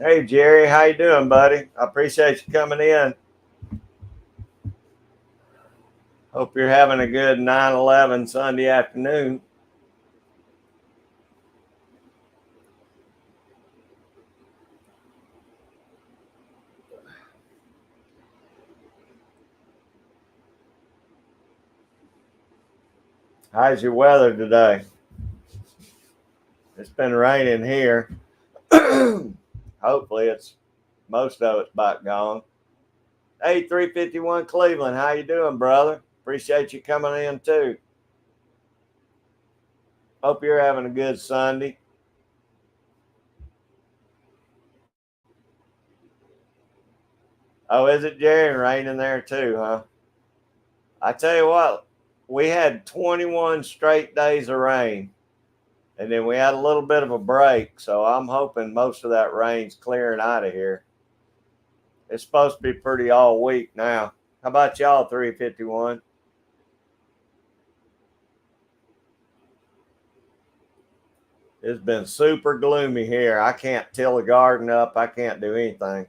Hey Jerry, how you doing, buddy? I appreciate you coming in. Hope you're having a good 9/11 Sunday afternoon. How's your weather today? It's been raining here. Hopefully it's most of it's about gone. Hey, 351 Cleveland, how you doing, brother? Appreciate you coming in too. Hope you're having a good Sunday. Oh, is it Jerry? Raining there too, huh? I tell you what, we had 21 straight days of rain, and then we had a little bit of a break. So I'm hoping most of that rain's clearing out of here. It's supposed to be pretty all week now. How about y'all, 351? It's been super gloomy here. I can't till the garden up. I can't do anything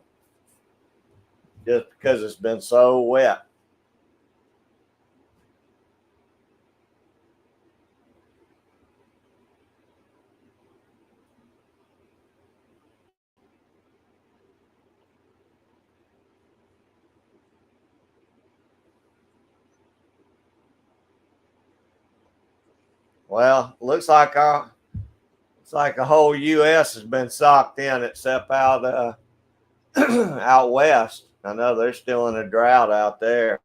just because it's been so wet. Well, looks like the whole U.S. has been socked in except out out west. I know they're still in a drought out there,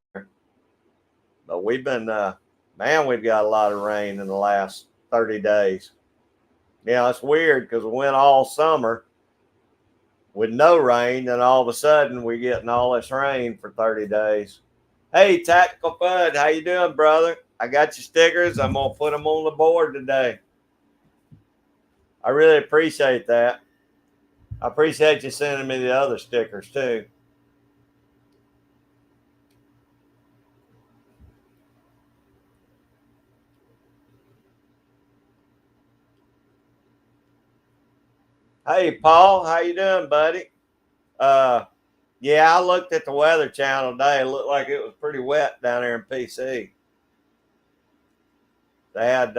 but we've been man, we've got a lot of rain in the last 30 days. Yeah, it's weird because we went all summer with no rain, then all of a sudden we're getting all this rain for 30 days. Hey, Tactical Bud, how you doing, brother? I got your stickers. I'm gonna put them on the board today. I really appreciate that. I appreciate you sending me the other stickers too. Hey, Paul, how you doing, buddy? Uh, yeah, I looked at the Weather Channel today. It looked like it was pretty wet down there in PC. They had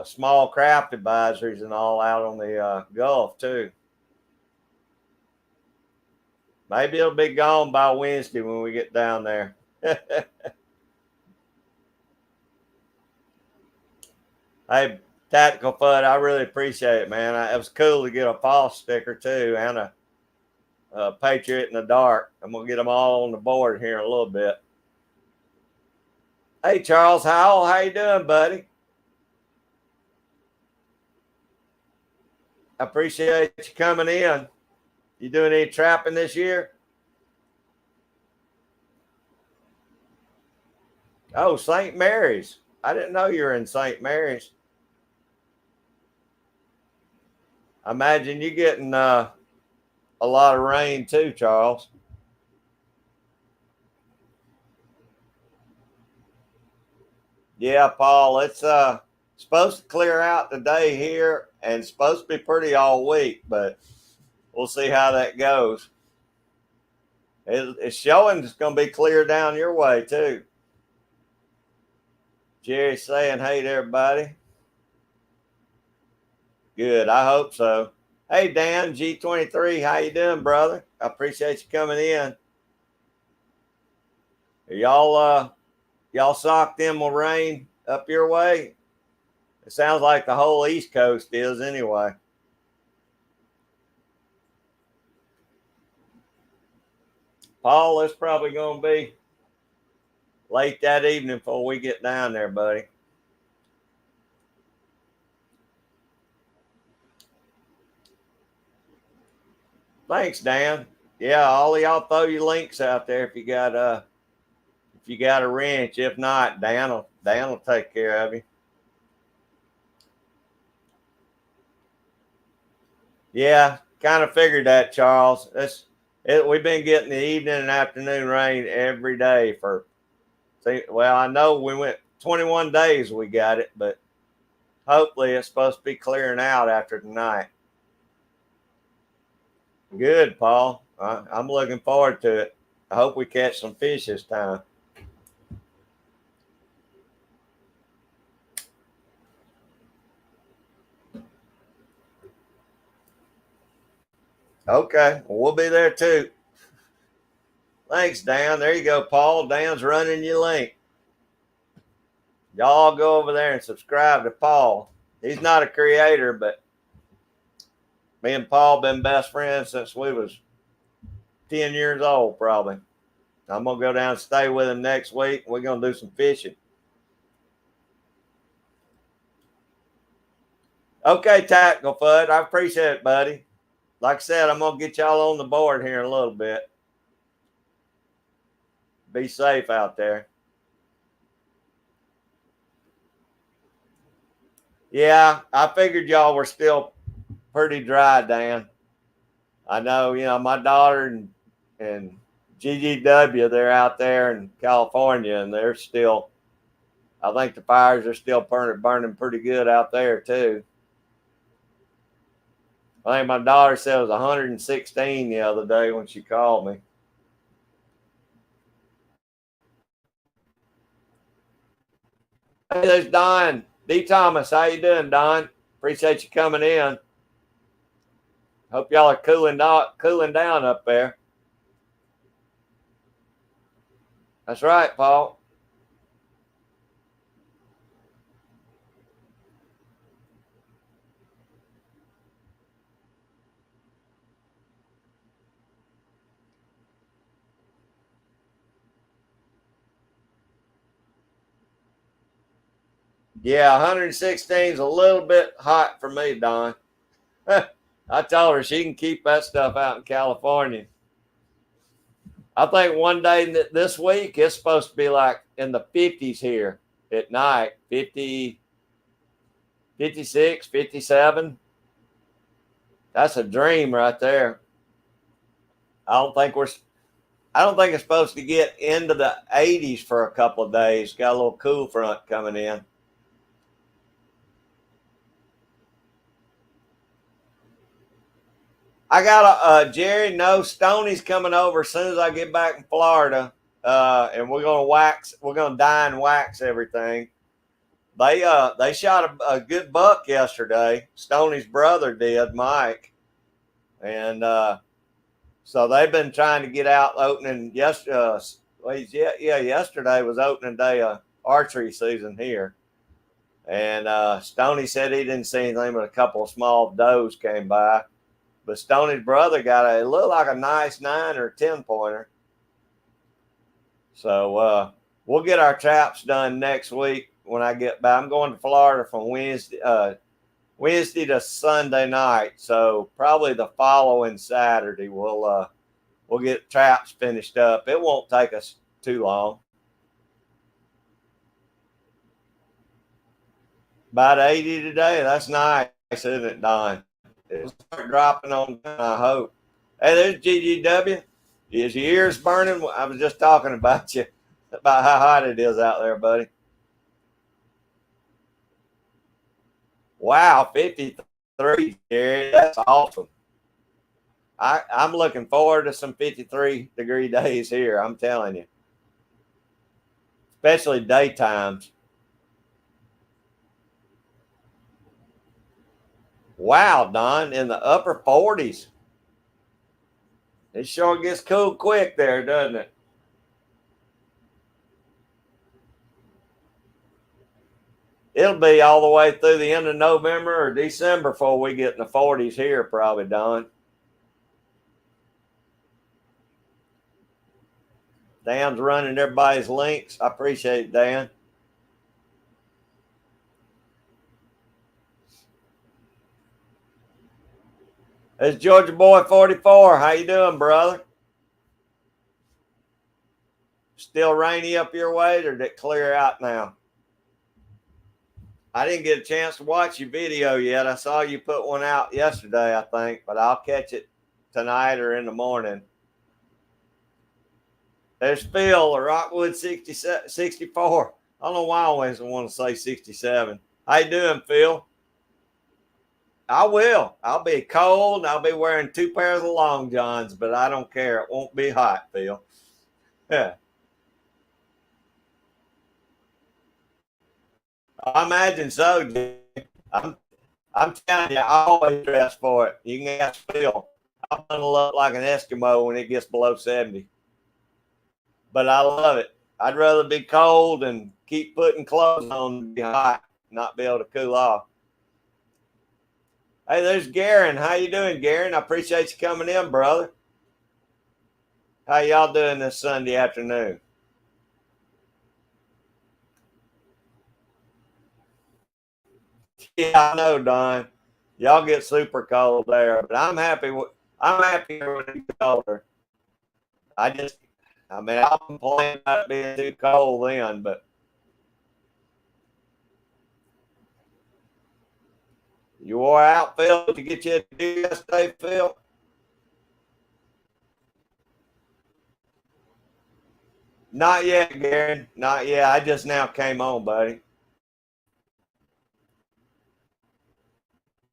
small craft advisories and all out on the Gulf too. Maybe it'll be gone by Wednesday when we get down there. Hey, Tactical Fud, I really appreciate it, man. It was cool to get a fall sticker too and a Patriot in the Dark. I'm gonna get them all on the board here in a little bit. Hey, Charles Howell, how you doing, buddy? I appreciate you coming in. You doing any trapping this year? Oh, St. Mary's. I didn't know you were in St. Mary's. I imagine you getting a lot of rain too, Charles. Yeah, Paul, it's supposed to clear out today here and it's supposed to be pretty all week, but we'll see how that goes. It's showing it's going to be clear down your way too. Jerry saying, hey to everybody. Good, I hope so. Hey, Dan, G23, how you doing, brother? I appreciate you coming in. Are y'all socked in with rain up your way? It sounds like the whole East Coast is anyway. Paul, it's probably going to be late that evening before we get down there, buddy. Thanks, Dan. Yeah, all of y'all throw your links out there if you got a wrench. If not, Dan will take care of you. Yeah, kind of figured that, Charles. We've been getting the evening and afternoon rain every day for. Well, I know we went 21 days we got it, but hopefully it's supposed to be clearing out after tonight. Good, Paul. I'm looking forward to it. I hope we catch some fish this time. Okay, well, we'll be there too. Thanks, Dan. There you go, Paul. Dan's running your link. Y'all go over there and subscribe to Paul. He's not a creator, but me and Paul been best friends since we was 10 years old, probably. I'm gonna go down and stay with him next week. We're gonna do some fishing. Okay, Tactical Fud. I appreciate it, buddy. Like I said, I'm gonna get y'all on the board here in a little bit. Be safe out there. Yeah, I figured y'all were still pretty dry, Dan. I know, my daughter and GGW, they're out there in California, and they're still, I think the fires are still burning pretty good out there, too. I think my daughter said it was 116 the other day when she called me. Hey, there's Don. D. Thomas, how you doing, Don? Appreciate you coming in. Hope y'all are cooling down up there. That's right, Paul. Yeah, 116 is a little bit hot for me, Don. I told her she can keep that stuff out in California. I think one day this week it's supposed to be like in the 50s here at night, 50, 56, 57. That's a dream right there. I don't think it's supposed to get into the 80s for a couple of days. Got a little cool front coming in. I got Jerry. No, Stoney's coming over as soon as I get back in Florida, and we're gonna wax. We're gonna dye and wax everything. They shot a good buck yesterday. Stoney's brother did, Mike, and so they've been trying to get out opening. Yesterday was opening day of archery season here, and Stoney said he didn't see anything, but a couple of small does came by. But Stoney's brother got it looked like a nice 9 or 10 pointer. So we'll get our traps done next week when I get back. I'm going to Florida from Wednesday to Sunday night. So probably the following Saturday we'll get traps finished up. It won't take us too long. About 80 today. That's nice, isn't it, Don? It'll start dropping on, I hope. Hey, there's GGW. Is your ears burning? I was just talking about you, about how hot it is out there, buddy. Wow, 53, Jerry. That's awesome. I'm looking forward to some 53-degree days here. I'm telling you, especially daytimes. Wow, Don, in the upper 40s. It sure gets cool quick there, doesn't it? It'll be all the way through the end of November or December before we get in the 40s here, probably, Don. Dan's running everybody's links. I appreciate it, Dan. It's Georgia Boy 44. How you doing, brother? Still rainy up your way, or did it clear out now? I didn't get a chance to watch your video yet. I saw you put one out yesterday, I think, but I'll catch it tonight or in the morning. There's Phil, Rockwood 64. I don't know why I always want to say 67. How you doing, Phil? I will. I'll be cold. I'll be wearing 2 pairs of long johns, but I don't care. It won't be hot, Phil. Yeah, I imagine so, Jim. I'm, I'm telling you, I always dress for it. You can ask Phil. I'm gonna look like an Eskimo when it gets below 70. But I love it. I'd rather be cold and keep putting clothes on than be hot, not be able to cool off. Hey, there's Garen. How you doing, Garen? I appreciate you coming in, brother. How y'all doing this Sunday afternoon? Yeah, I know, Don. Y'all get super cold there, but I'm happy when it's colder. I just, I mean, I'll complain about it being too cold then, but you wore out, Phil, to get you to do yesterday, Phil? Not yet, Gary. Not yet. I just now came on, buddy.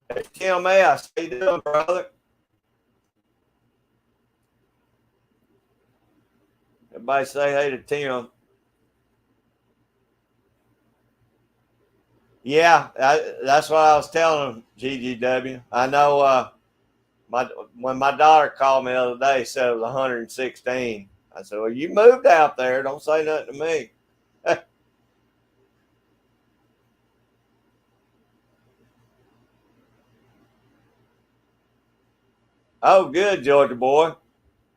It's Tim S. How you doing, brother? Everybody say hey to Tim. Yeah, that's what I was telling him, GGW. I know my when my daughter called me the other day, said it was 116. I said, well, you moved out there. Don't say nothing to me. Oh, good, Georgia boy.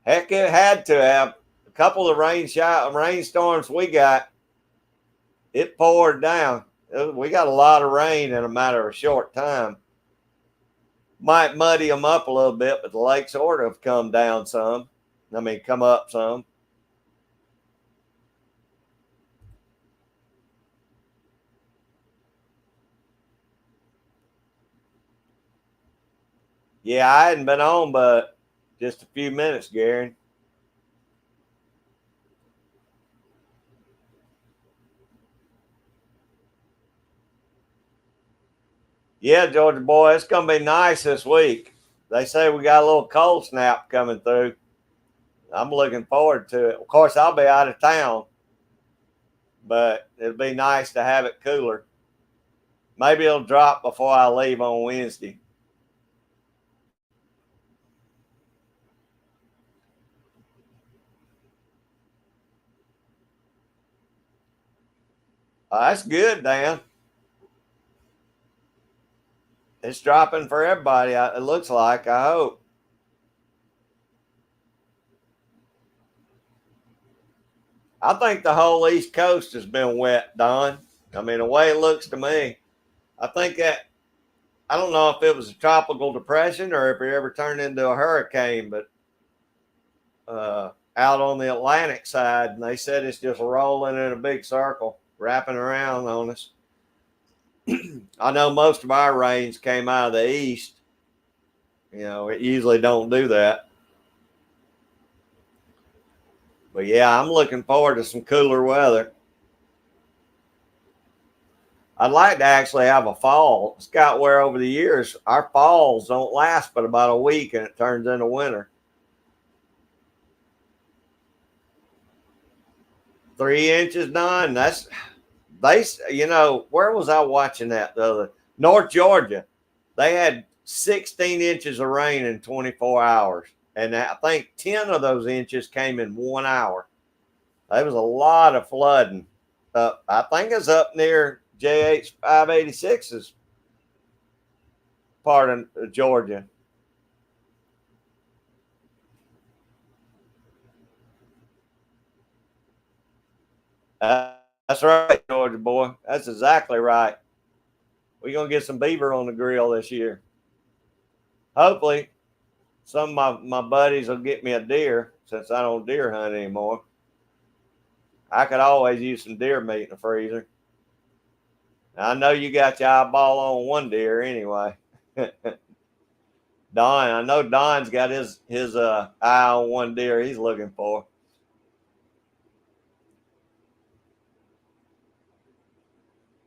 Heck, it had to have. A couple of rainstorms we got, it poured down. We got a lot of rain in a matter of a short time. Might muddy them up a little bit, but the lakes ought to have come down some. I mean, come up some. Yeah, I hadn't been on but just a few minutes, Gary. Yeah, Georgia boy, it's gonna be nice this week. They say we got a little cold snap coming through. I'm looking forward to it. Of course, I'll be out of town, but it'll be nice to have it cooler. Maybe it'll drop before I leave on Wednesday. That's good, Dan. It's dropping for everybody. It looks like. I hope. I think the whole East Coast has been wet, Don. I mean, the way it looks to me, I think that I don't know if it was a tropical depression or if it ever turned into a hurricane, but out on the Atlantic side, and they said it's just rolling in a big circle, wrapping around on us. I know most of our rains came out of the east. You know, it usually don't do that. But yeah, I'm looking forward to some cooler weather. I'd like to actually have a fall. It's got where over the years our falls don't last but about a week and it turns into winter. 3 inches done. That's they. You know where was I watching that the other North Georgia? They had 16 inches of rain in 24 hours, and I think 10 of those inches came in 1 hour. There was a lot of flooding. I think it's up near JH 586's part of Georgia. That's right, Georgia boy. That's exactly right. We're gonna get some beaver on the grill this year. Hopefully, some of my buddies will get me a deer since I don't deer hunt anymore. I could always use some deer meat in the freezer. I know you got your eyeball on one deer anyway. Don, I know Don's got his eye on one deer he's looking for.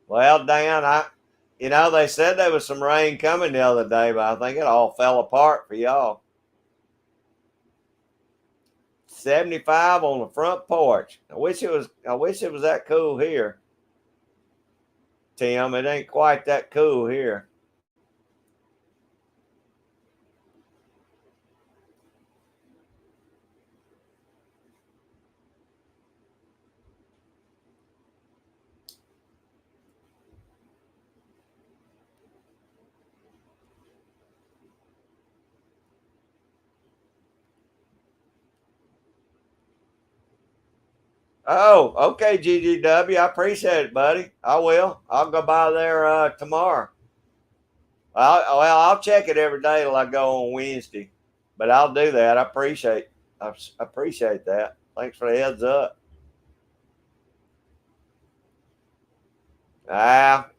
Well, Dan, You know, they said there was some rain coming the other day, but I think it all fell apart for y'all. 75 on the front porch. I wish it was that cool here. Tim, it ain't quite that cool here. Oh, okay, GGW. I appreciate it, buddy. I will. I'll go by there tomorrow. I'll check it every day till I go on Wednesday, but I'll do that. I appreciate that. Thanks for the heads up.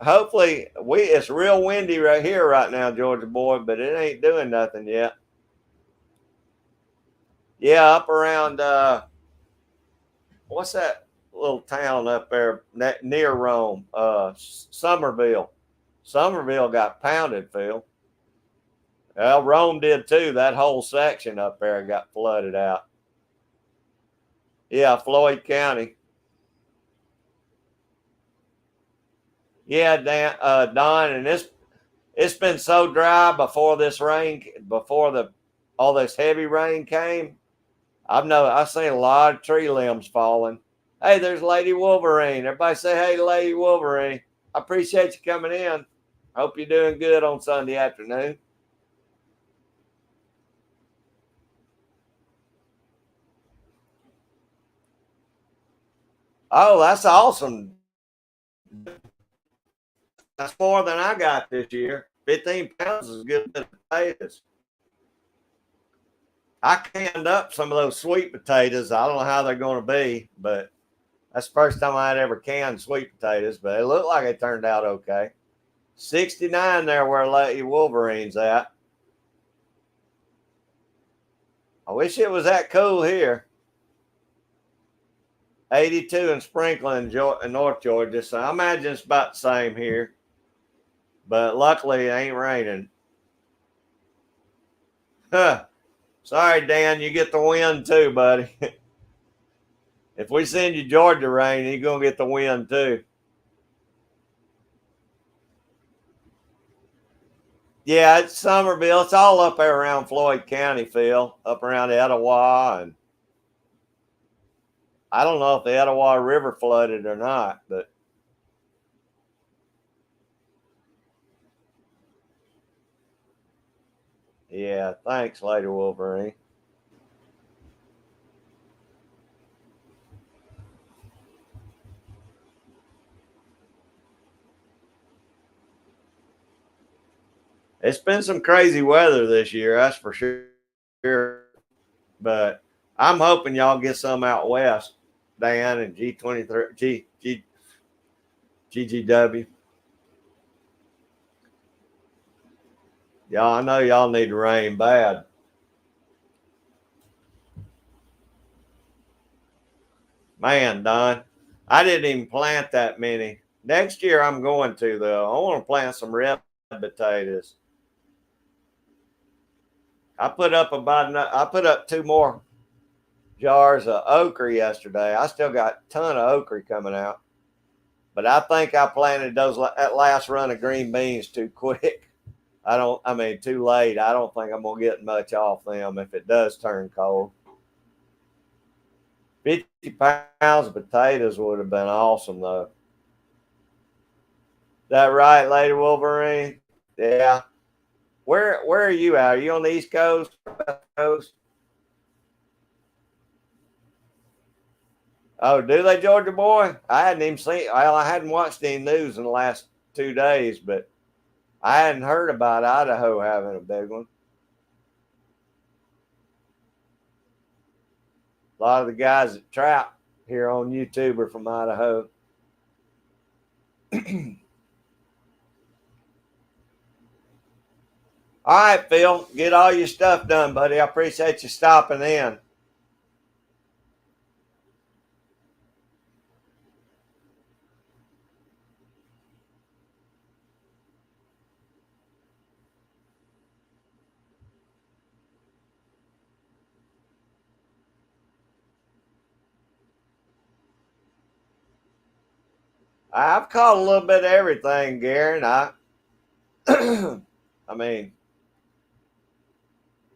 Hopefully it's real windy right here right now, Georgia boy, but it ain't doing nothing yet. Yeah, up around what's that little town up there near Rome? Somerville. Somerville got pounded, Phil. Well, Rome did too. That whole section up there got flooded out. Yeah, Floyd County. Yeah, Don, and it's been so dry before this rain, before all this heavy rain came. I've seen a lot of tree limbs falling. Hey, there's Lady Wolverine. Everybody say hey to Lady Wolverine. I appreciate you coming in. Hope you're doing good on Sunday afternoon. Oh, that's awesome. That's more than I got this year. 15 pounds is good potatoes. I canned up some of those sweet potatoes. I don't know how they're going to be, but that's the first time I'd ever canned sweet potatoes, but it looked like it turned out okay. 69 there where Lady Wolverine's at. I wish it was that cool here. 82 in Sprinkling, North Georgia. So I imagine it's about the same here. But luckily it ain't raining. Huh. Sorry, Dan, you get the wind too, buddy. If we send you Georgia rain, you're going to get the wind too. Yeah, it's Somerville. It's all up there around Floyd County, Phil, up around Etowah. And I don't know if the Etowah River flooded or not, but yeah, thanks, Lady Wolverine. It's been some crazy weather this year, that's for sure. But I'm hoping y'all get some out west, Dan and G23, GGW. Y'all, I know y'all need rain bad. Man, Don, I didn't even plant that many. Next year I'm going to though. I want to plant some red potatoes. I put up two more jars of okra yesterday. I still got a ton of okra coming out. But I think I planted that last run of green beans too quick. Too late. I don't think I'm going to get much off them if it does turn cold. 50 pounds of potatoes would have been awesome, though. Is that right, Lady Wolverine? Yeah. Where are you at? Are you on the East Coast? West Coast? Oh, do they, Georgia boy? I hadn't even seen. Well, I hadn't watched any news in the last 2 days, but I hadn't heard about Idaho having a big one. A lot of the guys that trap here on YouTube are from Idaho. All right, Phil, get all your stuff done, buddy. I appreciate you stopping in. I've caught a little bit of everything, Gary. I mean,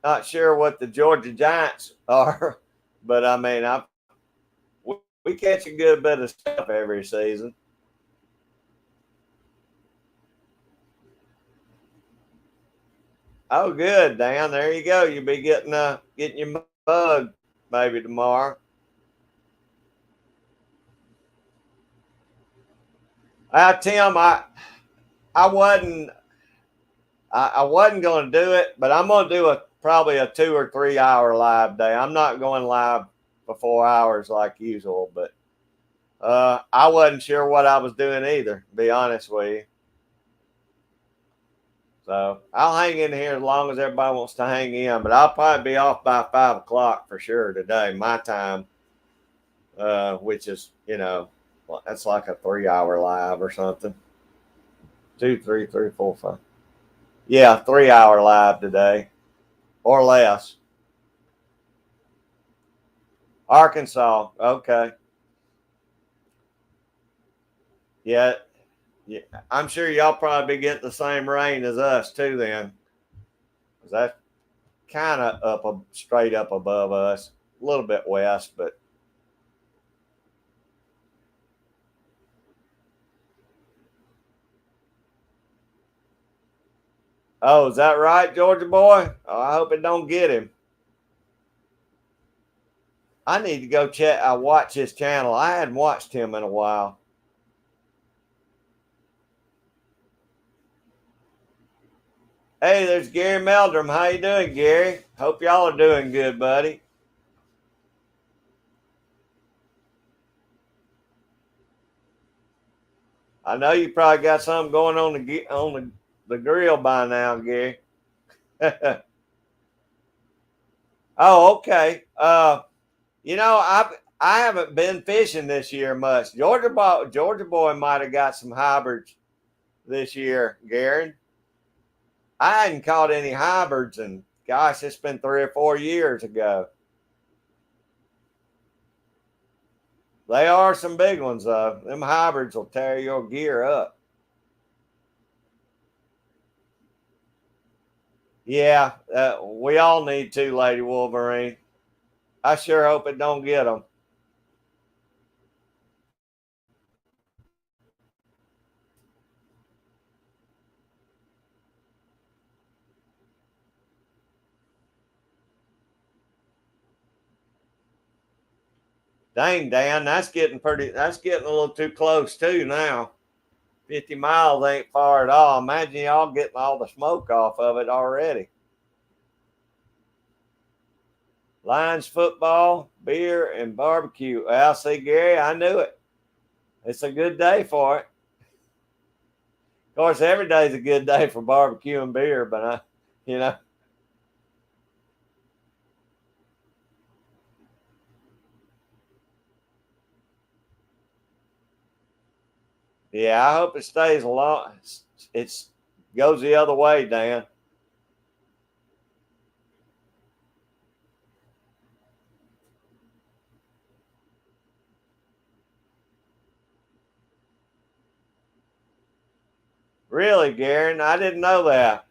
not sure what the Georgia Giants are, but I mean, we catch a good bit of stuff every season. Oh, good, Dan. There you go. You'll be getting your mug maybe tomorrow. Tim, I wasn't I wasn't going to do it, but I'm going to do probably a 2 or 3 hour live day. I'm not going live for 4 hours like usual, but I wasn't sure what I was doing either, to be honest with you. So I'll hang in here as long as everybody wants to hang in, but I'll probably be off by 5 o'clock for sure today, my time, which is, that's like a 3 hour live or something. 2, 3, 3, 4, 5. Yeah, 3 hour live today or less. Arkansas. Okay. Yeah. Yeah. I'm sure y'all probably be getting the same rain as us too then. That's kind of straight up above us. A little bit west, but oh, is that right, Georgia boy? Oh, I hope it don't get him. I need to go check. I watch his channel. I hadn't watched him in a while. Hey, there's Gary Meldrum. How you doing, Gary? Hope y'all are doing good, buddy. I know you probably got something going on the grill by now, Gary. Oh, okay. I haven't been fishing this year much. Georgia boy might have got some hybrids this year, Gary. I hadn't caught any hybrids, and gosh, it's been 3 or 4 years ago. They are some big ones, though. Them hybrids will tear your gear up. Yeah, we all need to, Lady Wolverine. I sure hope it don't get them. Dang, Dan, that's getting a little too close too now. 50 miles ain't far at all. Imagine y'all getting all the smoke off of it already. Lions football, beer, and barbecue. Well, see, Gary, I knew it. It's a good day for it. Of course, every day's a good day for barbecue and beer, but you know, yeah, I hope it stays along. It's goes the other way, Dan. Really, Garen, I didn't know that.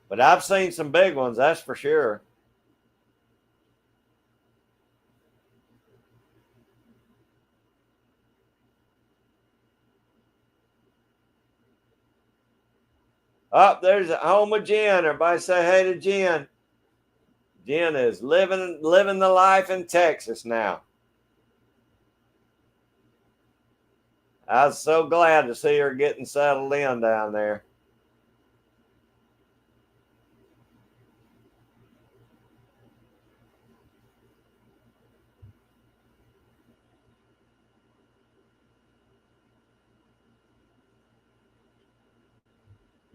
But I've seen some big ones, that's for sure. Up there's a home of Jen. Everybody say hey to Jen. Jen is living the life in Texas now. I was so glad to see her getting settled in down there.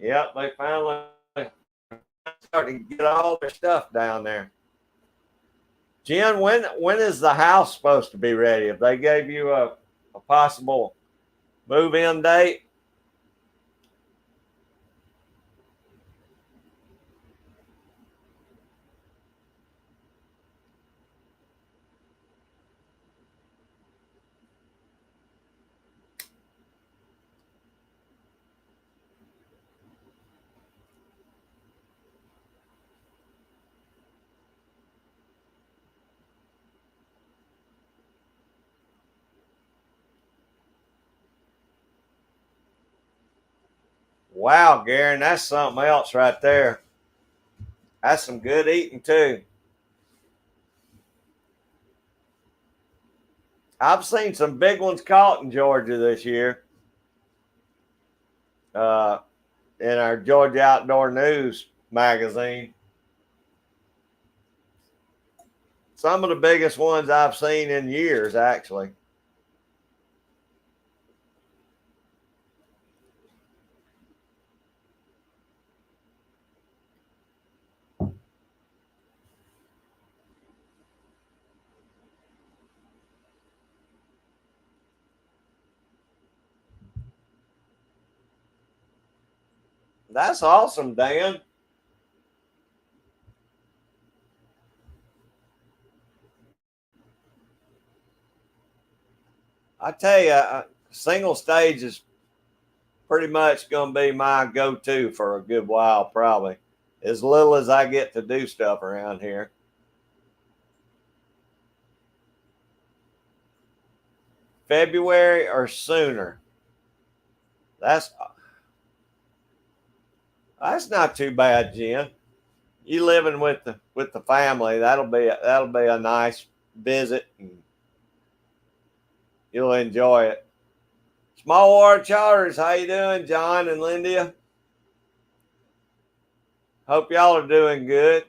Yep, they finally started to get all their stuff down there. Jen, when is the house supposed to be ready? If they gave you a possible move-in date? Wow, Garen, that's something else right there. That's some good eating too. I've seen some big ones caught in Georgia this year. Uh, in our Georgia Outdoor News magazine. Some of the biggest ones I've seen in years, actually. That's awesome, Dan. I tell you, single stage is pretty much going to be my go-to for a good while, probably. As little as I get to do stuff around here. February or sooner. That's that's not too bad, Jen. You living with the family, that'll be a nice visit, and you'll enjoy it. Small Water Charters, how you doing, John and Lindia? Hope y'all are doing good.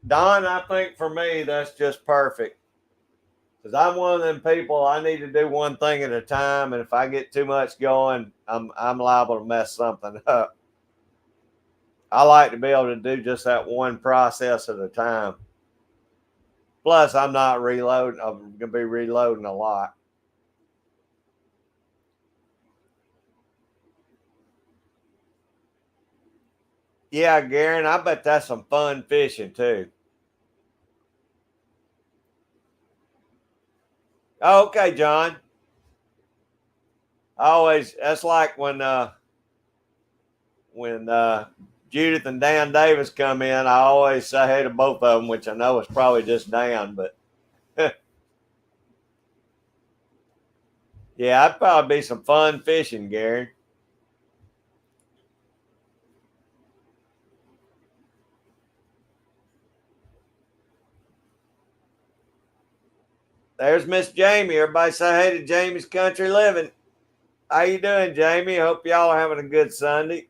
Don, I think for me that's just perfect. Because I'm one of them people, I need to do one thing at a time, and if I get too much going, I'm liable to mess something up. I like to be able to do just that one process at a time. Plus, I'm not reloading. I'm going to be reloading a lot. Yeah, Garen, I bet that's some fun fishing too. Oh, okay, John. I always that's like when Judith and Dan Davis come in. I always say hey to both of them, which I know is probably just Dan, but yeah, I'd probably be some fun fishing, Garen. There's Miss Jamie. Everybody say hey to Jamie's Country Living. How you doing, Jamie? Hope y'all are having a good Sunday.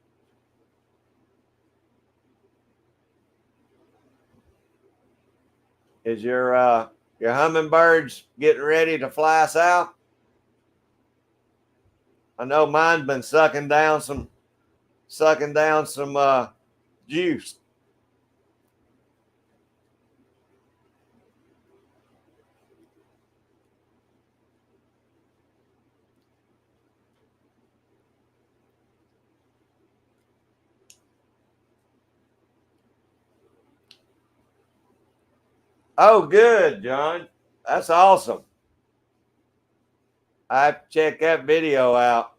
Is your hummingbirds getting ready to fly south? I know mine's been sucking down some juice. Oh, good, John. That's awesome. I have to check that video out.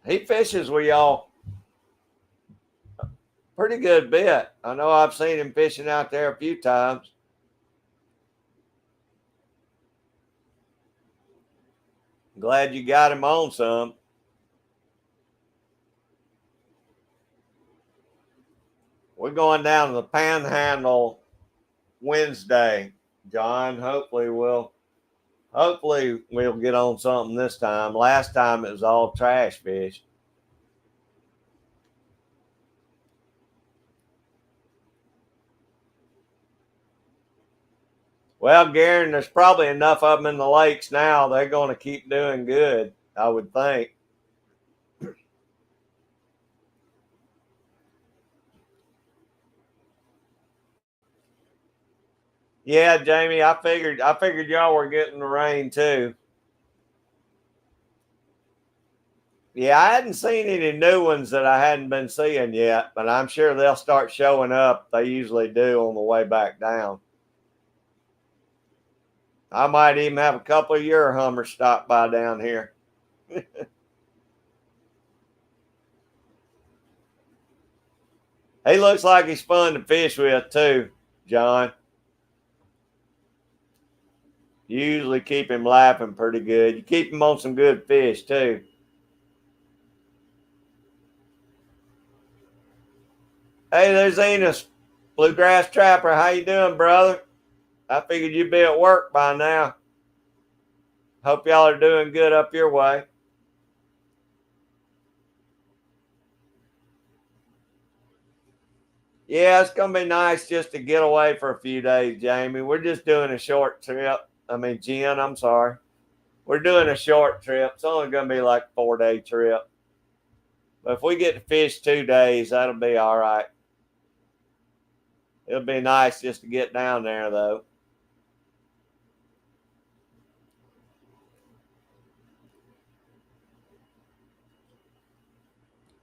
He fishes with y'all pretty good bit. I know I've seen him fishing out there a few times. Glad you got him on some. We're going down to the Panhandle Wednesday, John. Hopefully we'll get on something this time. Last time it was all trash fish. Well, Garen, there's probably enough of them in the lakes now. They're going to keep doing good, I would think. Yeah, Jamie, I figured y'all were getting the rain too. Yeah, I hadn't seen any new ones that I hadn't been seeing yet, but I'm sure they'll start showing up. They usually do on the way back down. I might even have a couple of your Hummers stop by down here. He looks like he's fun to fish with too, John. You usually keep him laughing pretty good. You keep him on some good fish too. Hey, there's Enos, Bluegrass Trapper. How you doing, brother? I figured you'd be at work by now. Hope y'all are doing good up your way. Yeah, it's gonna be nice just to get away for a few days, Jamie. We're just doing a short trip. Jen, I'm sorry. We're doing a short trip. It's only gonna be like a 4-day trip. But if we get to fish 2 days, that'll be all right. It'll be nice just to get down there though.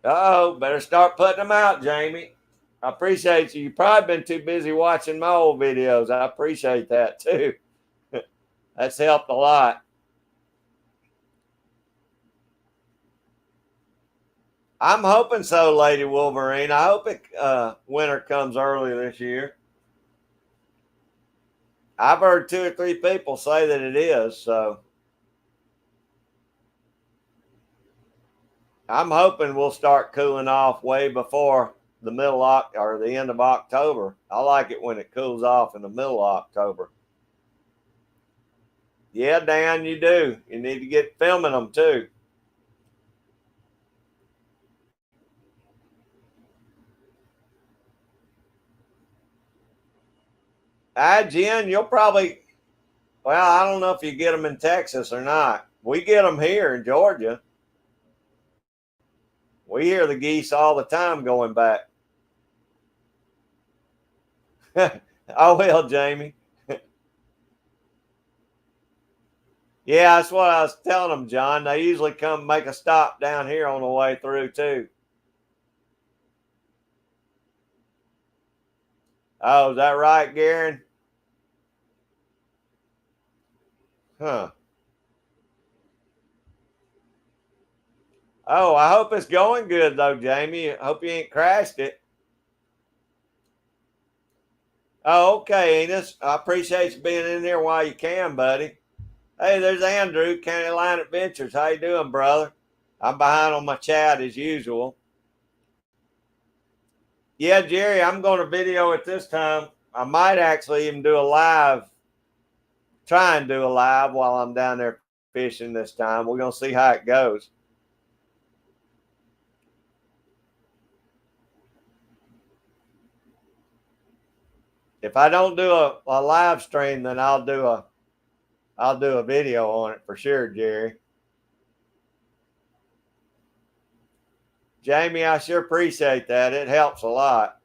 Oh, better start putting them out, Jamie. I appreciate you. You've probably been too busy watching my old videos. I appreciate that too. That's helped a lot. I'm hoping so, Lady Wolverine. I hope winter comes early this year. I've heard 2 or 3 people say that it is, so I'm hoping we'll start cooling off way before the middle or the end of October. I like it when it cools off in the middle of October. Yeah, Dan, you do. You need to get filming them too. Jen, you'll probably, well, I don't know if you get them in Texas or not. We get them here in Georgia. We hear the geese all the time going back. Oh, well, Jamie. Yeah, that's what I was telling them, John. They usually come make a stop down here on the way through, too. Oh, is that right, Garen? Huh. Oh, I hope it's going good, though, Jamie. I hope you ain't crashed it. Oh, okay, Enos. I appreciate you being in here while you can, buddy. Hey, there's Andrew, County Line Adventures. How you doing, brother? I'm behind on my chat as usual. Yeah, Jerry, I'm going to video it this time. I might actually even do a live, try and do a live while I'm down there fishing this time. We're going to see how it goes. If I don't do a live stream, then I'll do a video on it for sure, Jerry. Jamie, I sure appreciate that. It helps a lot.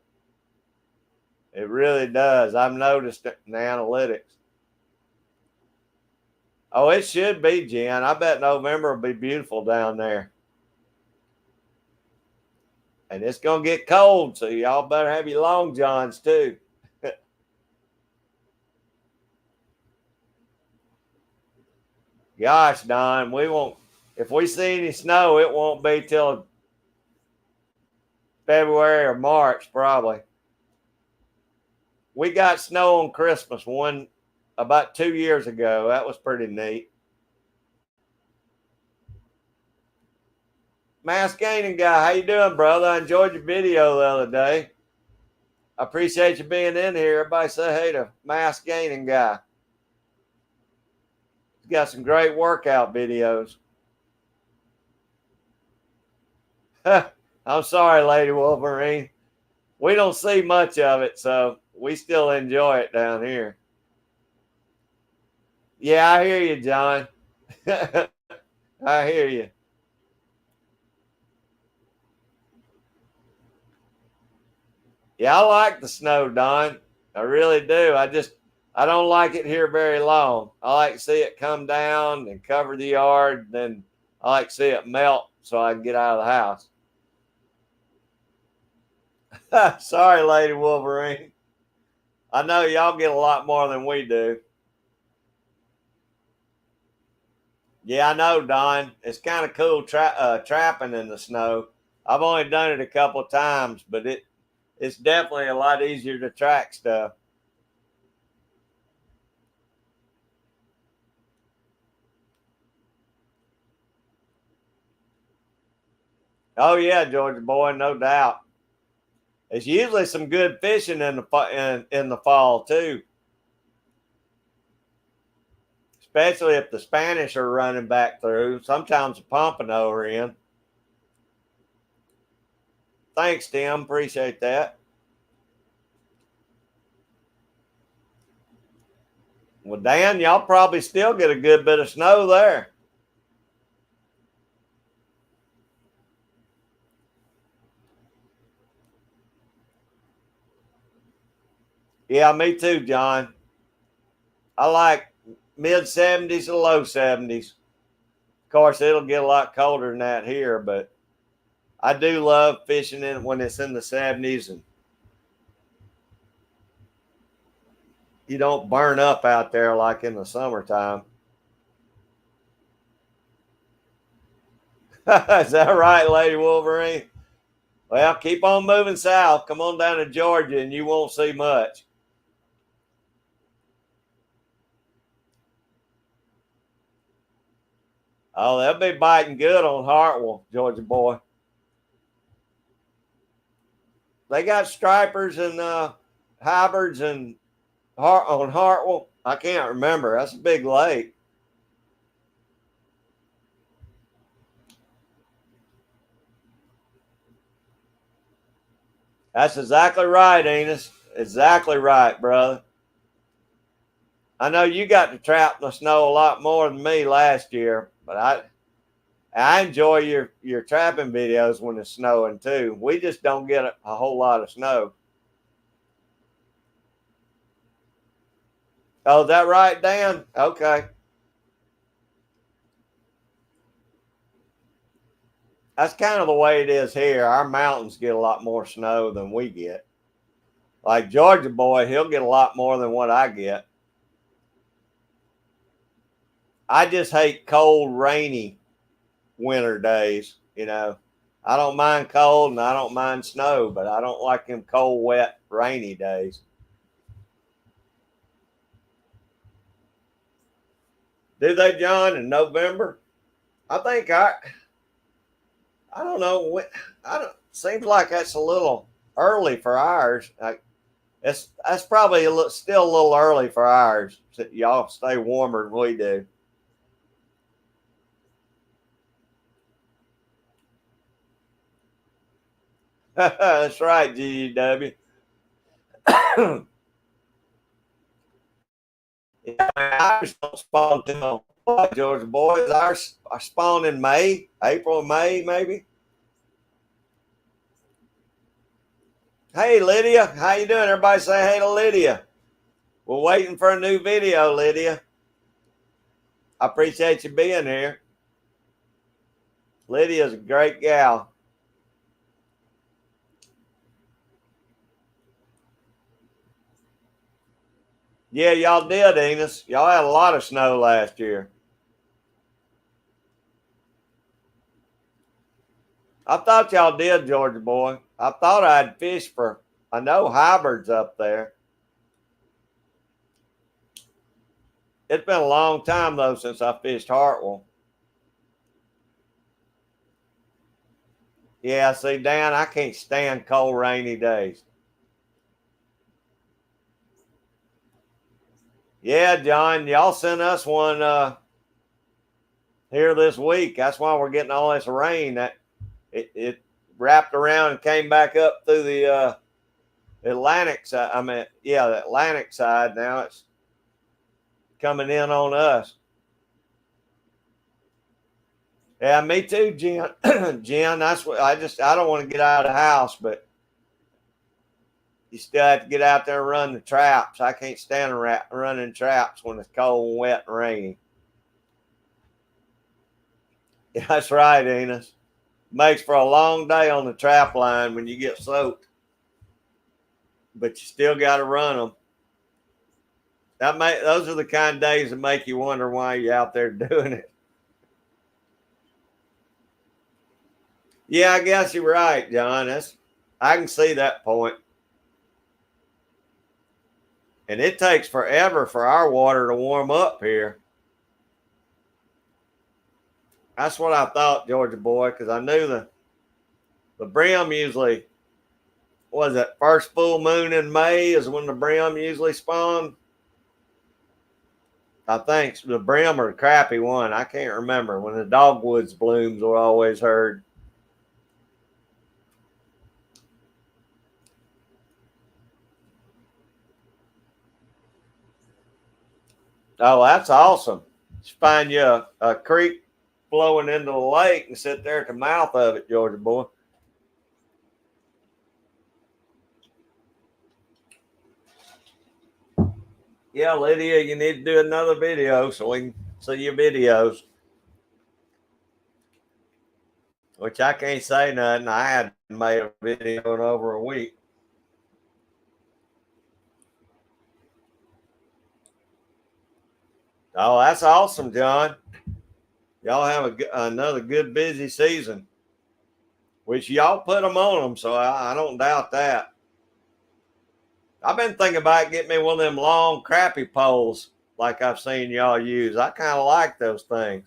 It really does. I've noticed it in the analytics. Oh, it should be, Jen. I bet November will be beautiful down there. And it's going to get cold, so y'all better have your long johns too. Gosh, Don, we won't. If we see any snow, it won't be till February or March, probably. We got snow on Christmas about 2 years ago. That was pretty neat. Mass Gaining Guy, how you doing, brother? I enjoyed your video the other day. I appreciate you being in here. Everybody say hey to Mass Gaining Guy. He's got some great workout videos. I'm sorry, Lady Wolverine. We don't see much of it, so we still enjoy it down here. Yeah, I hear you, John. I hear you. Yeah, I like the snow, Don. I really do. I don't like it here very long. I like to see it come down and cover the yard. Then I like to see it melt so I can get out of the house. Sorry, Lady Wolverine. I know y'all get a lot more than we do. Yeah, I know, Don. It's kind of cool trapping in the snow. I've only done it a couple of times, but it's definitely a lot easier to track stuff. Oh yeah, Georgia boy, no doubt. There's usually some good fishing in the fall too, especially if the Spanish are running back through. Sometimes the Pompano are in. Thanks, Tim. Appreciate that. Well, Dan, y'all probably still get a good bit of snow there. Yeah, me too, John. I like mid 70s to low 70s. Of course, it'll get a lot colder than that here, but I do love fishing in when it's in the 70s and you don't burn up out there like in the summertime. Is that right, Lady Wolverine? Well, keep on moving south. Come on down to Georgia and you won't see much. Oh, they'll be biting good on Hartwell, Georgia boy. They got stripers and hybrids and on Hartwell. I can't remember. That's a big lake. That's exactly right, Enos. Exactly right, brother. I know you got to trap in the snow a lot more than me last year, but I enjoy your trapping videos when it's snowing too. We just don't get a whole lot of snow. Oh, is that right, Dan? Okay. That's kind of the way it is here. Our mountains get a lot more snow than we get. Like Georgia boy, he'll get a lot more than what I get. I just hate cold, rainy winter days. I don't mind cold and I don't mind snow, but I don't like them cold, wet, rainy days. Do they, John, in November? I think I don't know. I don't. Seems like that's a little early for ours. That's probably still a little early for ours. Y'all stay warmer than we do. That's right, GW. Yeah, ours don't spawn till what, Georgia boys? Ours are spawn in May, April, May, maybe. Hey, Lydia, how you doing? Everybody say hey to Lydia. We're waiting for a new video, Lydia. I appreciate you being here. Lydia's a great gal. Yeah, y'all did, Enos. Y'all had a lot of snow last year. I thought y'all did, Georgia boy. I thought I'd fish for, I know hybrids up there. It's been a long time, though, since I fished Hartwell. Yeah, see, Dan, I can't stand cold, rainy days. Yeah, John, y'all sent us one here this week. That's why we're getting all this rain. That it wrapped around and came back up through the Atlantic side. I mean, yeah, the Atlantic side. Now it's coming in on us. Yeah, me too, Jen. Jen, that's what I don't want to get out of the house, but you still have to get out there and run the traps. I can't stand running traps when it's cold and wet and rainy. Yeah, that's right, Enos. Makes for a long day on the trap line when you get soaked, but you still got to run them. Those are the kind of days that make you wonder why you're out there doing it. Yeah, I guess you're right, John. I can see that point. And it takes forever for our water to warm up here. That's what I thought, Georgia boy, because I knew the brim usually was it first full moon in May is when the brim usually spawn. I think the brim or the crappie one. I can't remember when the dogwoods blooms were always heard. Oh, that's awesome. Just find you a creek flowing into the lake and sit there at the mouth of it, Georgia boy. Yeah, Lydia, you need to do another video so we can see your videos. Which I can't say nothing. I hadn't made a video in over a week. Oh, that's awesome, John. Y'all have another good busy season, which y'all put them on them, so I don't doubt that. I've been thinking about getting me one of them long, crappy poles like I've seen y'all use. I kind of like those things.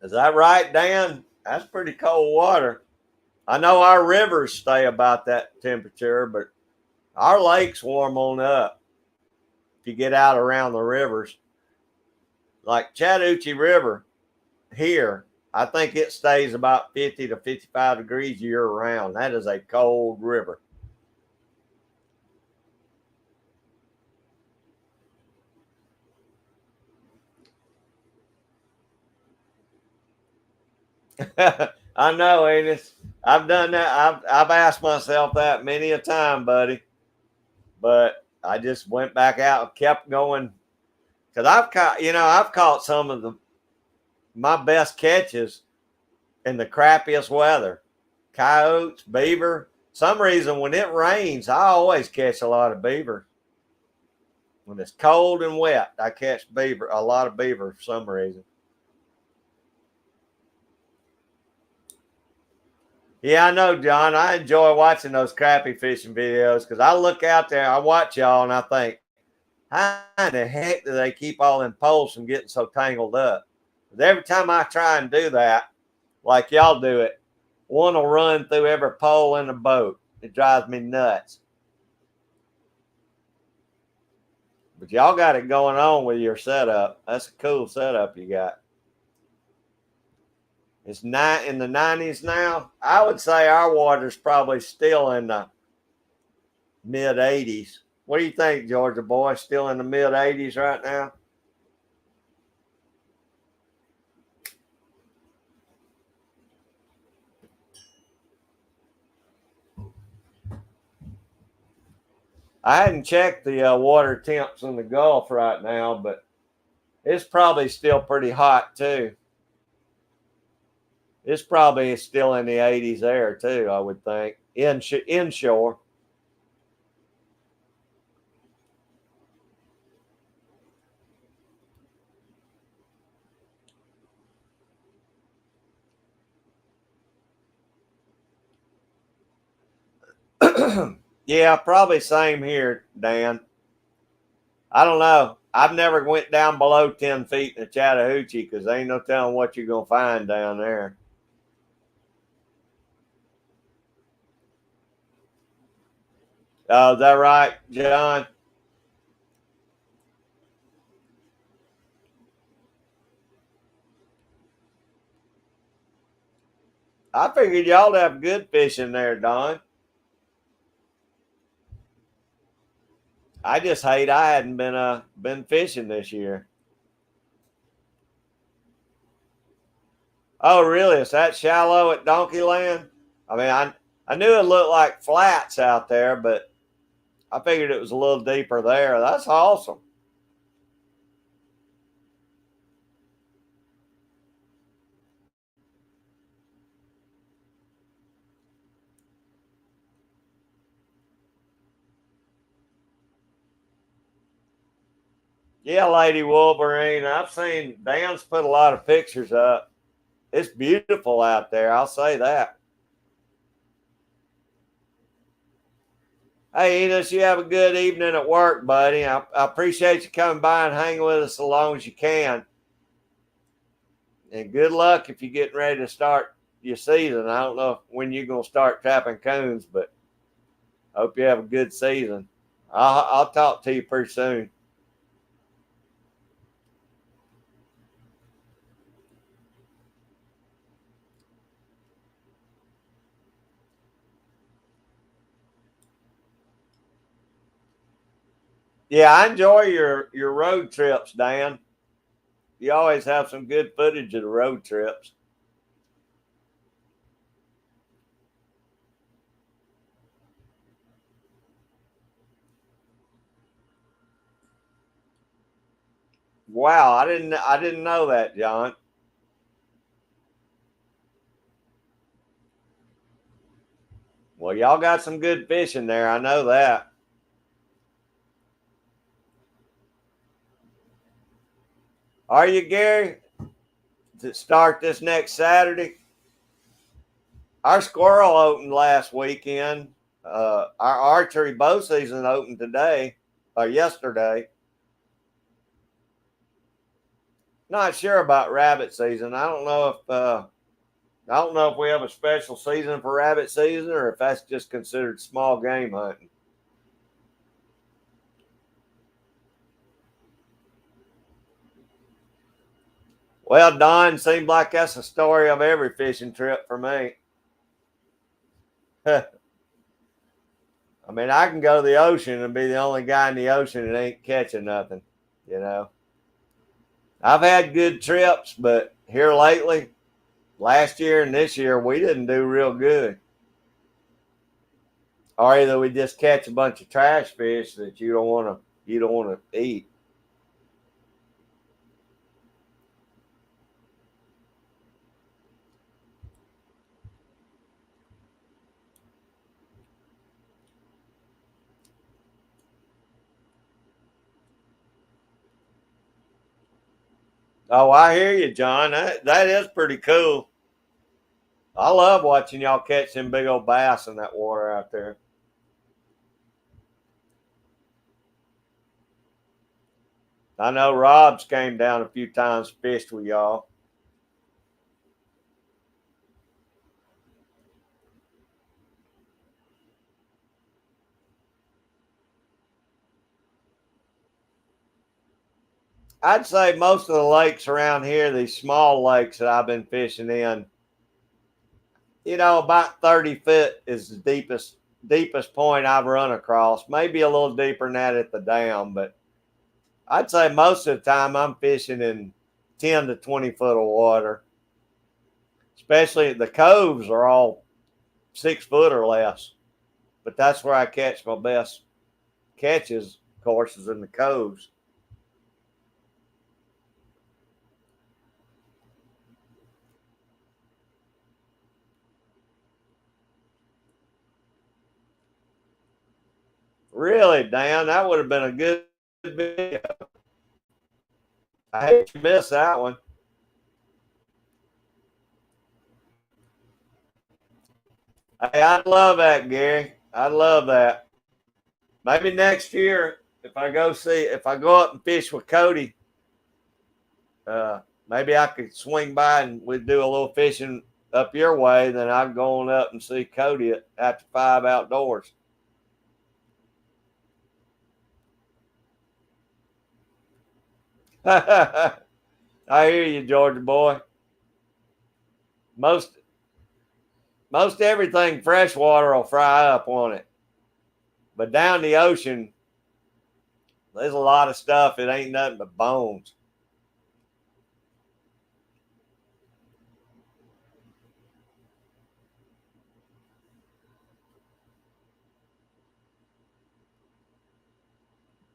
Is that right, Dan? That's pretty cold water. I know our rivers stay about that temperature, but our lakes warm on up if you get out around the rivers. Like Chattahoochee River here, I think it stays about 50 to 55 degrees year round. That is a cold river. I know, Enos. I've done that. I've asked myself that many a time, buddy. But I just went back out and kept going because I've caught some of my best catches in the crappiest weather. Coyotes, beaver. Some reason when it rains, I always catch a lot of beaver. When it's cold and wet, I catch a lot of beaver for some reason. Yeah, I know, John. I enjoy watching those crappie fishing videos because I look out there, I watch y'all, and I think, how in the heck do they keep all them poles from getting so tangled up? But every time I try and do that, like y'all do it, one will run through every pole in the boat. It drives me nuts. But y'all got it going on with your setup. That's a cool setup you got. It's not in the 90s now. I would say our water's probably still in the mid 80s. What do you think, Georgia boy? Still in the mid 80s right now? I hadn't checked the water temps in the Gulf right now, but it's probably still pretty hot too. It's probably still in the 80s there too, I would think. Inshore. Yeah, probably same here, Dan. I don't know. I've never went down below 10 feet in the Chattahoochee because ain't no telling what you're gonna find down there. Oh, is that right, John? I figured y'all have good fishing there, Don. I just hate I hadn't been fishing this year. Oh, really? Is that shallow at Donkey Land? I mean, I knew it looked like flats out there, but I figured it was a little deeper there. That's awesome. Yeah, Lady Wolverine. I've seen Dan's put a lot of pictures up. It's beautiful out there. I'll say that. Hey, Enos, you have a good evening at work, buddy. I appreciate you coming by and hanging with us as long as you can. And good luck if you're getting ready to start your season. I don't know when you're going to start trapping coons, but I hope you have a good season. I'll talk to you pretty soon. Yeah, I enjoy your road trips, Dan. You always have some good footage of the road trips. Wow, I didn't know that, John. Well, y'all got some good fishing there. I know that. Are you, Gary? To start this next Saturday? Our squirrel opened last weekend. Our archery bow season opened today or yesterday. Not sure about rabbit season. I don't know if we have a special season for rabbit season or if that's just considered small game hunting. Well, Don, seems like that's the story of every fishing trip for me. I mean, I can go to the ocean and be the only guy in the ocean that ain't catching nothing, you know. I've had good trips, but here lately, last year and this year, we didn't do real good. Or either we just catch a bunch of trash fish that you don't want to eat. Oh, I hear you, John. That is pretty cool. I love watching y'all catch them big old bass in that water out there. I know Rob's came down a few times, fished with y'all. I'd say most of the lakes around here, these small lakes that I've been fishing in, about 30 foot is the deepest point I've run across. Maybe a little deeper than that at the dam, but I'd say most of the time I'm fishing in 10 to 20 foot of water. Especially the coves are all 6 foot or less. But that's where I catch my best catches, of course, is in the coves. Really, Dan, that would have been a good video. I hate you miss that one. Hey, I'd love that, Gary. I'd love that. Maybe next year, if I go up and fish with Cody, maybe I could swing by and we'd do a little fishing up your way. Then I'd go on up and see Cody at After Five Outdoors. I hear you, Georgia boy. Most most everything freshwater will fry up on it, but down the ocean, there's a lot of stuff. It ain't nothing but bones.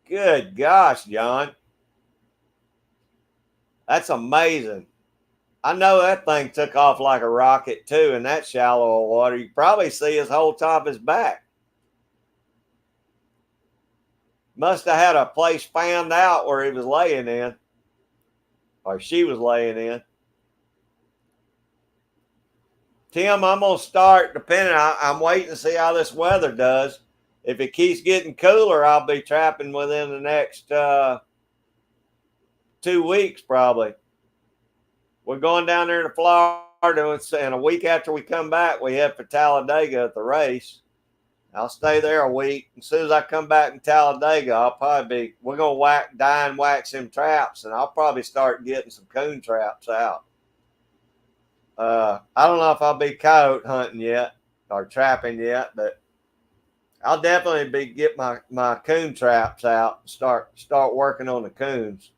Good gosh, John, that's amazing. I know that thing took off like a rocket too in that shallow water. You probably see his whole top of his back. Must have had a place found out where he was laying in, or she was laying in. Tim, I'm going to start depending. I'm waiting to see how this weather does. If it keeps getting cooler, I'll be trapping within the next 2 weeks probably. We're going down there to Florida, and a week after we come back, we head for Talladega at the race. I'll stay there a week. As soon as I come back in Talladega, we're going to wax some traps, and I'll probably start getting some coon traps out. I don't know if I'll be coyote hunting yet or trapping yet, but I'll definitely get my coon traps out and start working on the coons.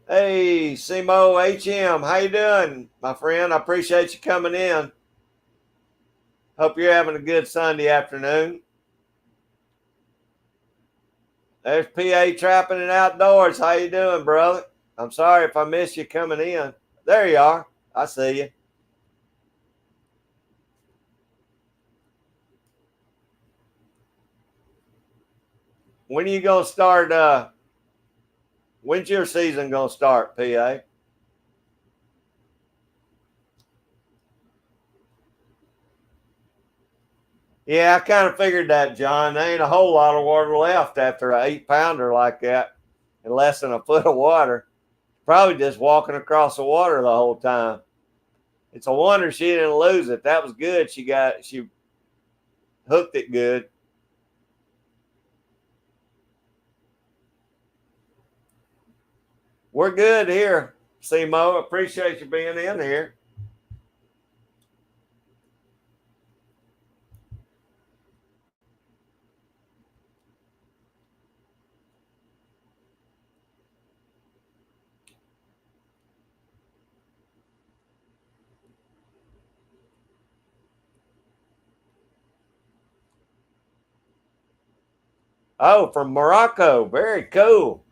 Hey, Simo HM, how you doing, my friend? I appreciate you coming in. Hope you're having a good Sunday afternoon. There's PA Trapping and Outdoors. How you doing, brother? I'm sorry if I missed you coming in. There you are. I see you. When are you going to start? When's your season going to start, PA? Yeah, I kind of figured that, John. There ain't a whole lot of water left after an 8-pounder like that in less than a foot of water. Probably just walking across the water the whole time. It's a wonder she didn't lose it. That was good. She hooked it good. We're good here, Simo. Appreciate you being in here. Oh, from Morocco. Very cool.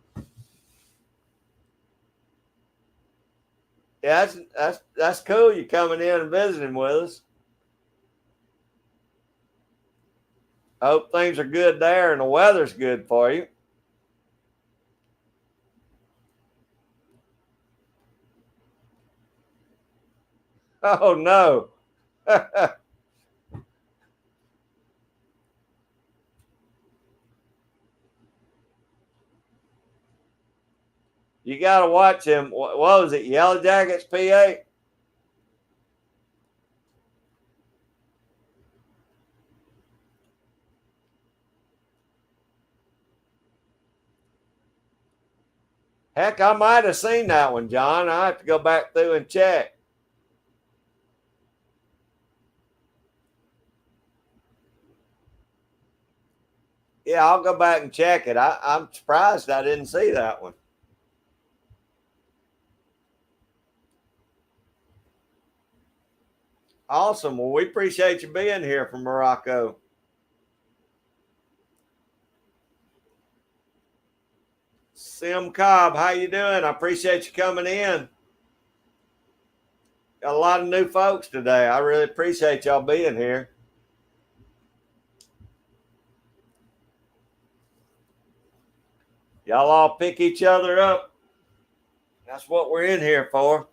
Yeah, that's cool. You coming in and visiting with us. I hope things are good there and the weather's good for you. Oh no. You got to watch him. What was it? Yellow Jackets, PA? Heck, I might have seen that one, John. I have to go back through and check. Yeah, I'll go back and check it. I'm surprised I didn't see that one. Awesome. Well, we appreciate you being here from Morocco. Sim Cobb, how you doing? I appreciate you coming in. Got a lot of new folks today. I really appreciate y'all being here. Y'all all pick each other up. That's what we're in here for.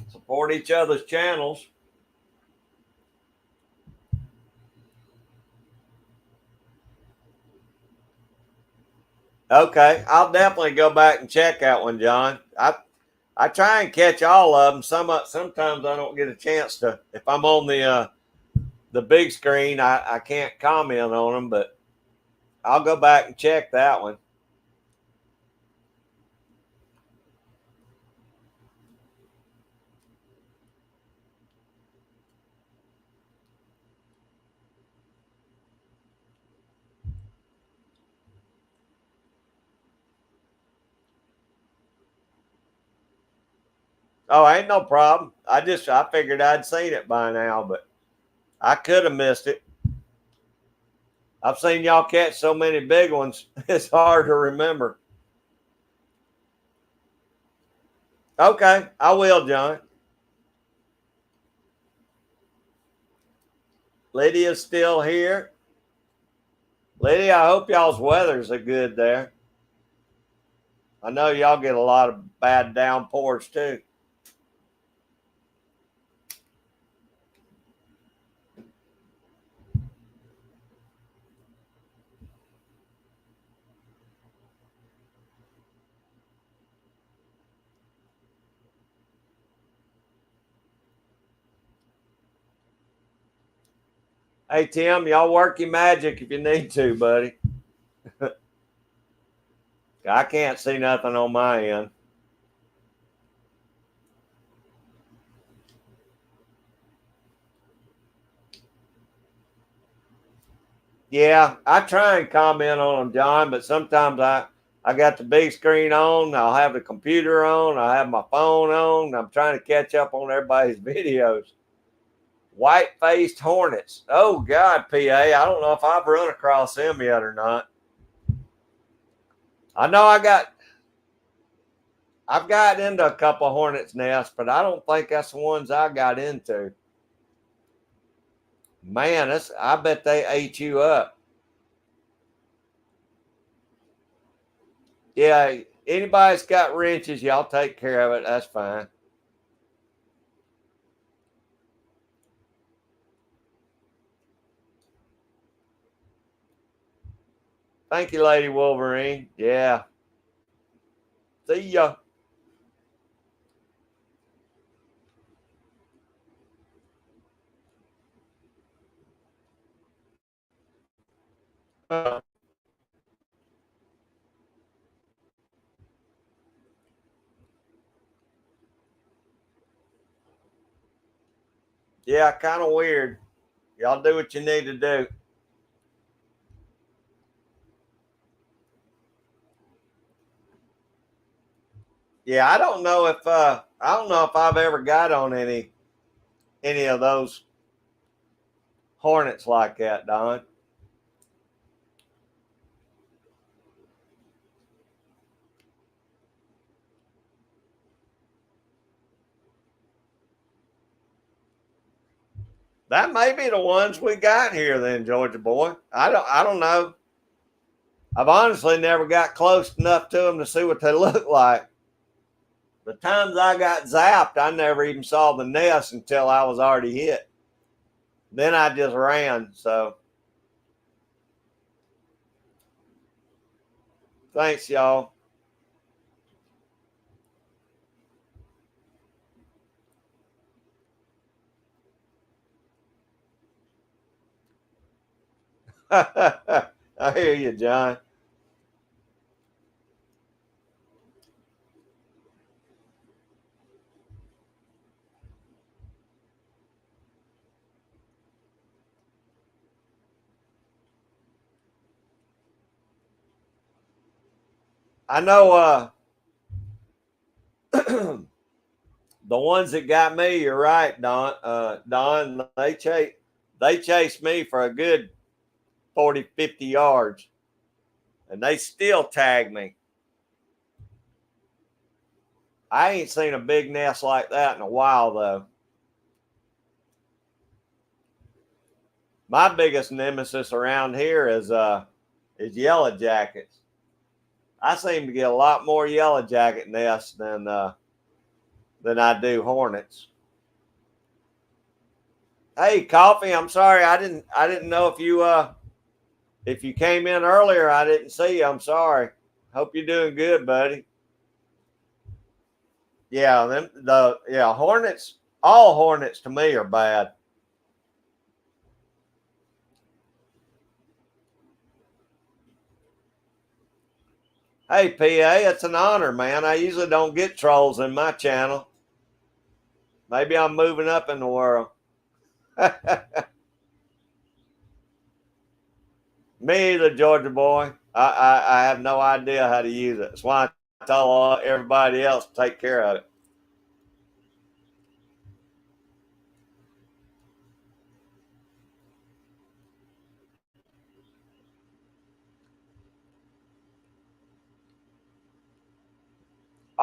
Support each other's channels. Okay, I'll definitely go back and check that one, John. I try and catch all of them. Sometimes I don't get a chance to. If I'm on the big screen, I can't comment on them, but I'll go back and check that one. Oh, ain't no problem. I figured I'd seen it by now, but I could have missed it. I've seen y'all catch so many big ones, it's hard to remember. Okay, I will, John. Lydia's still here. Lydia, I hope y'all's weathers are good there. I know y'all get a lot of bad downpours too. Hey, Tim, y'all work your magic if you need to, buddy. I can't see nothing on my end. Yeah, I try and comment on them, John, but sometimes I got the big screen on. I'll have the computer on. I have my phone on. I'm trying to catch up on everybody's videos. White faced hornets. Oh God, PA. I don't know if I've run across them yet or not. I know I've got into a couple of hornets' nests, but I don't think that's the ones I got into. Man, I bet they ate you up. Yeah, anybody's got wrenches, y'all take care of it. That's fine. Thank you, Lady Wolverine. Yeah. See ya. Yeah, kind of weird. Y'all do what you need to do. Yeah, I don't know if I've ever got on any of those hornets like that, Don. That may be the ones we got here then, Georgia boy. I don't know. I've honestly never got close enough to them to see what they look like. The times I got zapped, I never even saw the nest until I was already hit. Then I just ran. So thanks, y'all. I hear you, John. I know the ones that got me, you're right, Don. Don, they chased me for a good 40, 50 yards, and they still tagged me. I ain't seen a big nest like that in a while, though. My biggest nemesis around here is yellow jackets. I seem to get a lot more yellow jacket nests than I do hornets. Hey, coffee. I'm sorry, I didn't know if you came in earlier. I didn't see you. I'm sorry. Hope you're doing good, buddy. Yeah, hornets. All hornets to me are bad. Hey, PA, it's an honor, man. I usually don't get trolls in my channel. Maybe I'm moving up in the world. Me either, Georgia boy. I have no idea how to use it. That's why I tell everybody else to take care of it.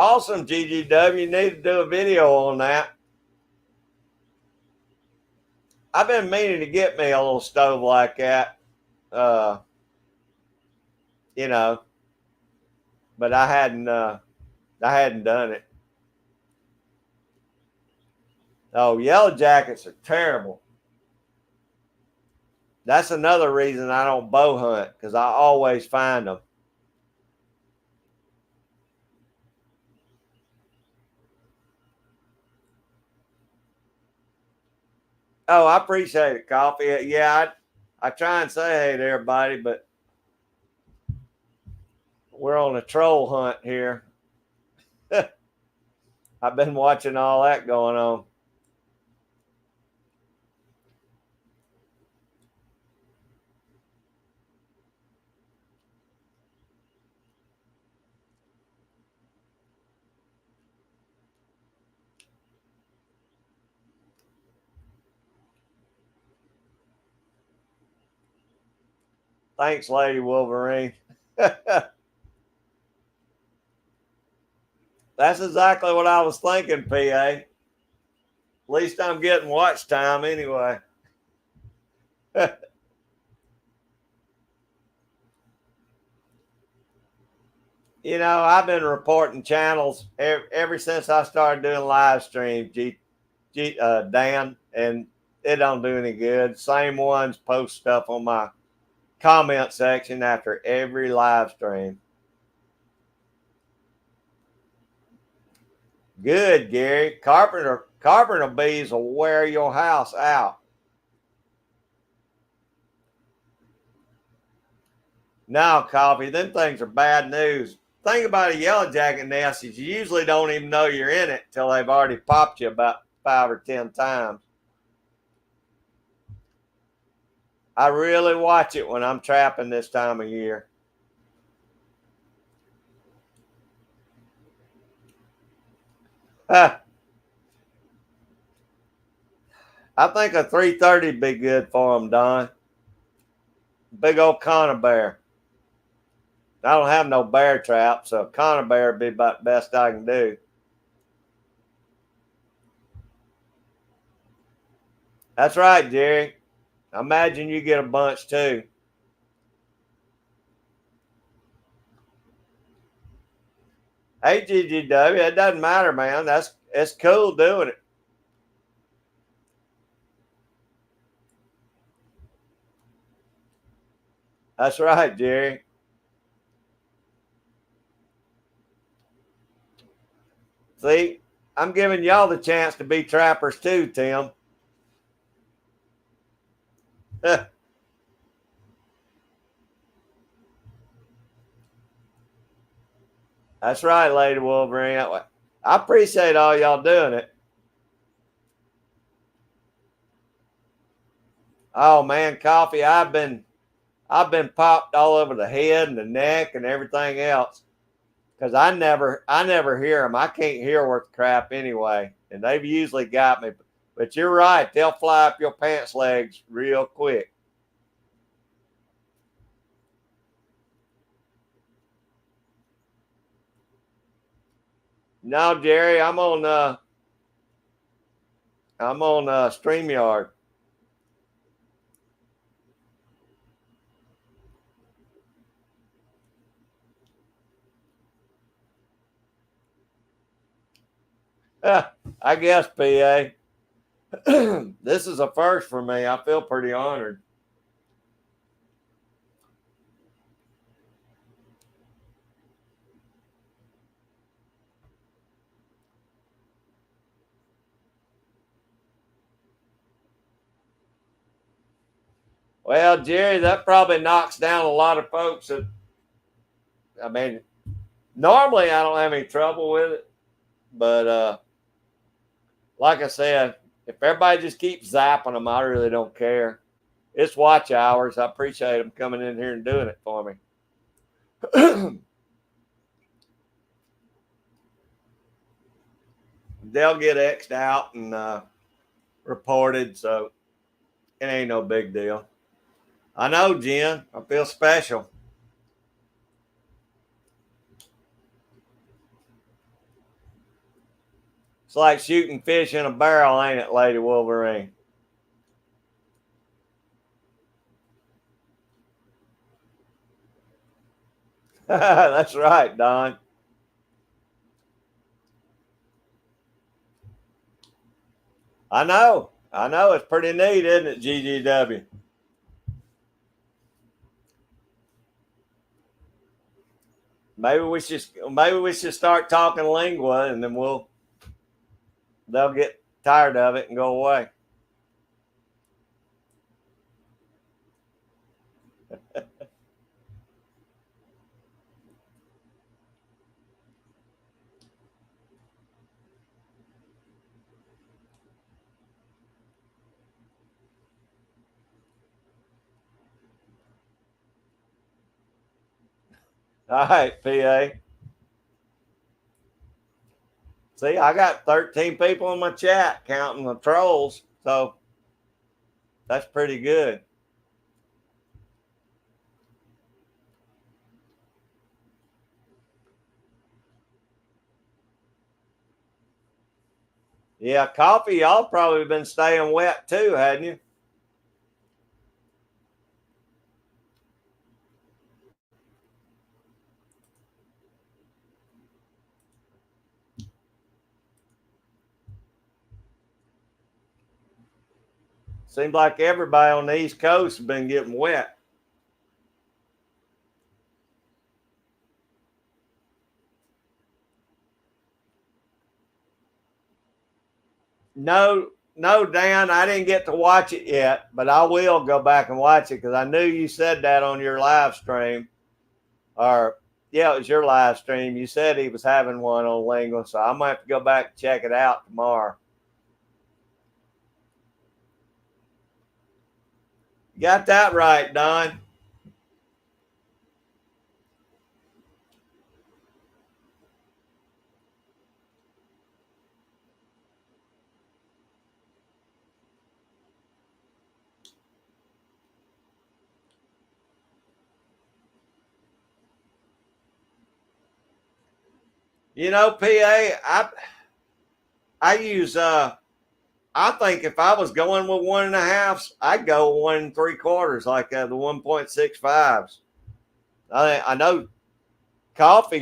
Awesome, GGW. You need to do a video on that. I've been meaning to get me a little stove like that. You know, but I hadn't done it. Oh, yellow jackets are terrible. That's another reason I don't bow hunt, because I always find them. Oh, I appreciate it, Coffee. Yeah, I try and say hey to everybody, but we're on a troll hunt here. I've been watching all that going on. Thanks, Lady Wolverine. That's exactly what I was thinking, PA. At least I'm getting watch time anyway. You know, I've been reporting channels ever since I started doing live stream, Dan, and it don't do any good. Same ones post stuff on my comment section after every live stream. Good, Gary. Carpenter bees will wear your house out. No, Coffee, them things are bad news. Thing about a yellow jacket nest is you usually don't even know you're in it till they've already popped you about 5 or 10 times. I really watch it when I'm trapping this time of year. I think a 330 would be good for them, Don. Big old conibear. I don't have no bear trap, so a conibear would be about the best I can do. That's right, Jerry. I imagine you get a bunch too. Hey, GGW, it doesn't matter, man. It's cool doing it. That's right, Jerry. See, I'm giving y'all the chance to be trappers too, Tim. That's right, Lady Wolverine. I appreciate all y'all doing it. Oh man, Coffee, I've been popped all over the head and the neck and everything else because I never hear them. I can't hear worth crap anyway, and they've usually got me. But you're right; they'll fly up your pants legs real quick. No, Jerry, I'm on StreamYard. I guess, PA. This is a first for me. I feel pretty honored. Well, Jerry, that probably knocks down a lot of folks that, I mean, normally I don't have any trouble with it, but like I said, if everybody just keeps zapping them, I really don't care. It's watch hours. I appreciate them coming in here and doing it for me. They'll get X'd out and reported, so it ain't no big deal. I know, Jen. I feel special. It's like shooting fish in a barrel, ain't it, Lady Wolverine? That's right, Don. I know. I know. It's pretty neat, isn't it, GGW? Maybe we should start talking lingua, and then they'll get tired of it and go away. All right, PA. See, I got 13 people in my chat counting the trolls, so that's pretty good. Yeah, coffee, y'all probably been staying wet too, hadn't you? Seems like everybody on the East Coast has been getting wet. No, no, Dan, I didn't get to watch it yet, but I will go back and watch it because I knew you said that on your live stream. Or, yeah, it was your live stream. You said he was having one on Lingua, so I'm going to have to go back and check it out tomorrow. You got that right, Don. You know, PA, I use I think if I was going with 1.5s, I'd go 1.75, like the 1.65s. I know coffee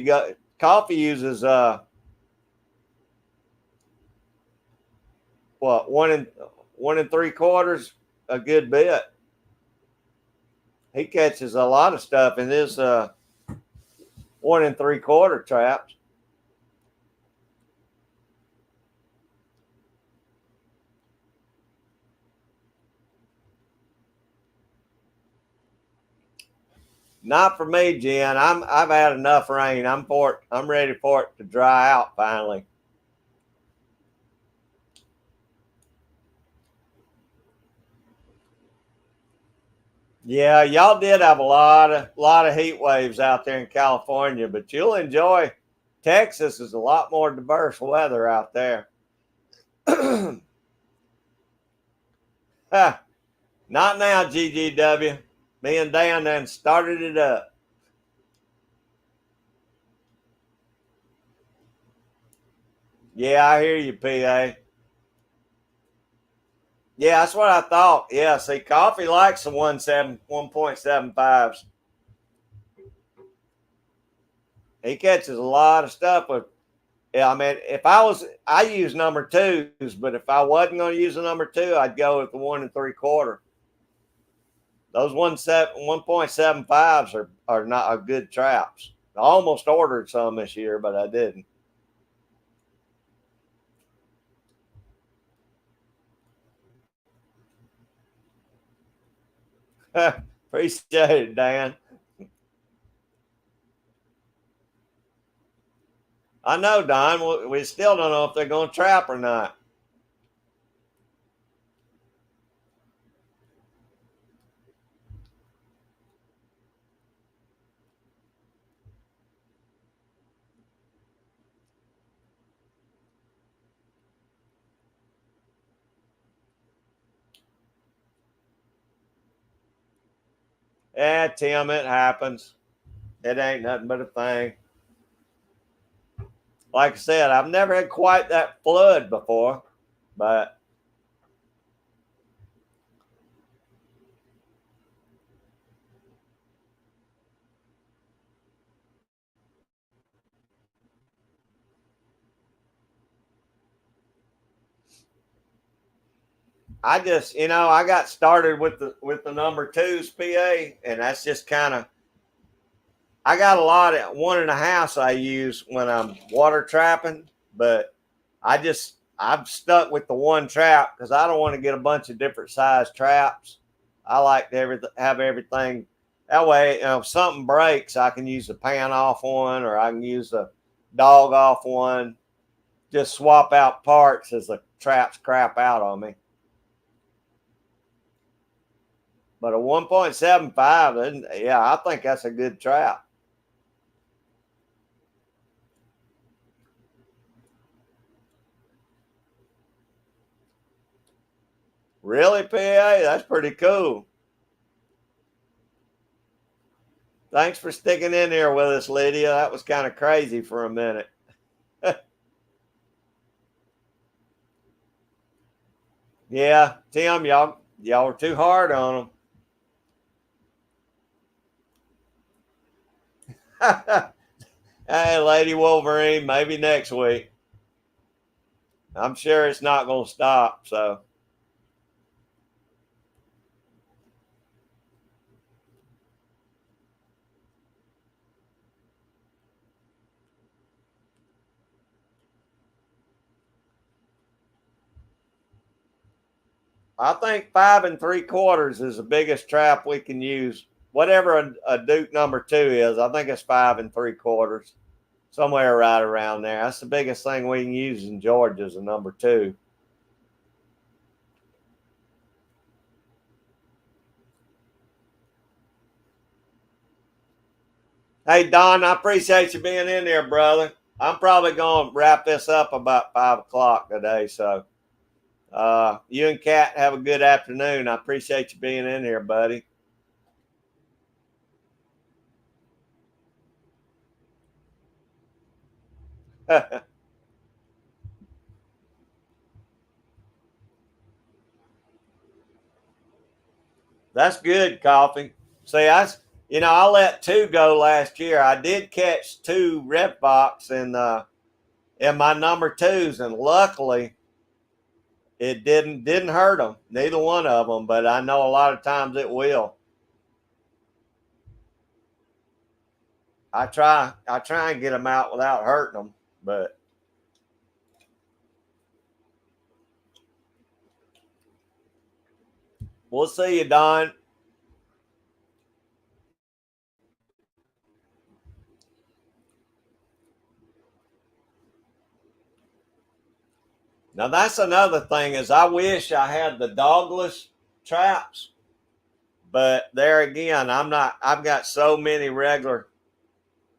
uses what, 1.75, a good bit. He catches a lot of stuff in his 1.75 traps. Not for me, Jen. I've had enough rain. I'm ready for it to dry out finally. Yeah, y'all did have a lot of heat waves out there in California, but you'll enjoy Texas is a lot more diverse weather out there. Not now, GGW. Me and Dan then started it up. Yeah, I hear you, PA. Yeah, that's what I thought. Yeah, see, coffee likes the 1.75s. He catches a lot of stuff with. Yeah, I mean, I use number twos, but if I wasn't going to use a number two, I'd go with the 1.75. Those 1.75s are not a good traps. I almost ordered some this year, but I didn't. Appreciate it, Dan. I know, Don. We still don't know if they're going to trap or not. Yeah, Tim, it happens. It ain't nothing but a thing. like I said, I've never had quite that flood before, but I just, I got started with the number twos PA, and that's just kind of. I got a lot of one in the house I use when I'm water trapping, but I've stuck with the one trap because I don't want to get a bunch of different size traps. I like to have everything. That way, if something breaks, I can use the pan off one, or I can use the dog off one. Just swap out parts as the traps crap out on me. But a 1.75, yeah, I think that's a good trap. Really, PA? That's pretty cool. Thanks for sticking in here with us, Lydia. That was kind of crazy for a minute. Yeah, Tim, y'all were too hard on them. Hey, Lady Wolverine, maybe next week. I'm sure it's not going to stop. So, I think 5 3/4 is the biggest trap we can use. Whatever a Duke number two is, I think it's 5 3/4, somewhere right around there. That's the biggest thing we can use in Georgia is a number two. Hey, Don, I appreciate you being in there, brother. I'm probably going to wrap this up about 5 o'clock today. So, you and Kat have a good afternoon. I appreciate you being in here, buddy. That's good, Coffee. See, I let two go last year. I did catch two red fox in my number twos, and luckily it didn't hurt them. Neither one of them, but I know a lot of times it will. I try and get them out without hurting them, but we'll see you, Don. Now that's another thing is I wish I had the dogless traps, but there again, I'm not. I've got so many regular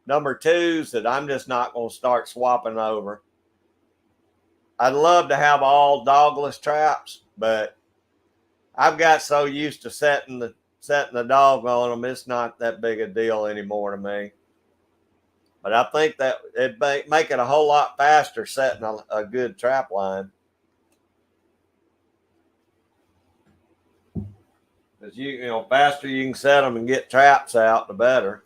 number twos that I'm just not going to start swapping over. I'd love to have all dogless traps, but I've got so used to setting the dog on them, it's not that big a deal anymore to me. But I think that it'd make it a whole lot faster setting a good trap line. Because faster you can set them and get traps out, the better.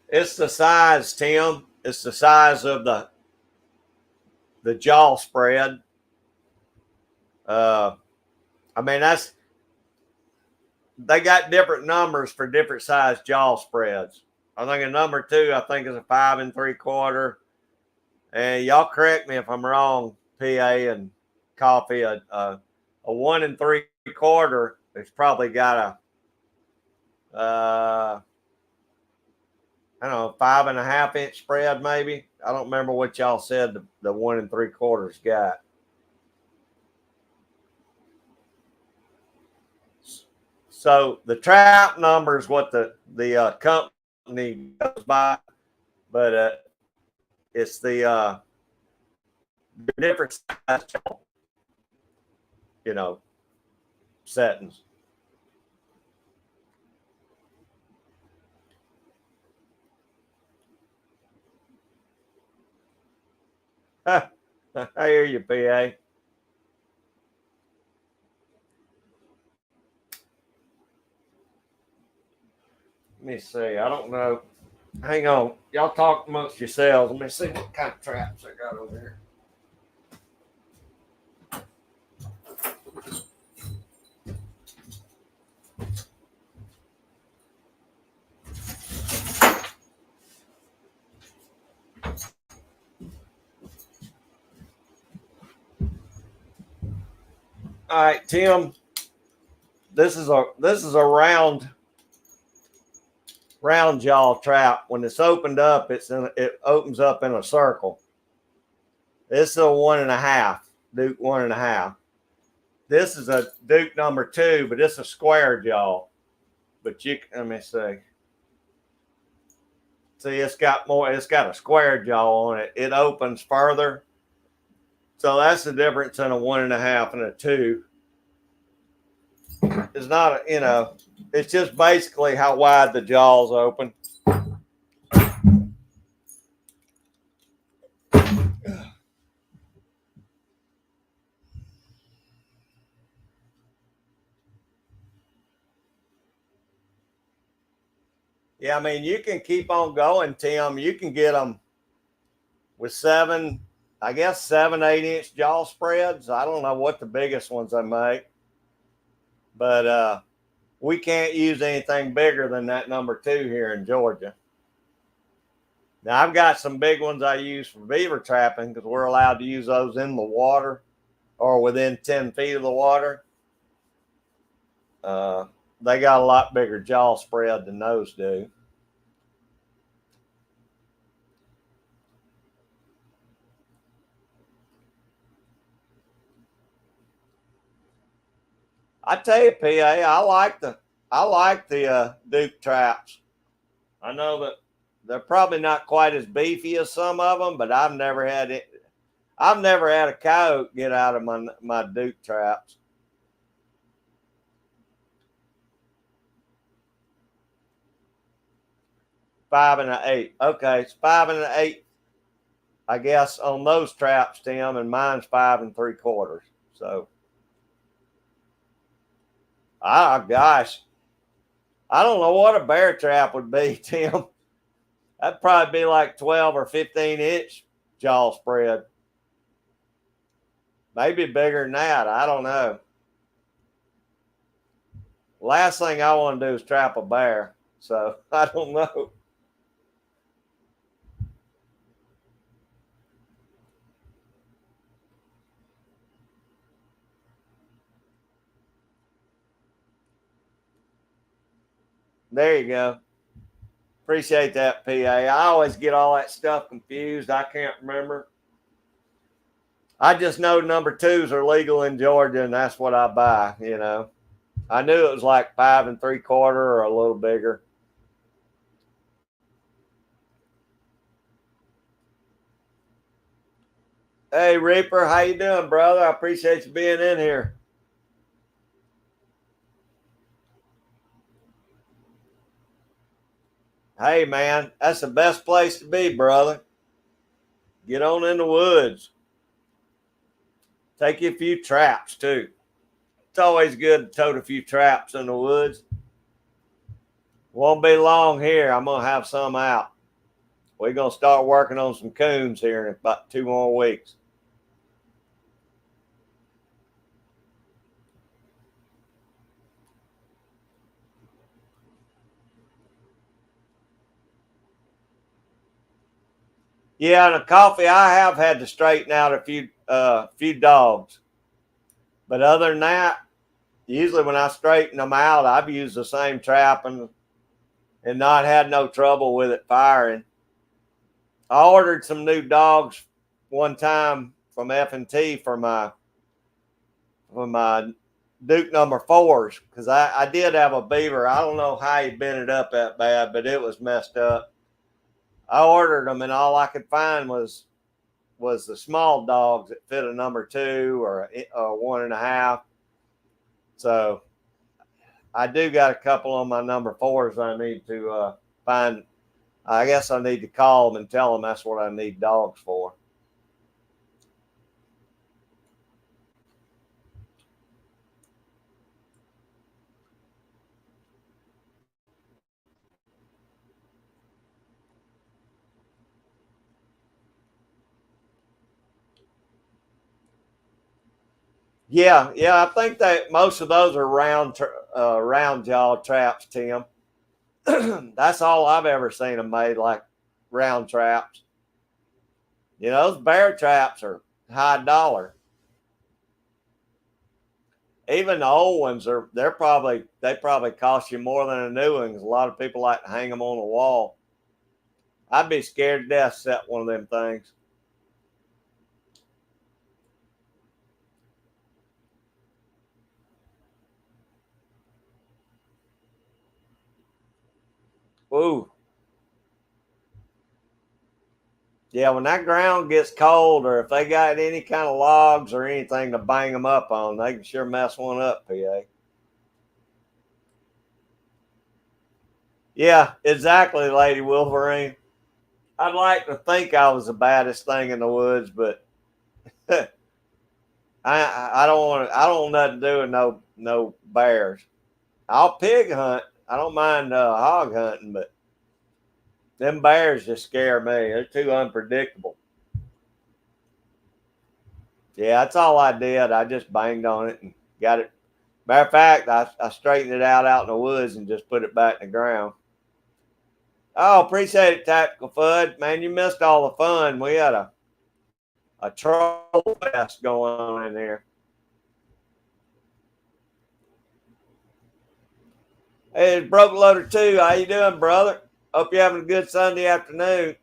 It's the size, Tim. It's the size of the jaw spread. Uh, I mean, they got different numbers for different size jaw spreads. I think a number two, I think is a 5 3/4. And y'all correct me if I'm wrong, PA and Coffee. A 1 3/4 it's probably got I don't know, 5.5 inch spread, maybe. I don't remember what y'all said the 1 3/4 got. So the trap number is what the company goes by, but it's the different size, you know, settings. I hear you, PA. Let me see. I don't know. Hang on. Y'all talk amongst yourselves. Let me see what kind of traps I got over here. All right, Tim. This is a round jaw trap. When it's opened up, it opens up in a circle. This is a 1.5 Duke 1.5. This is a Duke number 2, but it's a square jaw. But let me see. See, it's got a square jaw on it. It opens further. So that's the difference in a 1.5 and a 2. It's not, it's just basically how wide the jaws open. Yeah, I mean, you can keep on going, Tim. You can get them with 7, 8-inch jaw spreads. I don't know what the biggest ones I make, but we can't use anything bigger than that number 2 here in Georgia. Now, I've got some big ones I use for beaver trapping because we're allowed to use those in the water or within 10 feet of the water. They got a lot bigger jaw spread than those do. I tell you, PA, I like the Duke traps. I know that they're probably not quite as beefy as some of them, but I've never had a coyote get out of my Duke traps. Five and an 8. Okay, it's 5 and an 8, I guess, on those traps, Tim, and mine's 5 3/4. So, gosh, I don't know what a bear trap would be, Tim. That'd probably be like 12 or 15-inch jaw spread. Maybe bigger than that. I don't know. Last thing I want to do is trap a bear. So I don't know. There you go. Appreciate that, PA. I always get all that stuff confused. I can't remember. I just know number 2s are legal in Georgia, and that's what I buy. I knew it was like 5 3/4 or a little bigger. Hey, Reaper, how you doing, brother? I appreciate you being in here. Hey, man, that's the best place to be, brother. Get on in the woods. Take you a few traps, too. It's always good to tote a few traps in the woods. Won't be long here. I'm going to have some out. We're going to start working on some coons here in about 2 more weeks. Yeah, the coffee, I have had to straighten out a few dogs. But other than that, usually when I straighten them out, I've used the same trap and not had no trouble with it firing. I ordered some new dogs one time from F&T for my Duke number 4s because I did have a beaver. I don't know how he bent it up that bad, but it was messed up. I ordered them, and all I could find was the small dogs that fit a number 2 or a 1.5. So I do got a couple on my number 4s I need to find. I guess I need to call them and tell them that's what I need dogs for. Yeah, yeah. I think that most of those are round jaw traps, Tim. That's all I've ever seen them made, like round traps. You know, those bear traps are high dollar. Even the old ones they probably cost you more than a new one. 'Cause a lot of people like to hang them on the wall. I'd be scared to death to set one of them things. Ooh, yeah. When that ground gets cold, or if they got any kind of logs or anything to bang them up on, they can sure mess one up. Pa. Yeah, exactly, Lady Wolverine. I'd like to think I was the baddest thing in the woods, but I don't want I don't want nothing to do with no bears. I'll pig hunt. I don't mind hog hunting, but them bears just scare me. They're too unpredictable. Yeah, that's all I did. I just banged on it and got it. Matter of fact, I straightened it out in the woods and just put it back in the ground. Oh, appreciate it, Tactical Fud. Man, you missed all the fun. We had a troll fest going on in there. Hey, it's Broke Loader 2. How you doing, brother? Hope you're having a good Sunday afternoon.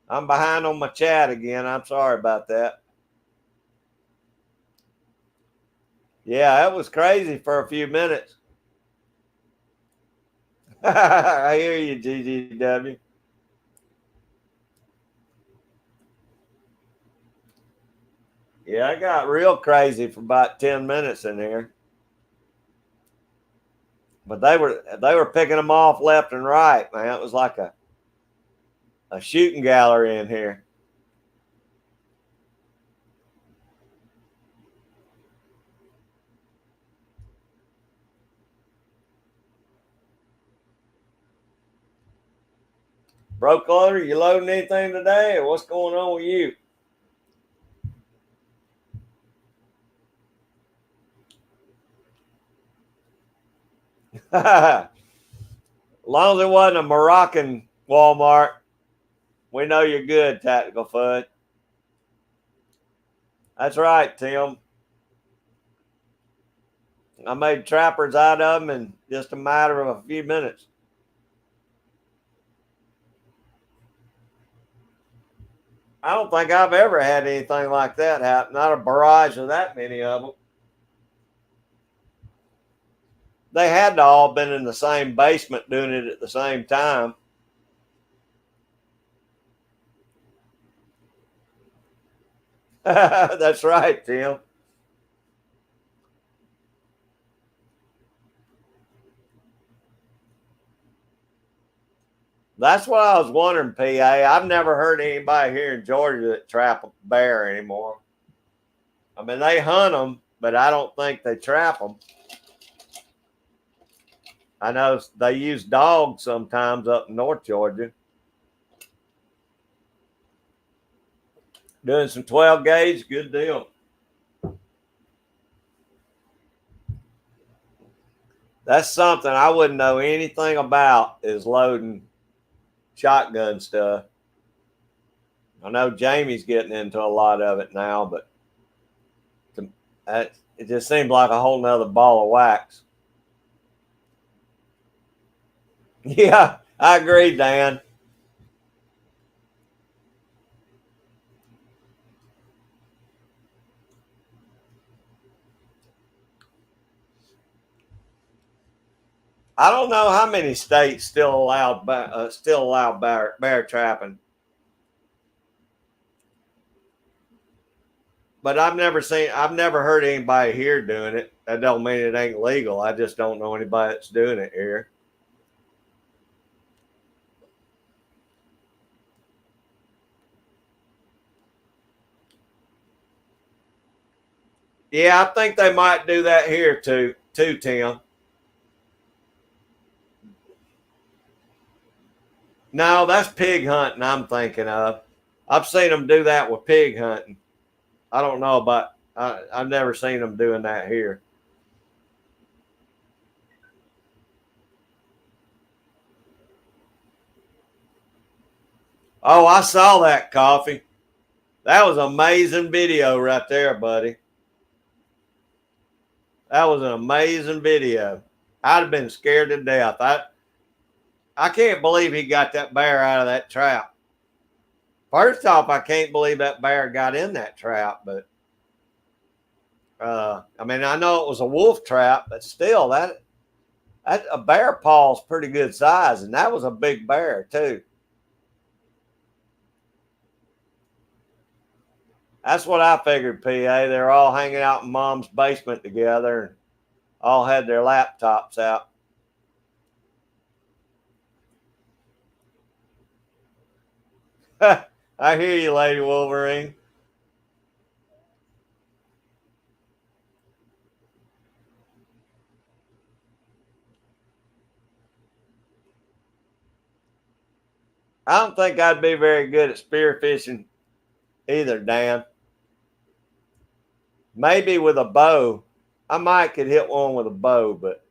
I'm behind on my chat again. I'm sorry about that. Yeah, that was crazy for a few minutes. I hear you, GGW. Yeah, I got real crazy for about 10 minutes in here. But they were picking them off left and right, man. It was like a shooting gallery in here. Broke Loader, you loading anything today, or what's going on with you? As long as it wasn't a Moroccan Walmart, we know you're good, Tactical Fud. That's right, Tim. I made trappers out of them in just a matter of a few minutes. I don't think I've ever had anything like that happen. Not a barrage of that many of them. They had to all been in the same basement doing it at the same time. That's right, Tim. That's what I was wondering, PA. I've never heard anybody here in Georgia that trap a bear anymore. I mean, they hunt them, but I don't think they trap them. I know they use dogs sometimes up in North Georgia. Doing some 12 gauge, good deal. That's something I wouldn't know anything about is loading shotgun stuff. I know Jamie's getting into a lot of it now, but it just seems like a whole nother ball of wax. Yeah, I agree, Dan. I don't know how many states still allow bear trapping, but I've never heard anybody here doing it. That don't mean it ain't legal. I just don't know anybody that's doing it here. Yeah, I think they might do that here too, Tim. No, that's pig hunting I'm thinking of. I've seen them do that with pig hunting. I don't know about I've never seen them doing that here. Oh, I saw that, Coffee. That was an amazing video right there, buddy. That was an amazing video. I'd have been scared to death. I can't believe he got that bear out of that trap. First off, I can't believe that bear got in that trap, but I mean, I know it was a wolf trap, but still, that a bear paw's pretty good size, and that was a big bear too. That's what I figured, PA. They're all hanging out in Mom's basement together and all had their laptops out. I hear you, Lady Wolverine. I don't think I'd be very good at spearfishing either, Dan. Maybe with a bow. I might could hit one with a bow, but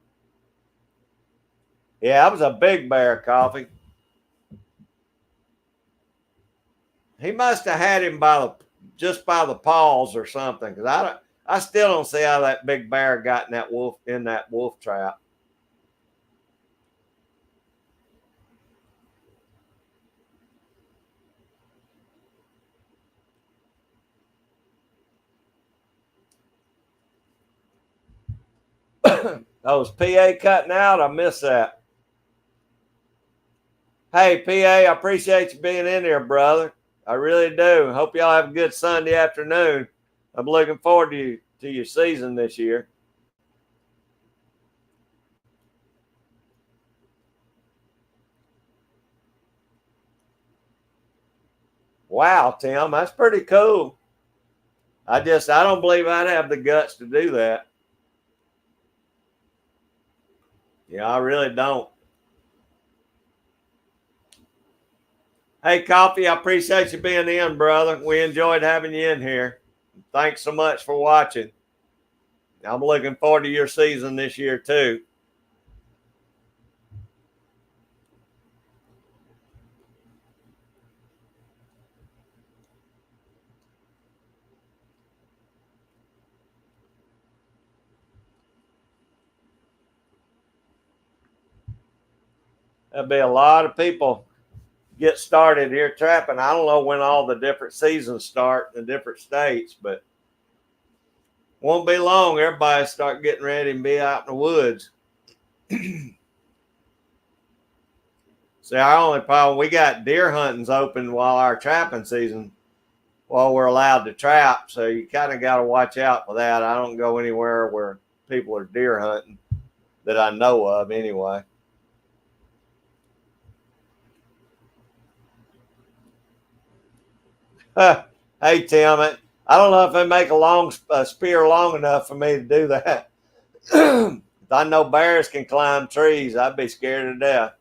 yeah, I was a big bear, Coffee. He must have had him by the paws or something, because I still don't see how that big bear got in that wolf trap. Was PA cutting out? I missed that. Hey, PA, I appreciate you being in here, brother. I really do. Hope y'all have a good Sunday afternoon. I'm looking forward to your season this year. Wow, Tim, that's pretty cool. I don't believe I'd have the guts to do that. Yeah, I really don't. Hey, Coffee, I appreciate you being in, brother. We enjoyed having you in here. Thanks so much for watching. I'm looking forward to your season this year, too. There'll be a lot of people get started here trapping. I don't know when all the different seasons start in the different states, but won't be long. Everybody start getting ready and be out in the woods. See, our only problem, we got deer hunting's open while our trapping season, while we're allowed to trap. So you kind of got to watch out for that. I don't go anywhere where people are deer hunting that I know of anyway. Hey, Tim, I don't know if they make a spear long enough for me to do that. If I know bears can climb trees, I'd be scared to death.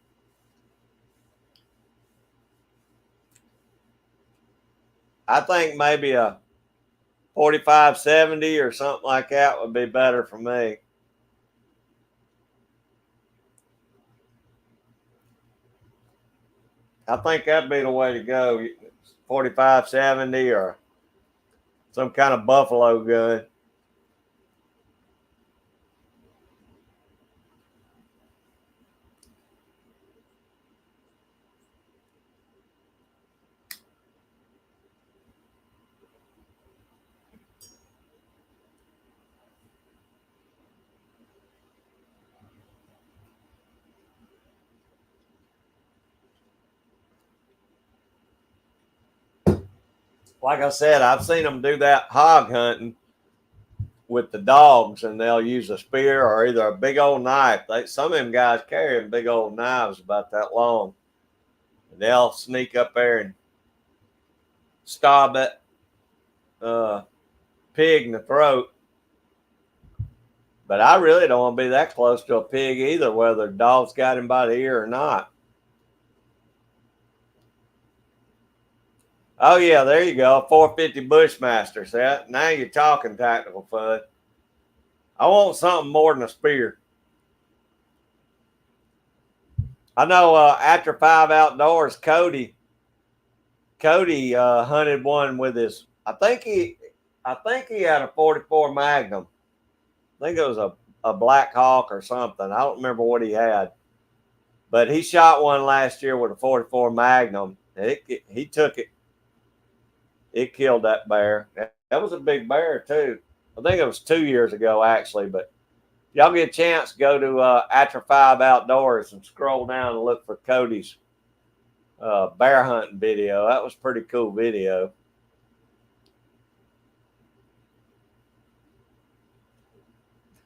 I think maybe a 45-70 or something like that would be better for me. I think that'd be the way to go. 45-70 or some kind of buffalo gun. Like I said, I've seen them do that hog hunting with the dogs, and they'll use a spear or either a big old knife. Some of them guys carrying big old knives about that long. And they'll sneak up there and stab that pig in the throat. But I really don't want to be that close to a pig either, whether the dog's got him by the ear or not. Oh yeah, there you go. 450 Bushmaster. See that? Now you're talking tactical fun. I want something more than a spear. I know after 5 Outdoors, Cody hunted one with his. I think he had a 44 Magnum. I think it was a Black Hawk or something. I don't remember what he had, but he shot one last year with a 44 Magnum. He took it. It killed that bear. That was a big bear too. I think it was 2 years ago actually. But y'all get a chance, go to After 5 Outdoors and scroll down and look for Cody's bear hunting video. That was a pretty cool video.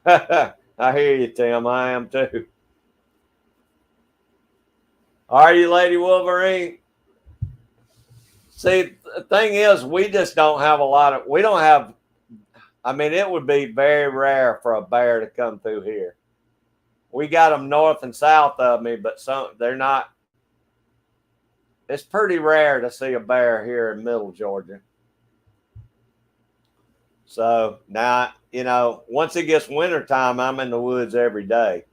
I hear you, Tim. I am too. Are you, Lady Wolverine? See, the thing is, we just don't have a lot of. We don't have. I mean, it would be very rare for a bear to come through here. We got them north and south of me, but they're not. It's pretty rare to see a bear here in Middle Georgia. So now, once it gets wintertime, I'm in the woods every day.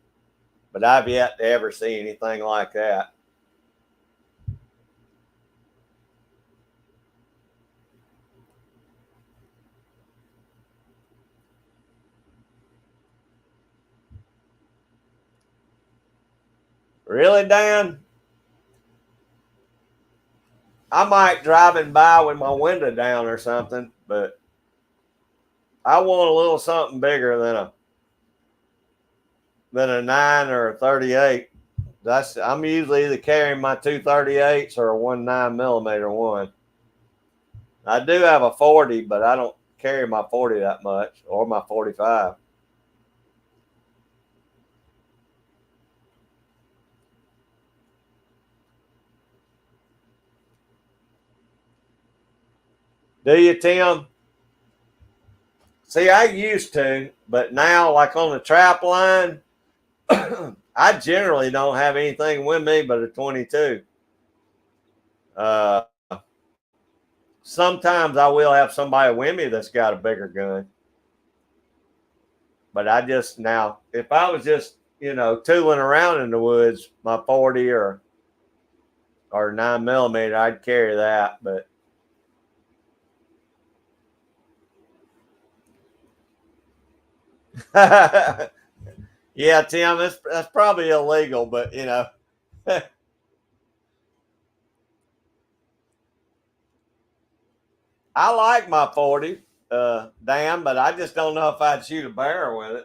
But I've yet to ever see anything like that. Really, Dan? I might driving by with my window down or something, but I want a little something bigger than a 9 or a 38. I'm usually either carrying my 238s or a 9mm one. I do have a 40, but I don't carry my 40 that much, or my 45. Do you, Tim? See, I used to, but now, like on the trap line, I generally don't have anything with me but a 22. Uh, Sometimes I will have somebody with me that's got a bigger gun. But I just now, if I was just, tooling around in the woods, my 40 or 9mm, I'd carry that. But yeah, Tim, that's probably illegal, but I like my 40, Dan, but I just don't know if I'd shoot a bear with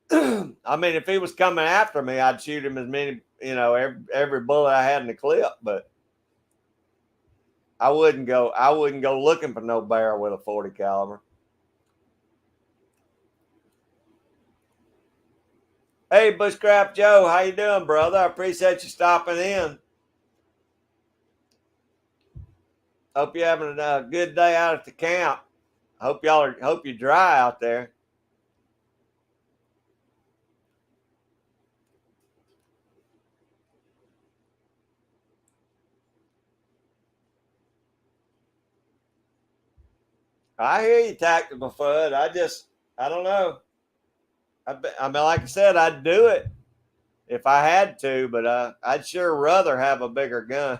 it. I mean, if he was coming after me, I'd shoot him as many, every bullet I had in the clip, but I wouldn't go looking for no bear with a 40 caliber. Hey, Bushcraft Joe, how you doing, brother? I appreciate you stopping in. Hope you're having a good day out at the camp. Hope you're dry out there. I hear you, Tactical Fud. I don't know. I mean, like I said, I'd do it if I had to, but I'd sure rather have a bigger gun.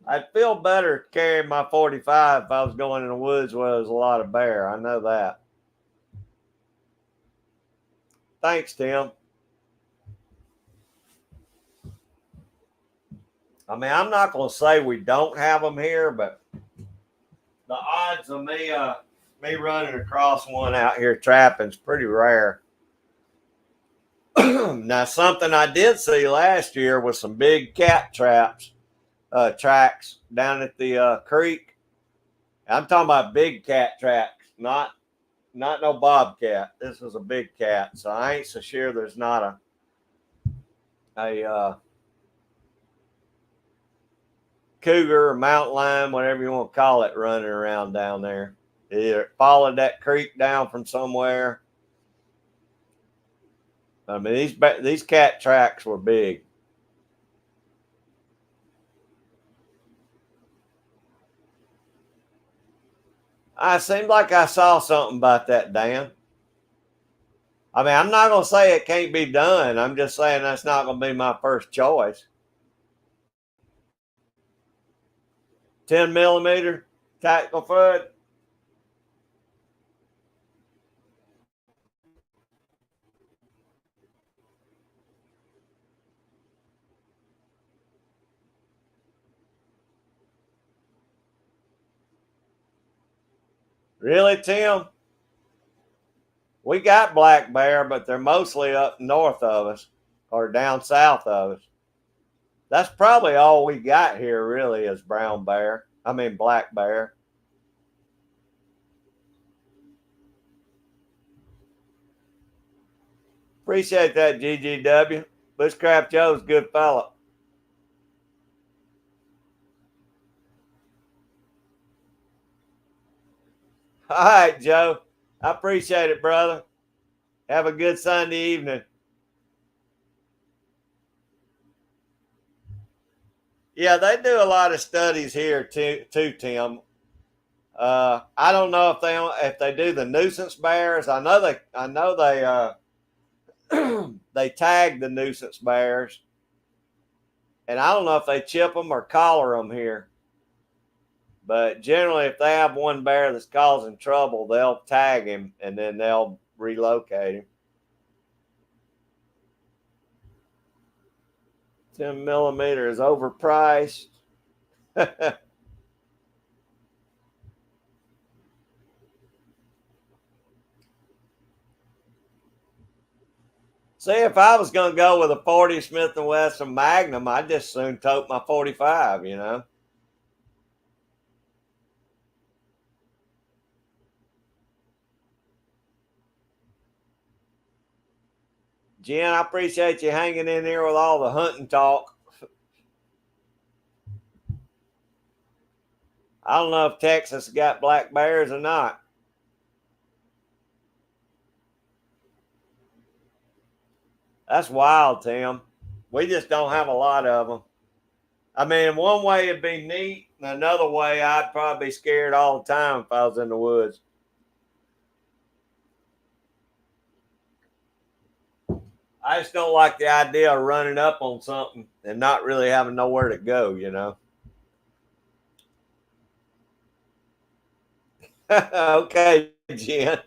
I'd feel better carrying my 45 if I was going in the woods where there's a lot of bear. I know that. Thanks, Tim. I mean, I'm not going to say we don't have them here, but the odds of me running across one out here trapping is pretty rare. Now, something I did see last year was some big cat tracks down at the creek. I'm talking about big cat tracks, not no bobcat. This is a big cat, so I ain't so sure there's not a cougar or mountain lion, whatever you want to call it, running around down there. Either followed that creek down from somewhere. I mean, these cat tracks were big. I seemed like I saw something about that, Dan. I mean, I'm not going to say it can't be done. I'm just saying that's not going to be my first choice. 10 millimeter tactical foot. Really, Tim? We got black bear, but they're mostly up north of us or down south of us. That's probably all we got here, really, is brown bear. I mean, black bear. Appreciate that, GGW. Bushcraft Joe's a good fella. All right, Joe. I appreciate it, brother. Have a good Sunday evening. Yeah, they do a lot of studies here too, Tim. I don't know if they do the nuisance bears. I know they they tag the nuisance bears, and I don't know if they chip them or collar them here. But generally, if they have one bear that's causing trouble, they'll tag him and then they'll relocate him. 10 millimeter is overpriced. See, if I was going to go with a 40 Smith & Wesson Magnum, I'd just soon tote my 45, you know. Jen, I appreciate you hanging in here with all the hunting talk. I don't know if Texas got black bears or not. That's wild, Tim. We just don't have a lot of them. I mean, one way it'd be neat, and another way I'd probably be scared all the time if I was in the woods. I just don't like the idea of running up on something and not really having nowhere to go, you know. Okay, Jen.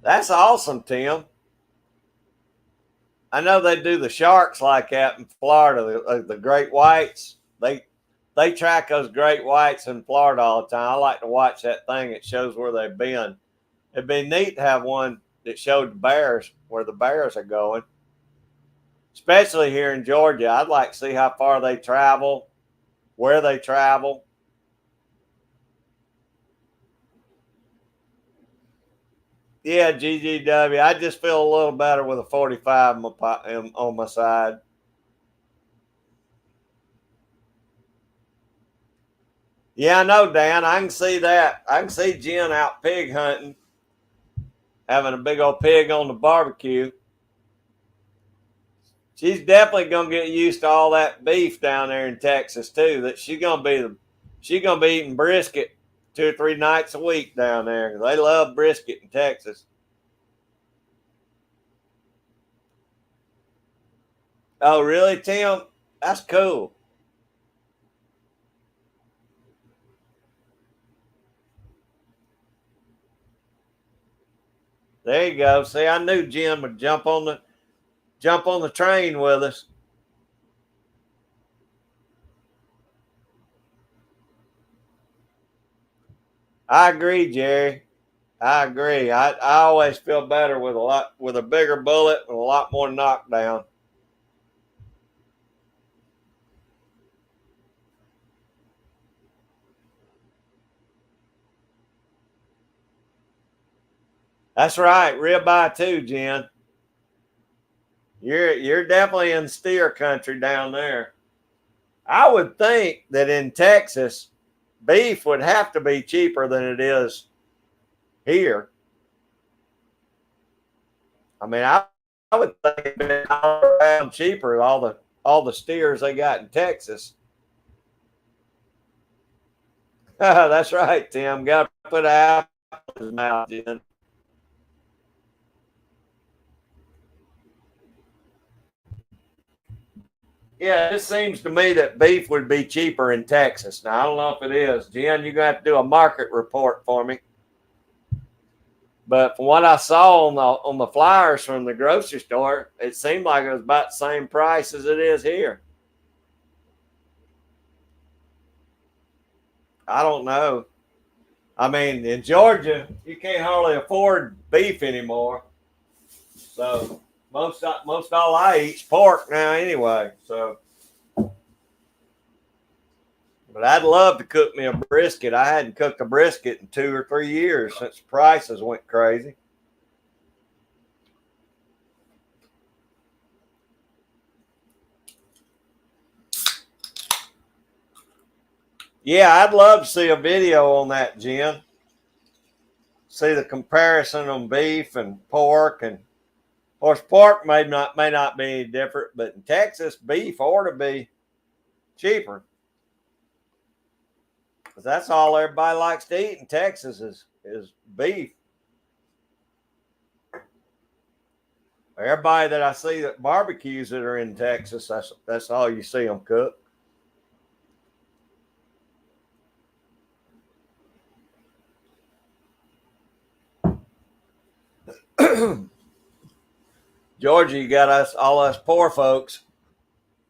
That's awesome, Tim. I know they do the sharks like that in Florida, the great whites. They track those great whites in Florida all the time. I like to watch that thing. It shows where they've been. It'd be neat to have one that showed the bears where the bears are going, especially here in Georgia. I'd like to see how far they travel, where they travel. Yeah, GGW. I just feel a little better with a 45 on my side. Yeah, I know, Dan. I can see that. I can see Jen out pig hunting, having a big old pig on the barbecue. She's definitely gonna get used to all that beef down there in Texas too. That she's gonna be eating brisket 2 or 3 nights a week down there. They love brisket in Texas. Oh, really, Tim? That's cool. There you go. See, I knew Jen would jump on the train with us. I agree, Jerry. I agree. I always feel better with a bigger bullet and a lot more knockdown. That's right, ribeye too, Jen. You're definitely in steer country down there. I would think that in Texas, beef would have to be cheaper than it is here. I mean, I would think it'd be $1 pound cheaper. All the steers they got in Texas. That's right, Tim. Got to put an apple in his mouth, Jen. Yeah, it seems to me that beef would be cheaper in Texas. Now I don't know if it is. Jen, you're gonna have to do a market report for me. But from what I saw on the flyers from the grocery store, it seemed like it was about the same price as it is here. I don't know. I mean, in Georgia, you can't hardly afford beef anymore. So most all I eat's pork now anyway. So, but I'd love to cook me a brisket. I hadn't cooked a brisket in 2 or 3 years since prices went crazy. Yeah, I'd love to see a video on that, Jen. See the comparison on beef and pork, and of course pork may not be any different, but in Texas beef ought to be cheaper because that's all everybody likes to eat in Texas is beef. Everybody that I see that barbecues that are in Texas, that's all you see them cook. Georgia, you got all us poor folks.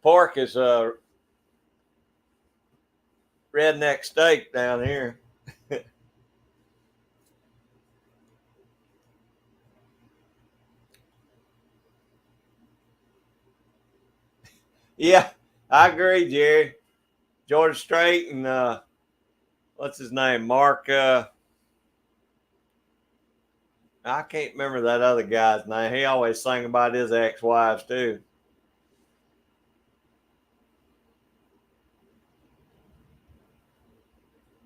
Pork is a redneck steak down here. Yeah, I agree, Jerry. George Strait and what's his name? Mark. I can't remember that other guy's name. He always sang about his ex-wives too.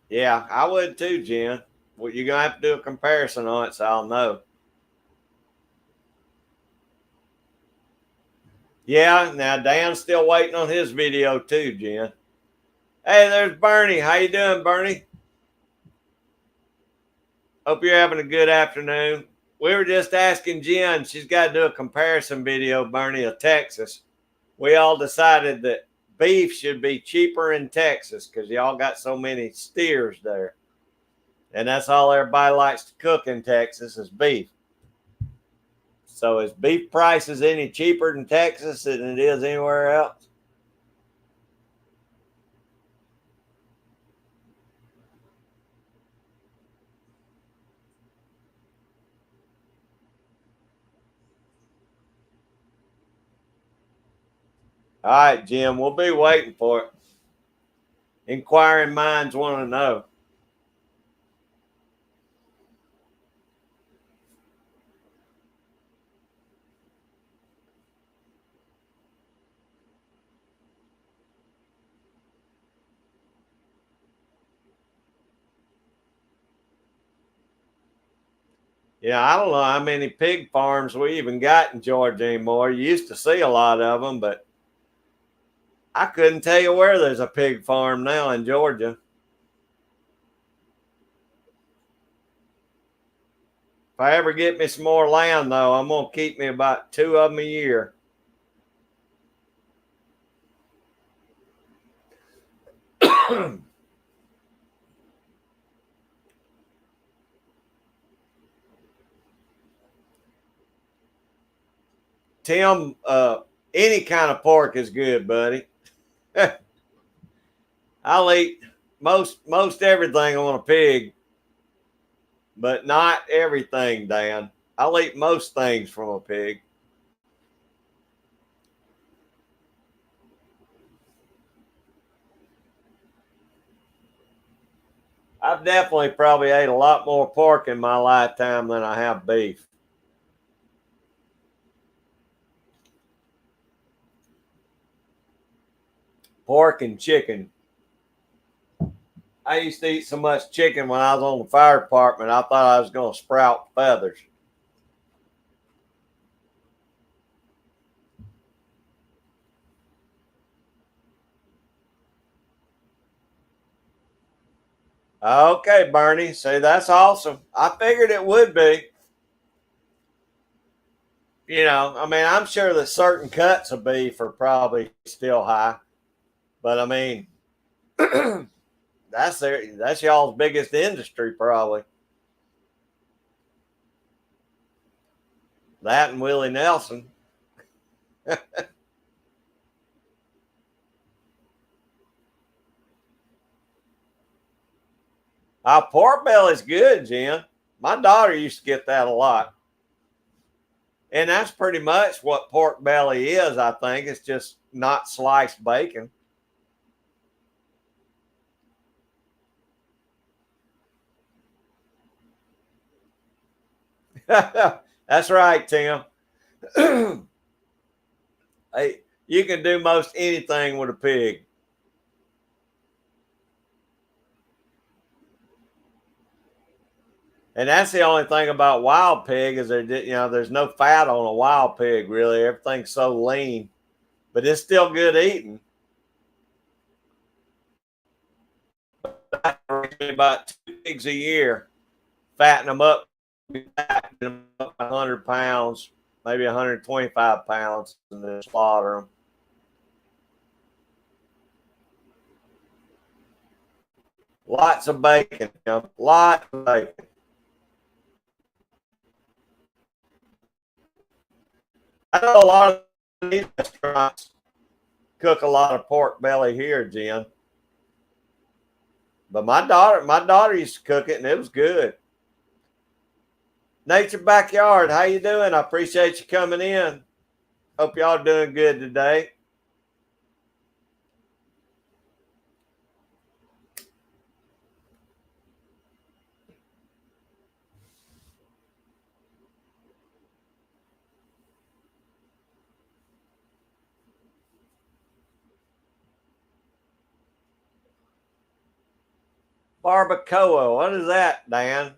Yeah, I would too, Jen. Well, you're gonna have to do a comparison on it, so I'll know. Yeah, now Dan's still waiting on his video too, Jen. Hey, there's Bernie. How you doing, Bernie? Hope you're having a good afternoon. We were just asking Jen. She's got to do a comparison video, Bernie, of Texas. We all decided that beef should be cheaper in Texas because y'all got so many steers there. And that's all everybody likes to cook in Texas is beef. So is beef prices any cheaper in Texas than it is anywhere else? All right, Jim, we'll be waiting for it. Inquiring minds want to know. Yeah, I don't know how many pig farms we even got in Georgia anymore. You used to see a lot of them, but I couldn't tell you where there's a pig farm now in Georgia. If I ever get me some more land, though, I'm going to keep me about 2 of them a year. Tim, any kind of pork is good, buddy. I'll eat most everything on a pig, but not everything, Dan. I'll eat most things from a pig. I've definitely probably ate a lot more pork in my lifetime than I have beef. Pork and chicken. I used to eat so much chicken when I was on the fire department, I thought I was going to sprout feathers. Okay, Bernie. See, that's awesome. I figured it would be. I mean, I'm sure that certain cuts of beef are probably still high, but I mean, that's y'all's biggest industry, probably. That and Willie Nelson. Pork belly's good, Jen. My daughter used to get that a lot. And that's pretty much what pork belly is, I think. It's just not sliced bacon. That's right, Tim. Hey, you can do most anything with a pig. And that's the only thing about wild pig is there's no fat on a wild pig really. Everything's so lean, but it's still good eating. About 2 pigs a year, fatten them up, 100 pounds, maybe 125 pounds, and then slaughter them. Lots of bacon, lots of bacon. I know a lot of these restaurants cook a lot of pork belly here, Jen. But my daughter used to cook it, and it was good. Nature Backyard, how you doing? I appreciate you coming in. Hope y'all doing good today. Barbacoa, what is that, Dan?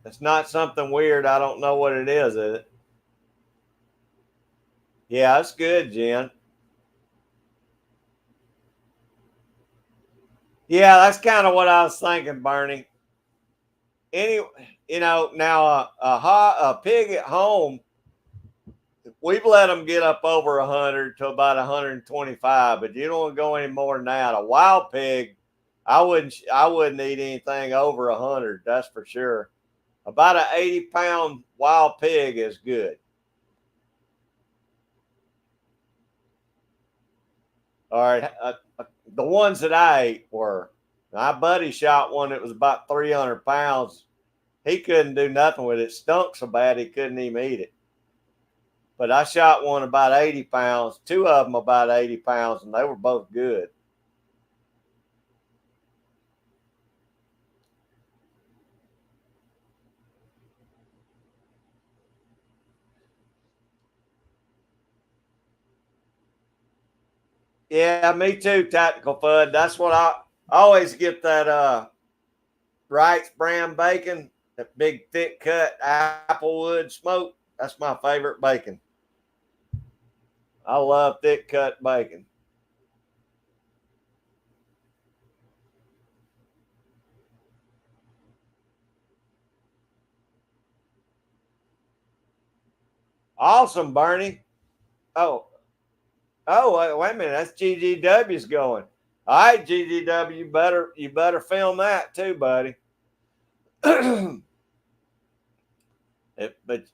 It's not something weird. I don't know what it is it? Yeah, it's good, Jen. Yeah, that's kind of what I was thinking, Bernie. Any, now a pig at home, we've let them get up over 100 to about 125, but you don't want to go any more than that. A wild pig, I wouldn't eat anything over 100. That's for sure. About an 80-pound wild pig is good. All right, the ones that I ate were. My buddy shot one that was about 300 pounds. He couldn't do nothing with it. Stunk so bad he couldn't even eat it. But I shot one about 80 pounds, two of them about 80 pounds, and they were both good. Yeah, me too, Tactical Fud. That's what I always get that Wright's brand bacon, that big thick cut applewood smoke. That's my favorite bacon. I love thick cut bacon. Awesome, Bernie. Oh, wait a minute. That's GGW's going. All right, GGW, you better film that too, buddy. But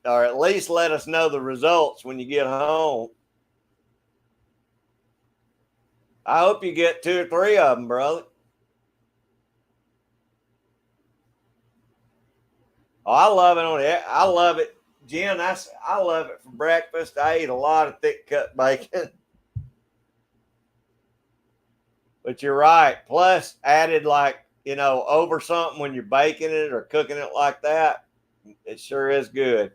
or at least let us know the results when you get home. I hope you get two or three of them, brother. Oh, I love it on it. I love it, Jen. I love it for breakfast. I eat a lot of thick cut bacon. But you're right. Plus, added like, over something when you're baking it or cooking it like that, it sure is good.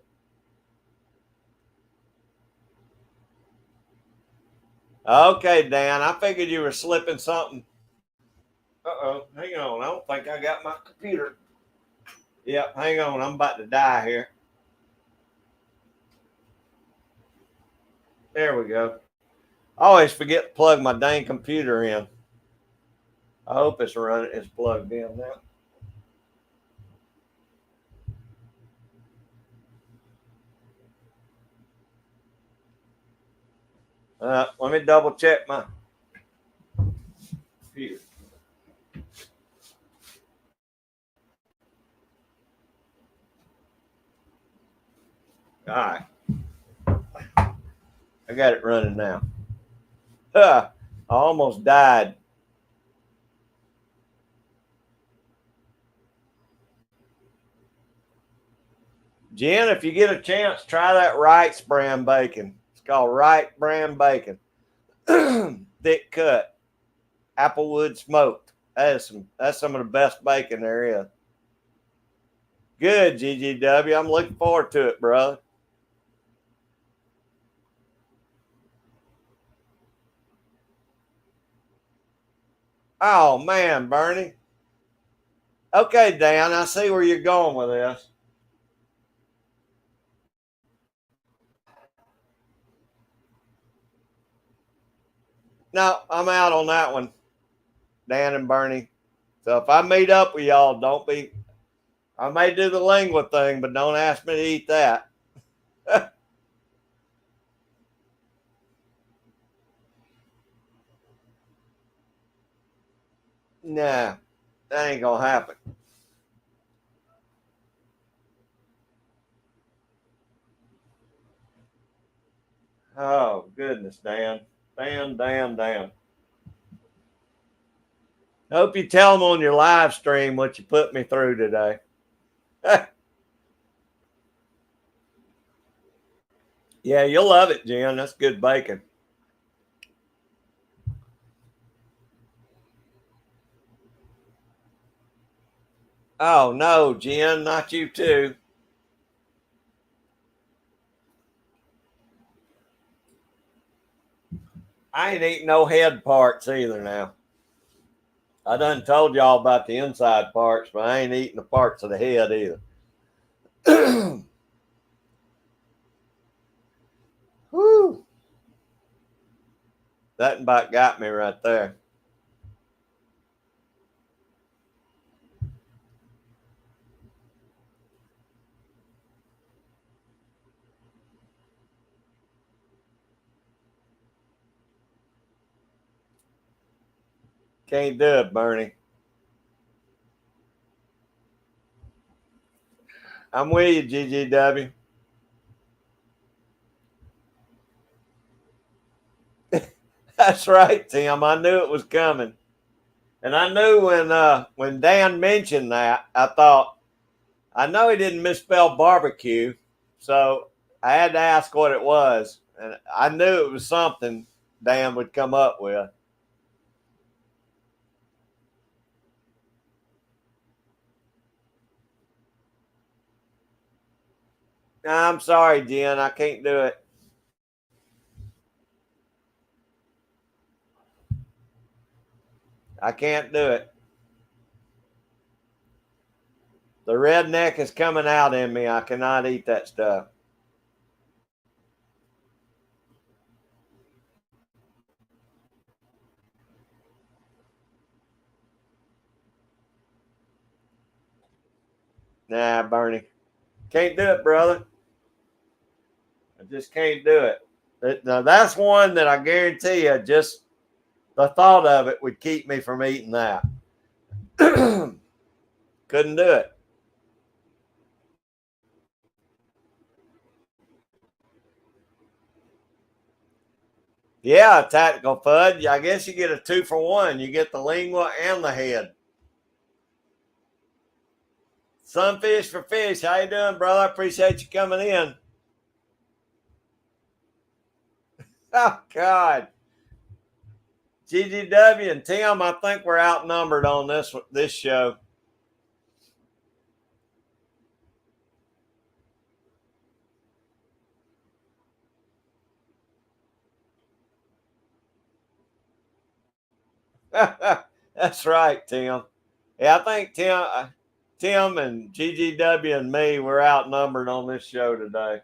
Okay, Dan, I figured you were slipping something. Uh-oh, hang on. I don't think I got my computer. Yep, hang on. I'm about to die here. There we go. I always forget to plug my dang computer in. I hope it's running. It's plugged in now. Let me double check my computer. All right. I got it running now. I almost died. Jen, if you get a chance, try that Wright's brand bacon. It's called Wright brand bacon. Thick cut. Applewood smoked. That's some of the best bacon there is. Good, GGW. I'm looking forward to it, brother. Oh, man, Bernie. Okay, Dan, I see where you're going with this. No, I'm out on that one, Dan and Bernie. So if I meet up with y'all, don't be. I may do the lingua thing, but don't ask me to eat that. Nah, that ain't gonna happen. Oh goodness, Dan, Dan. Hope you tell them on your live stream what you put me through today. Yeah, you'll love it, Jen. That's good bacon. Oh no, Jen, not you too. I ain't eating no head parts either now. I done told y'all about the inside parts, but I ain't eating the parts of the head either. Whew. That about got me right there. Can't do it, Bernie. I'm with you, GGW. That's right, Tim. I knew it was coming. And I knew when Dan mentioned that, I thought, I know he didn't misspell barbecue, so I had to ask what it was. And I knew it was something Dan would come up with. I'm sorry, Jen. I can't do it. I can't do it. The redneck is coming out in me. I cannot eat that stuff. Nah, Bernie. Can't do it, brother. I just can't do it. Now, that's one that I guarantee you, just the thought of it would keep me from eating that. Couldn't do it. Yeah, tactical fudge. I guess you get a 2-for-1. You get the lingua and the head. Sunfish for fish. How you doing, brother? I appreciate you coming in. Oh God, GGW and Tim, I think we're outnumbered on this show. That's right, Tim. Yeah, I think Tim and GGW and me, we're outnumbered on this show today.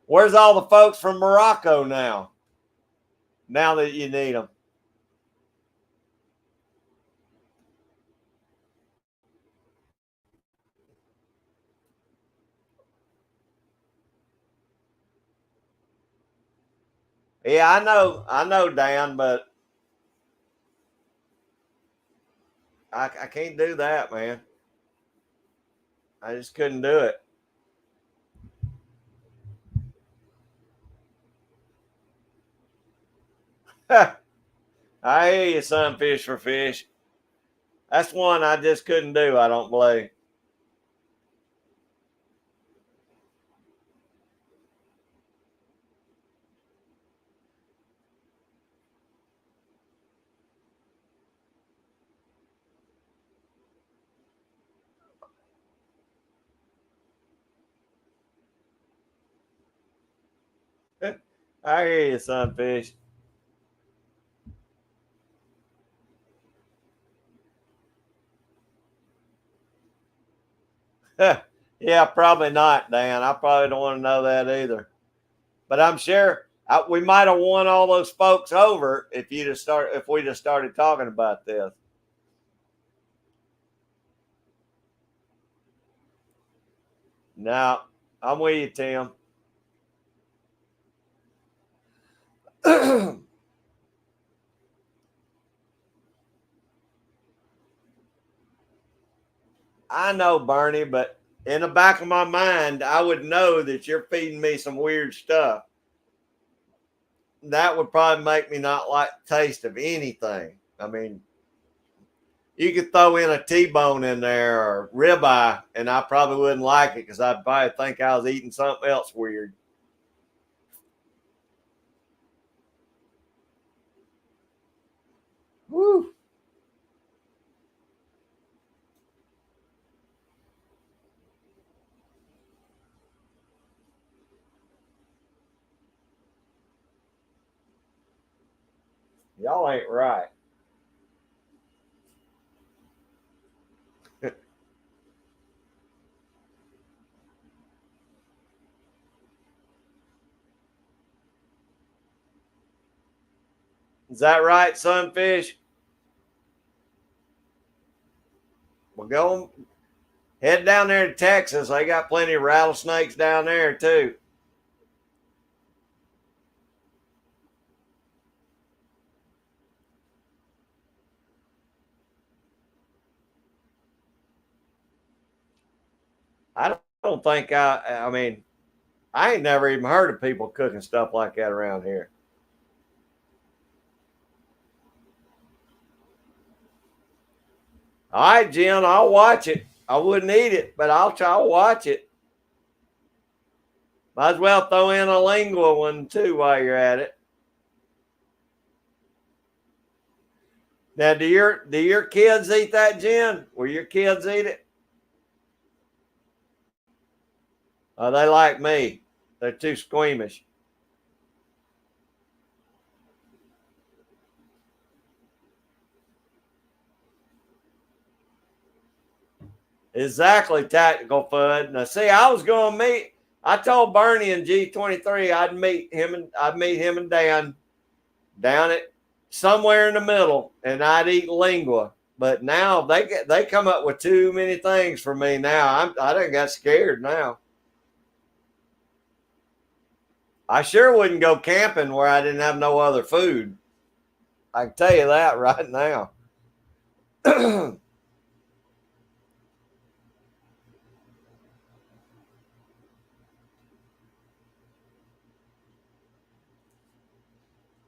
Where's all the folks from Morocco now? Now that you need them. Yeah, I know, Dan, but I can't do that, man. I just couldn't do it. I hear you, Sunfish for Fish. That's one I just couldn't do, I don't believe. I hear you, Sunfish. Yeah, probably not, Dan. I probably don't want to know that either. But I'm sure we might have won all those folks over if we just started talking about this. Now, I'm with you, Tim. I know, Bernie, but in the back of my mind, I would know that you're feeding me some weird stuff. That would probably make me not like the taste of anything. I mean, you could throw in a T-bone in there or ribeye, and I probably wouldn't like it because I'd probably think I was eating something else weird. Woo. Y'all ain't right. Is that right, Sunfish? Well, go head down there to Texas. They got plenty of rattlesnakes down there, too. I don't think I mean, I ain't never even heard of people cooking stuff like that around here. All right, Jim, I'll watch it. I wouldn't eat it, but I'll try to watch it. Might as well throw in a lingua one too while you're at it. Now, do your kids eat that, Jen? Will your kids eat it? They like me. They're too squeamish. Exactly, tactical Fud. Now, see, I was going to meet. I told Bernie and G23 I'd meet him and Dan down at somewhere in the middle, and I'd eat lingua. But now they come up with too many things for me. Now I done got scared. Now I sure wouldn't go camping where I didn't have no other food. I can tell you that right now.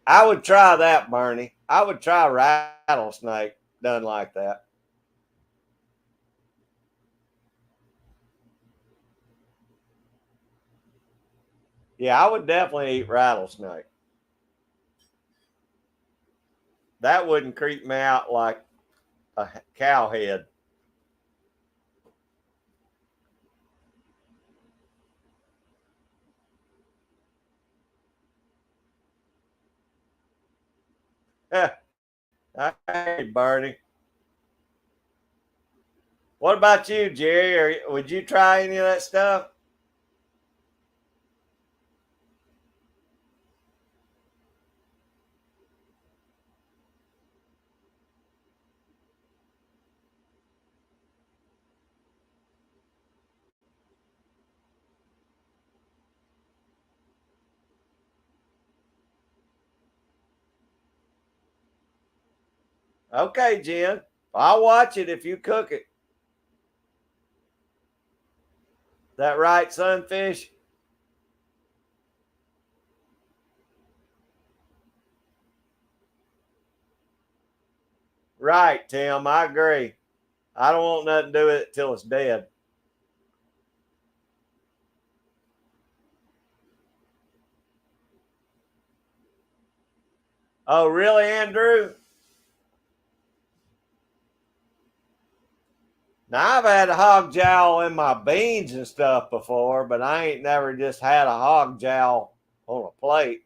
I would try that, Bernie. I would try rattlesnake done like that. Yeah, I would definitely eat rattlesnake. that wouldn't creep me out like a cow head. Hey, Bernie. What about you, Jerry? Would you try any of that stuff? Okay, Jen. I'll watch it if you cook it. That right, Sunfish? Right, Tim. I agree. I don't want nothing to do with it till it's dead. Oh, really, Andrew? Now, I've had a hog jowl in my beans and stuff before, but I ain't never just had a hog jowl on a plate.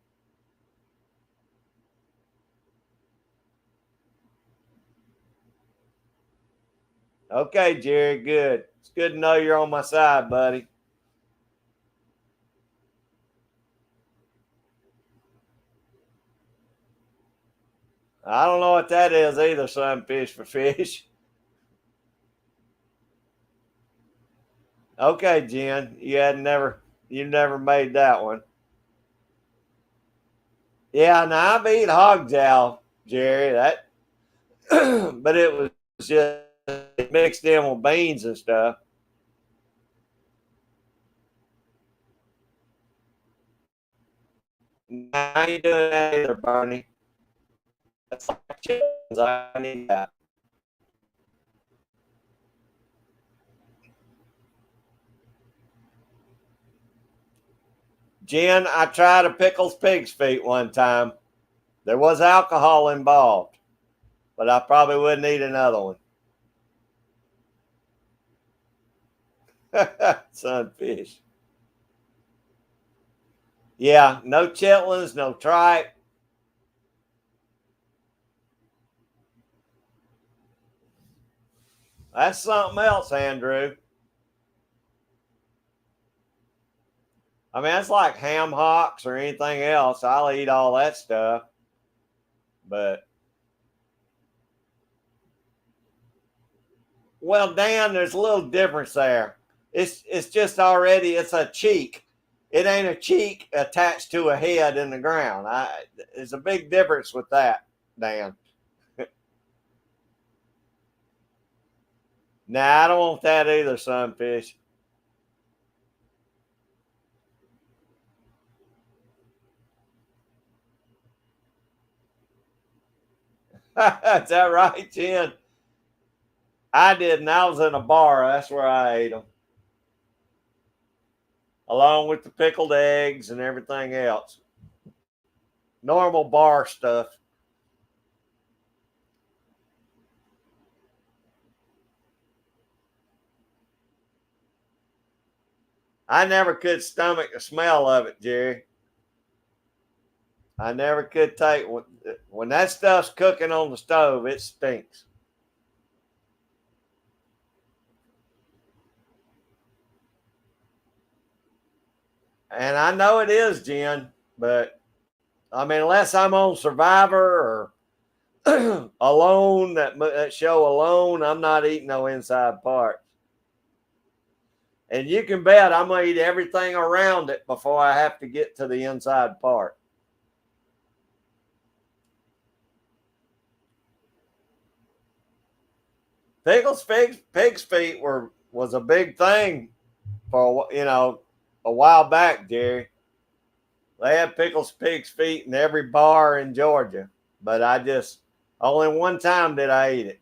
Okay, Jerry, good. It's good to know you're on my side, buddy. I don't know what that is either, Sunfish for fish. Okay, Jen, you never made that one. Yeah, now I've eaten hog jowl, Jerry. That, but it was just mixed in with beans and stuff. I ain't doing that either, Bernie. That's like chickens. I need that. Jen, I tried a pickles pig's feet one time. There was alcohol involved, but I probably wouldn't eat another one. Sunfish. Yeah, no chitlins, no tripe. That's something else, Andrew. I mean, it's like ham hocks or anything else. I'll eat all that stuff. But, well, Dan, there's a little difference there. It's just already, it's a cheek. It ain't a cheek attached to a head in the ground. There's a big difference with that, Dan. Nah, I don't want that either, Sunfish. Is that right, Jen? I didn't. I was in a bar. That's where I ate them, along with the pickled eggs and everything else. Normal bar stuff. I never could stomach the smell of it, Jerry. I never could take when that stuff's cooking on the stove. It stinks, and I know it is, Jen. But I mean, unless I'm on Survivor or Alone, that show Alone, I'm not eating no inside parts. And you can bet I'm gonna eat everything around it before I have to get to the inside part. Pig's feet was a big thing for a while back, Jerry. They had pickles pig's feet in every bar in Georgia, but I just only one time did I eat it.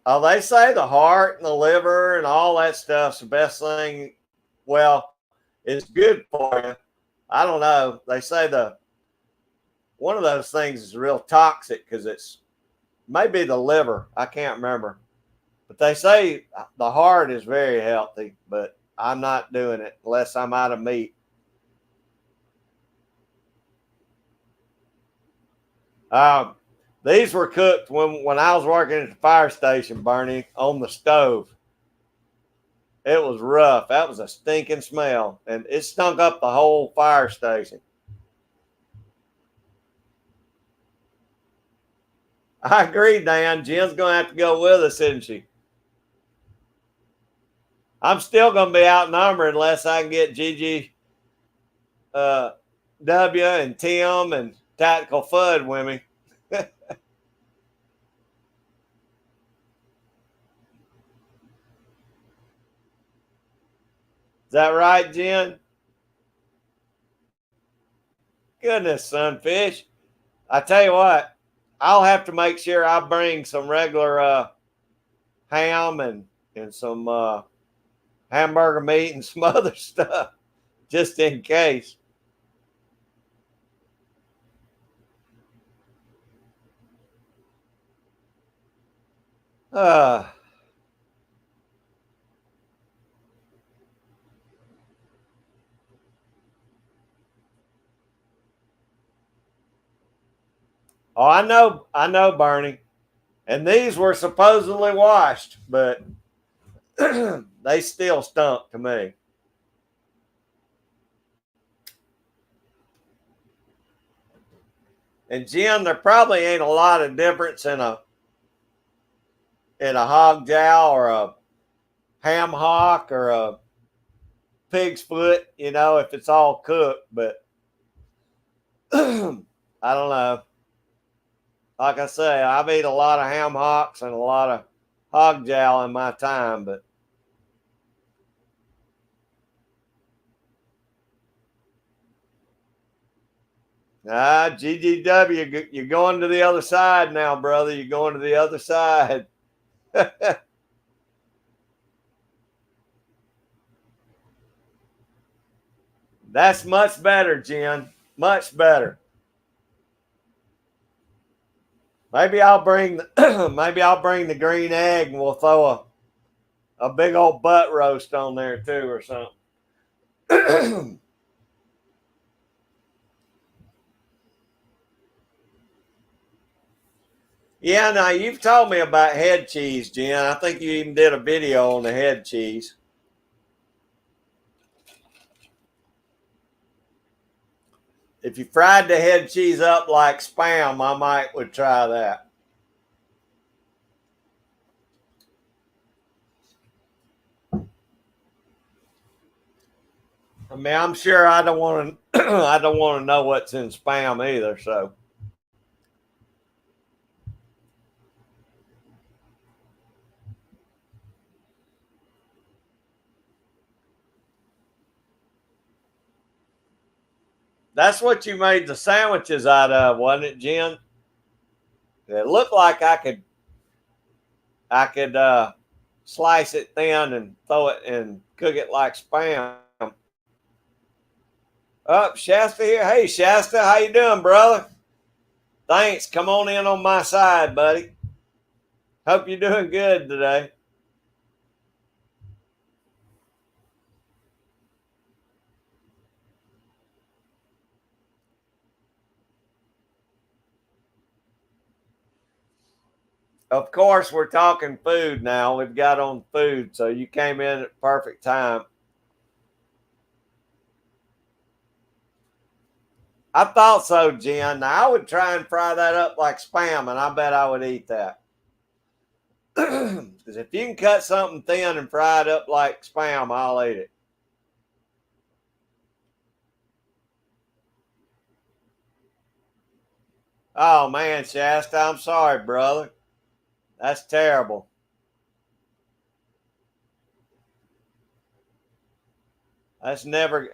Oh, they say the heart and the liver and all that stuff's the best thing. Well, it's good for you. I don't know. They say one of those things is real toxic because it's maybe the liver. I can't remember. But they say the heart is very healthy, but I'm not doing it unless I'm out of meat. These were cooked when I was working at the fire station, Bernie, on the stove. It was rough. That was a stinking smell, and it stunk up the whole fire station. I agree, Dan. Jen's going to have to go with us, isn't she? I'm still going to be outnumbered unless I can get Gigi, W, and Tim and Tactical Fudd with me. Is that right, Jen? Goodness, Sunfish. I tell you what, I'll have to make sure I bring some regular ham and some hamburger meat and some other stuff just in case. Uh, oh, I know, Bernie. And these were supposedly washed, but they still stunk to me. And Jim, there probably ain't a lot of difference in a hog jowl or a ham hock or a pig's foot, if it's all cooked. But I don't know. Like I say, I've eaten a lot of ham hocks and a lot of hog jowl in my time, but GGW, you're going to the other side now, brother. You're going to the other side. That's much better, Jen. Much better. Maybe I'll bring maybe I'll bring the green egg and we'll throw a big old butt roast on there too or something. Yeah, now you've told me about head cheese, Jen. I think you even did a video on the head cheese. If you fried the head cheese up like Spam, I might would try that. I mean, I'm sure I don't want to. I don't want to know what's in Spam either. So that's what you made the sandwiches out of, wasn't it, Jen? It looked like I could slice it thin and throw it and cook it like Spam. Up, Shasta here. Hey, Shasta, how you doing, brother? Thanks. Come on in on my side, buddy. Hope you're doing good today. Of course, we're talking food now. We've got on food, so you came in at perfect time. I thought so, Jen. Now, I would try and fry that up like Spam, and I bet I would eat that. Because if you can cut something thin and fry it up like Spam, I'll eat it. Oh man, Shasta, I'm sorry, brother. That's terrible. That's never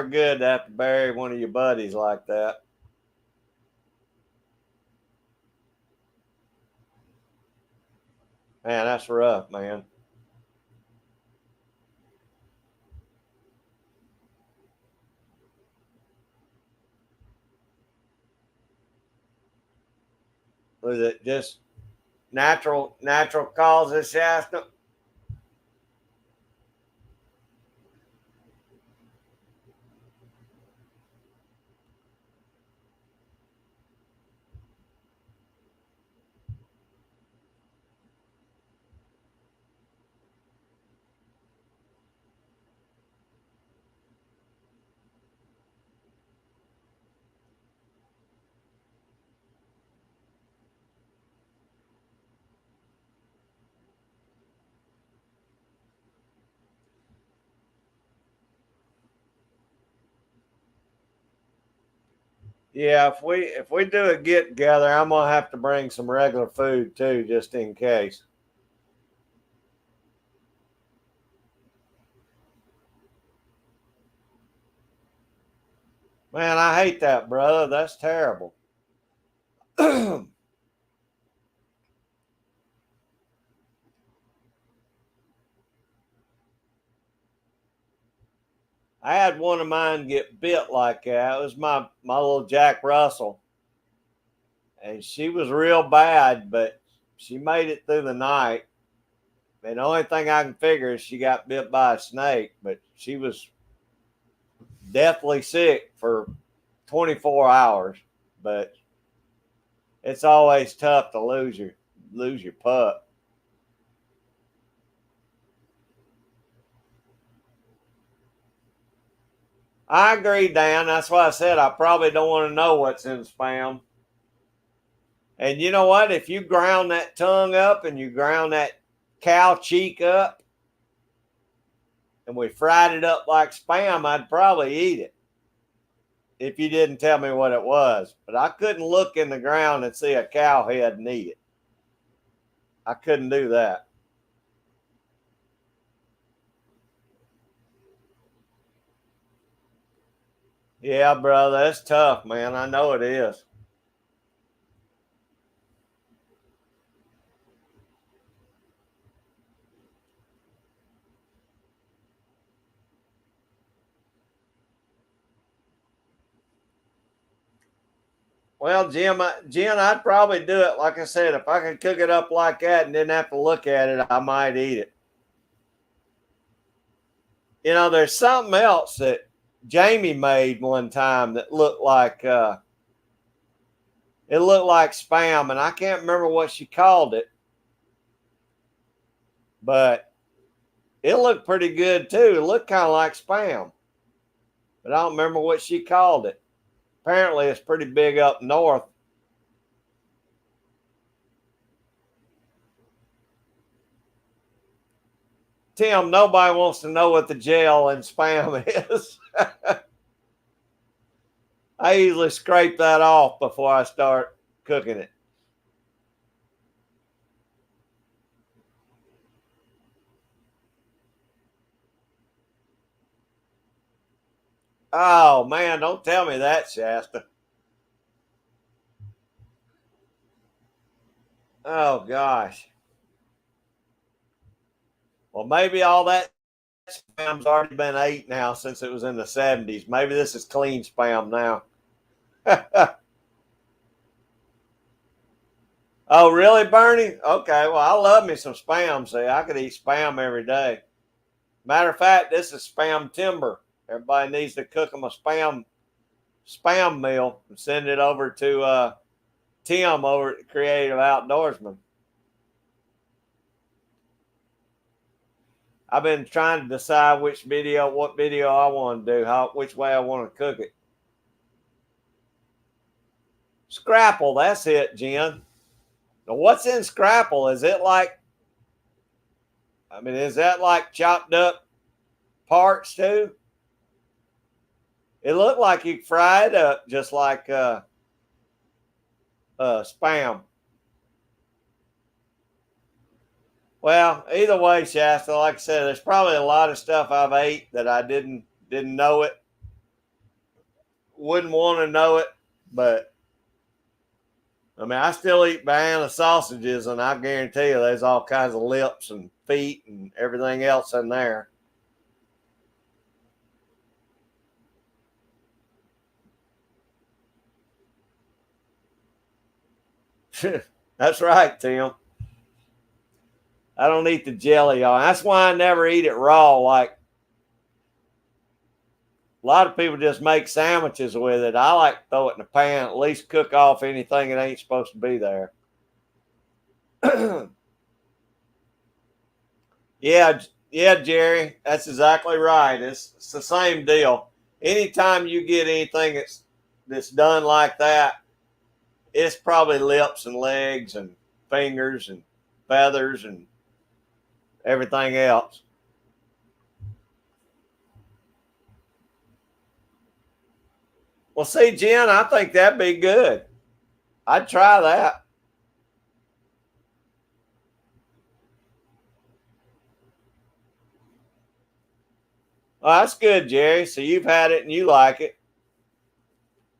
good to have to bury one of your buddies like that. Man, that's rough, man. Was it just natural causes, Shasta? Yeah, if we do a get together, I'm gonna have to bring some regular food too, just in case. Man, I hate that, brother. That's terrible. I had one of mine get bit like that. It was my little Jack Russell, and she was real bad, but she made it through the night. And the only thing I can figure is she got bit by a snake, but she was deathly sick for 24 hours. But it's always tough to lose your pup. I agree, Dan. That's why I said I probably don't want to know what's in spam. And you know what? If you ground that tongue up and you ground that cow cheek up and we fried it up like spam, I'd probably eat it if you didn't tell me what it was. But I couldn't look in the ground and see a cow head and eat it. I couldn't do that. Yeah, brother, that's tough, man. I know it is. Well, Jen, I'd probably do it. Like I said, if I could cook it up like that and didn't have to look at it, I might eat it. You know, there's something else that Jamie made one time that looked like spam, and I can't remember what she called it, but it looked pretty good too. It looked kind of like spam, but I don't remember what she called it. Apparently, it's pretty big up north. Tim, nobody wants to know what the gel in spam is. I usually scrape that off before I start cooking it. Oh man, don't tell me that, Shasta. Oh gosh. Well, maybe all that spam's already been ate now since it was in the 70s. Maybe this is clean spam now. Oh, really, Bernie? Okay, well, I love me some spam. See, I could eat spam every day. Matter of fact, this is spam timber. Everybody needs to cook them a spam meal and send it over to Tim over at Creative Outdoorsman. I've been trying to decide what video I want to do, which way I want to cook it. Scrapple, that's it, Jen. Now, what's in scrapple? Is that like chopped up parts too? It looked like you fry it up just like spam. Well, either way, Shasta, like I said, there's probably a lot of stuff I've ate that I didn't know it, wouldn't want to know it, but I mean, I still eat banana sausages, and I guarantee you, there's all kinds of lips and feet and everything else in there. That's right, Tim. I don't eat the jelly, y'all. That's why I never eat it raw. Like a lot of people just make sandwiches with it. I like to throw it in the pan, at least cook off anything that ain't supposed to be there. Yeah, yeah, Jerry, that's exactly right. It's the same deal. Anytime you get anything that's done like that, it's probably lips and legs and fingers and feathers and everything else. Well, see, Jen, I think that'd be good. I'd try that. Well, that's good, Jerry. So you've had it and you like it.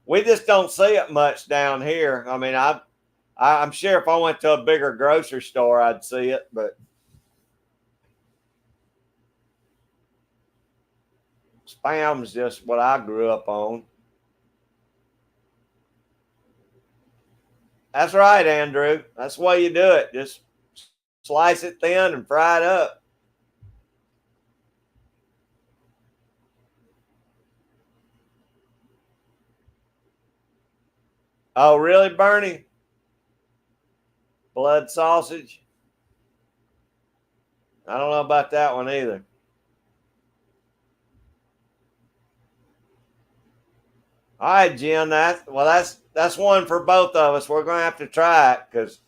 We just don't see it much down here. I mean, I'm sure if I went to a bigger grocery store, I'd see it, but spam's just what I grew up on. That's right, Andrew. That's the way you do it. Just slice it thin and fry it up. Oh, really, Bernie? Blood sausage? I don't know about that one either. All right, Jim. That's one for both of us. We're gonna have to try it because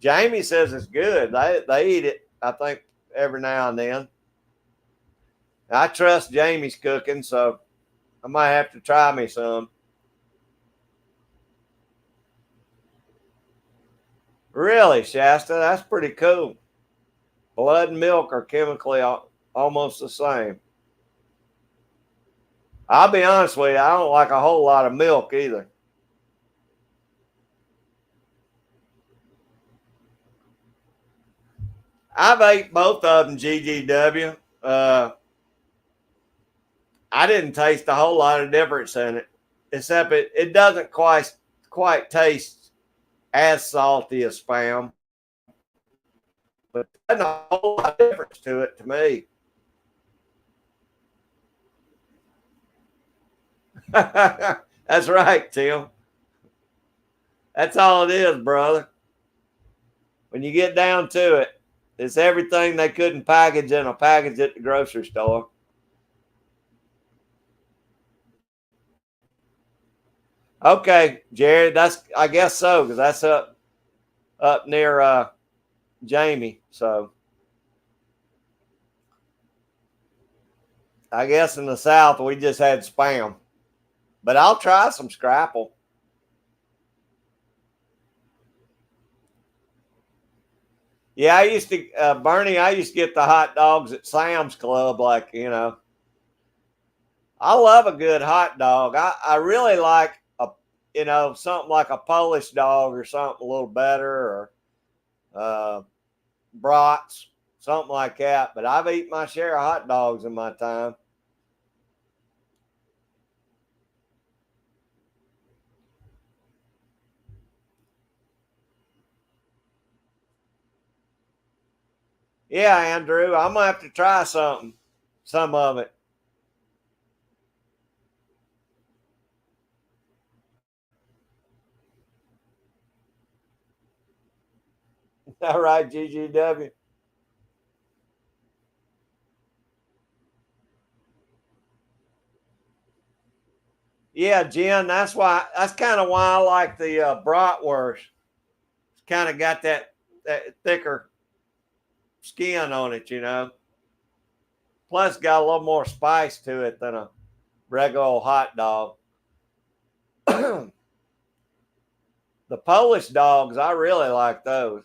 Jamie says it's good. They eat it. I think every now and then. I trust Jamie's cooking, so I might have to try me some. Really, Shasta? That's pretty cool. Blood and milk are chemically almost the same. I'll be honest with you, I don't like a whole lot of milk either. I've ate both of them, GGW. I didn't taste a whole lot of difference in it, except it doesn't quite taste as salty as spam, but there's a whole lot of difference to it to me. That's right, Tim. That's all it is, brother. When you get down to it, it's everything they couldn't package in a package at the grocery store. Okay, Jared, that's I guess so because that's up near Jamie. So I guess in the South we just had spam, but I'll try some scrapple. Yeah, I used to Bernie. I used to get the hot dogs at Sam's Club. Like I love a good hot dog. I really like a something like a Polish dog or something a little better or brats, something like that. But I've eaten my share of hot dogs in my time. Yeah, Andrew, I'm gonna have to try some of it. All right, GGW. Yeah, Jen, that's kind of why I like the bratwurst. It's kind of got that thicker skin on it. Plus, got a little more spice to it than a regular old hot dog. The Polish dogs, I really like those.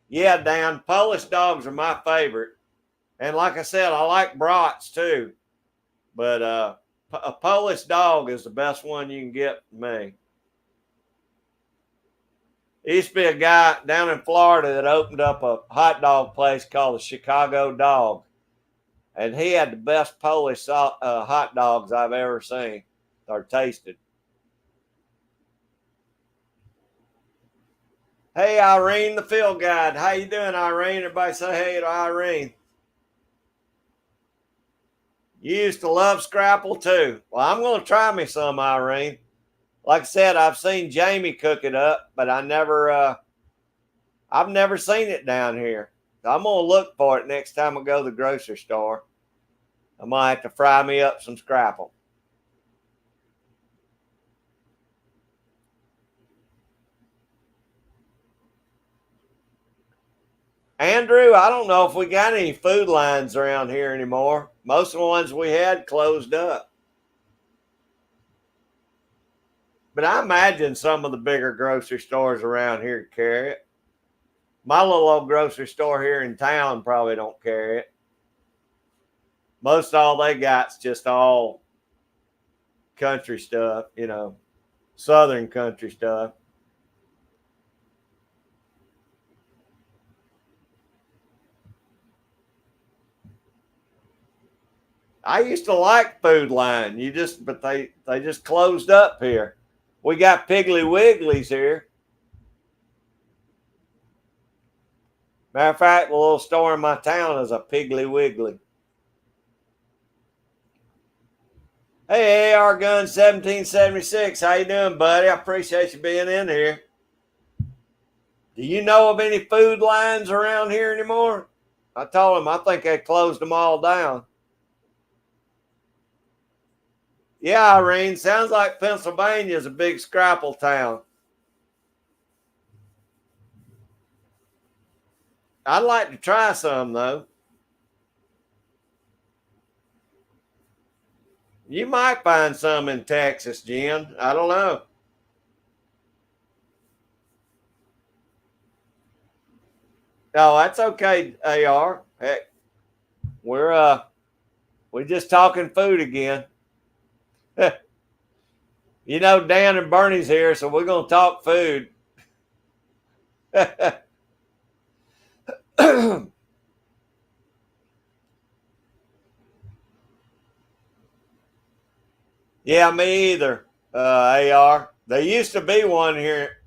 Yeah, Dan, Polish dogs are my favorite. And like I said, I like brats too. But a Polish dog is the best one you can get from me. There used to be a guy down in Florida that opened up a hot dog place called the Chicago Dog. and he had the best Polish hot dogs I've ever seen or tasted. Hey, Irene, the field guide. How you doing, Irene? Everybody say hey to Irene. You used to love scrapple too. Well, I'm going to try me some, Irene. Like I said, I've seen Jamie cook it up, but I've never seen it down here. So I'm going to look for it next time I go to the grocery store. I might have to fry me up some scrapple. Andrew, I don't know if we got any food lines around here anymore. Most of the ones we had closed up. But I imagine some of the bigger grocery stores around here carry it. My little old grocery store here in town probably don't carry it. Most all they got's just all country stuff, southern country stuff. I used to like Food Line. But they just closed up here. We got Piggly Wigglies here. Matter of fact, the little store in my town is a Piggly Wiggly. Hey, AR Gun 1776. How you doing, buddy? I appreciate you being in here. Do you know of any Food Lines around here anymore? I told him I think they closed them all down. Yeah, Irene, sounds like Pennsylvania is a big scrapple town. I'd like to try some, though. You might find some in Texas, Jen. I don't know. No, that's okay, AR. Heck, we're just talking food again. Dan and Bernie's here, so we're gonna talk food. Yeah, me either. AR. There used to be one here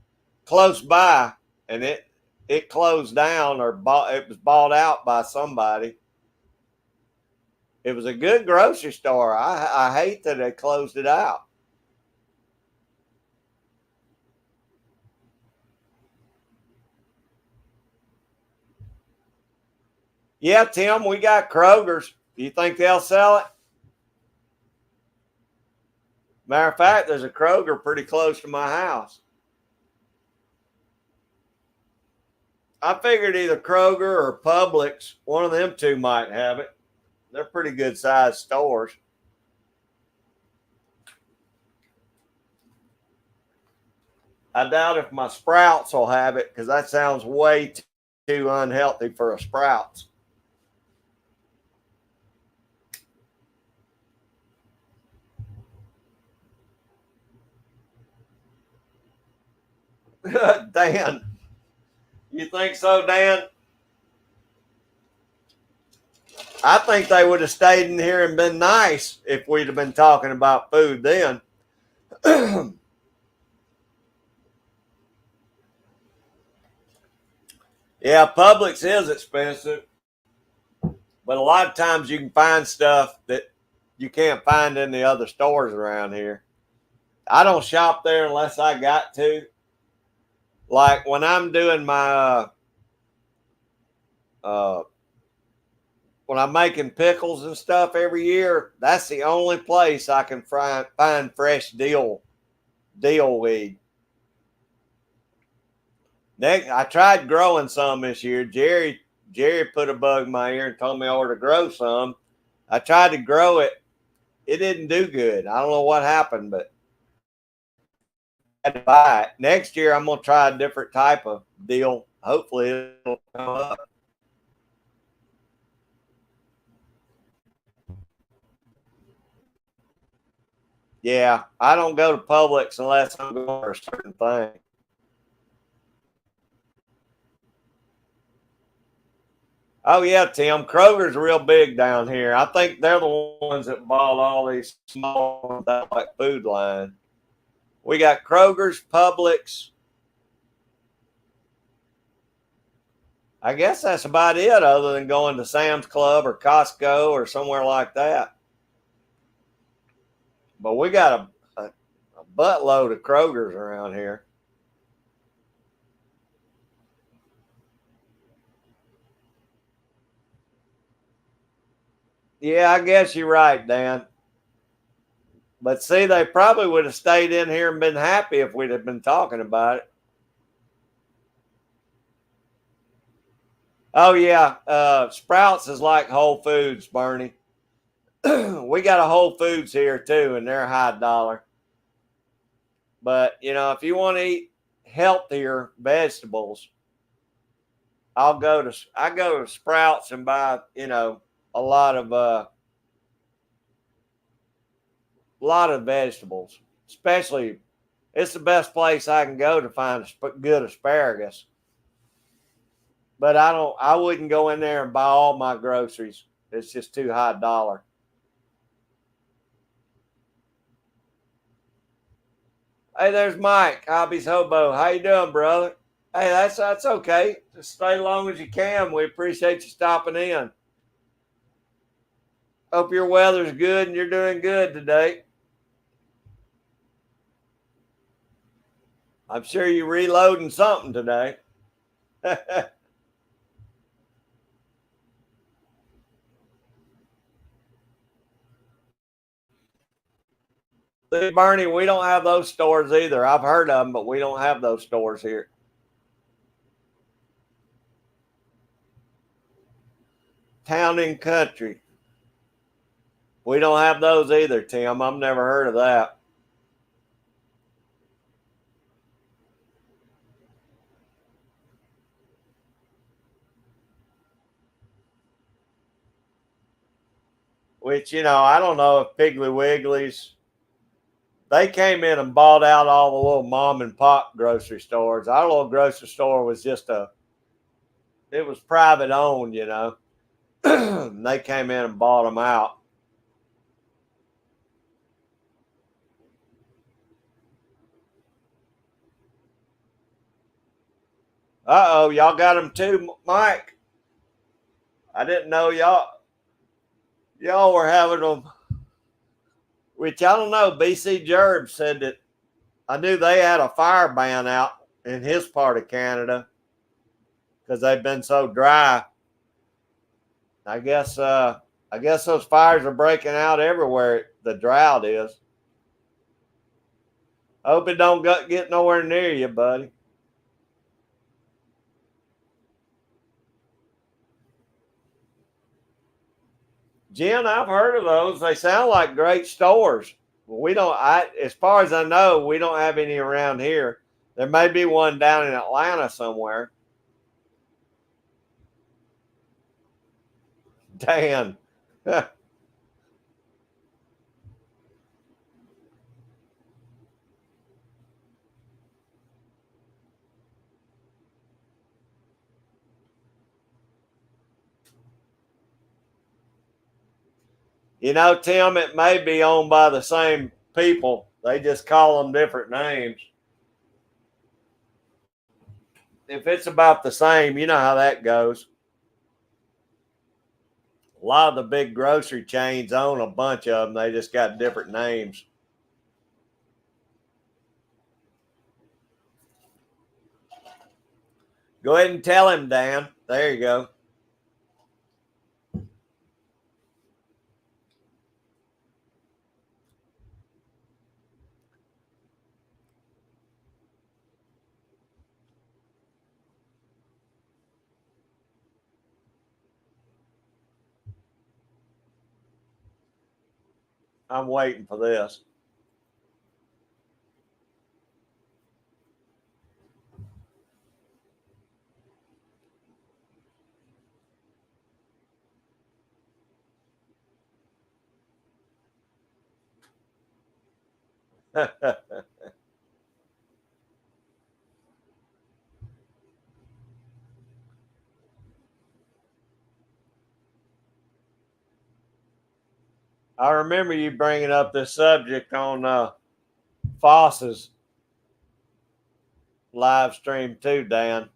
close by, and it closed down or it was bought out by somebody. It was a good grocery store. I hate that they closed it out. Yeah, Tim, we got Kroger's. Do you think they'll sell it? Matter of fact, there's a Kroger pretty close to my house. I figured either Kroger or Publix, one of them two might have it. They're pretty good sized stores. I doubt if my Sprouts will have it because that sounds way too unhealthy for a Sprouts. Dan, you think so, Dan? I think they would have stayed in here and been nice if we'd have been talking about food then. Yeah, Publix is expensive, but a lot of times you can find stuff that you can't find in the other stores around here. I don't shop there unless I got to. Like when I'm doing my when I'm making pickles and stuff every year, that's the only place I can find fresh dill weed. I tried growing some this year. Jerry put a bug in my ear and told me I ought to grow some. I tried to grow it. It didn't do good. I don't know what happened, but I had to buy it. Next year, I'm going to try a different type of dill. Hopefully, it'll come up. Yeah, I don't go to Publix unless I'm going for a certain thing. Oh yeah, Tim. Kroger's real big down here. I think they're the ones that bought all these small ones out like Food Line. We got Kroger's, Publix. I guess that's about it, other than going to Sam's Club or Costco or somewhere like that. But we got a buttload of Kroger's around here. Yeah, I guess you're right, Dan. But see, they probably would have stayed in here and been happy if we'd have been talking about it. Oh yeah, Sprouts is like Whole Foods, Bernie. We got a Whole Foods here too, and they're high dollar. But if you want to eat healthier vegetables, I go to Sprouts and buy a lot of vegetables. Especially, it's the best place I can go to find good asparagus. But I wouldn't go in there and buy all my groceries. It's just too high dollar. Hey, there's Mike, Hobby's Hobo. How you doing, brother? Hey, that's okay. Just stay long as you can. We appreciate you stopping in. Hope your weather's good and you're doing good today. I'm sure you're reloading something today. See, Bernie, we don't have those stores either. I've heard of them, but we don't have those stores here. Town and country. We don't have those either, Tim. I've never heard of that. Which, I don't know if Piggly Wiggly's, they came in and bought out all the little mom and pop grocery stores. Our little grocery store was it was private owned. They came in and bought them out. Uh oh, y'all got them too, Mike. I didn't know y'all were having them. Which I don't know. BC Jerb said that I knew they had a fire ban out in his part of Canada because they've been so dry. I guess those fires are breaking out everywhere. The drought is. I hope it don't get nowhere near you, buddy. Jen, I've heard of those. They sound like great stores. We don't. As far as I know, we don't have any around here. There may be one down in Atlanta somewhere. Dan. Tim, it may be owned by the same people. They just call them different names. If it's about the same, you know how that goes. A lot of the big grocery chains own a bunch of them. They just got different names. Go ahead and tell him, Dan. There you go. I'm waiting for this. I remember you bringing up this subject on Foss's live stream too, Dan.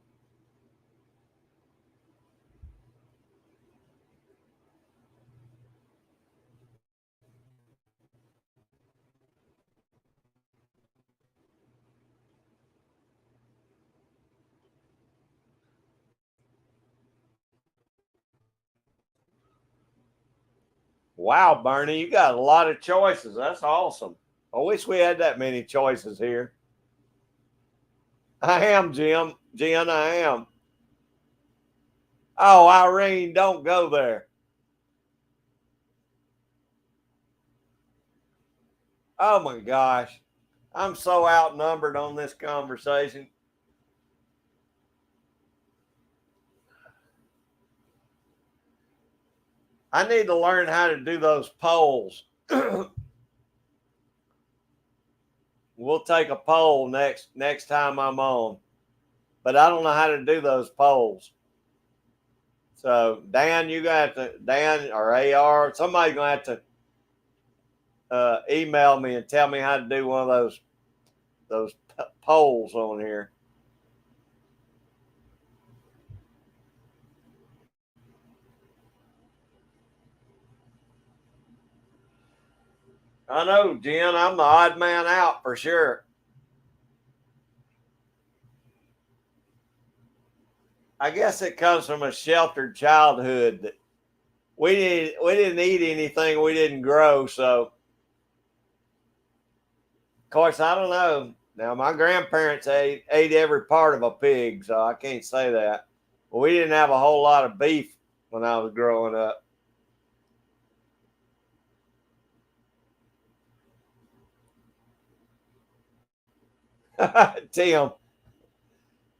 Wow, Bernie, you got a lot of choices. That's awesome. I wish we had that many choices here. I am, Jim. Jen, I am. Oh, Irene, don't go there. Oh my gosh. I'm so outnumbered on this conversation. I need to learn how to do those polls. We'll take a poll next time I'm on. But I don't know how to do those polls. So Dan, you got to Dan or AR, somebody's gonna have to email me and tell me how to do one of those polls on here. I know, Jen, I'm the odd man out for sure. I guess it comes from a sheltered childhood that we didn't eat anything we didn't grow. So, of course, I don't know. Now, my grandparents ate every part of a pig, so I can't say that. But we didn't have a whole lot of beef when I was growing up. Tim,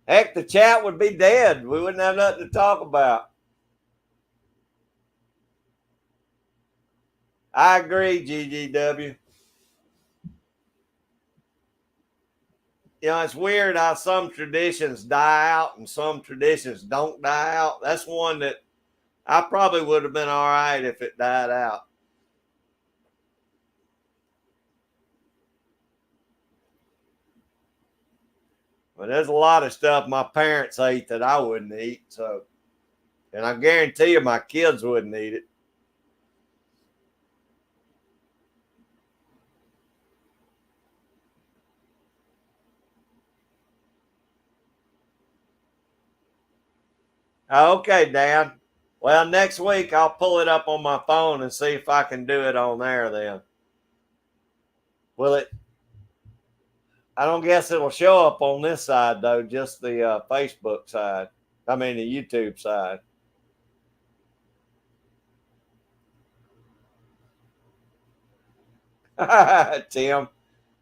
heck, the chat would be dead. We wouldn't have nothing to talk about. I agree, GGW. It's weird how some traditions die out and some traditions don't die out. That's one that I probably would have been all right if it died out. But there's a lot of stuff my parents ate that I wouldn't eat. So, and I guarantee you my kids wouldn't eat it. Okay, Dan. Well, next week I'll pull it up on my phone and see if I can do it on there then. Will it? I don't guess it'll show up on this side though, just the Facebook side. I mean the YouTube side. Tim.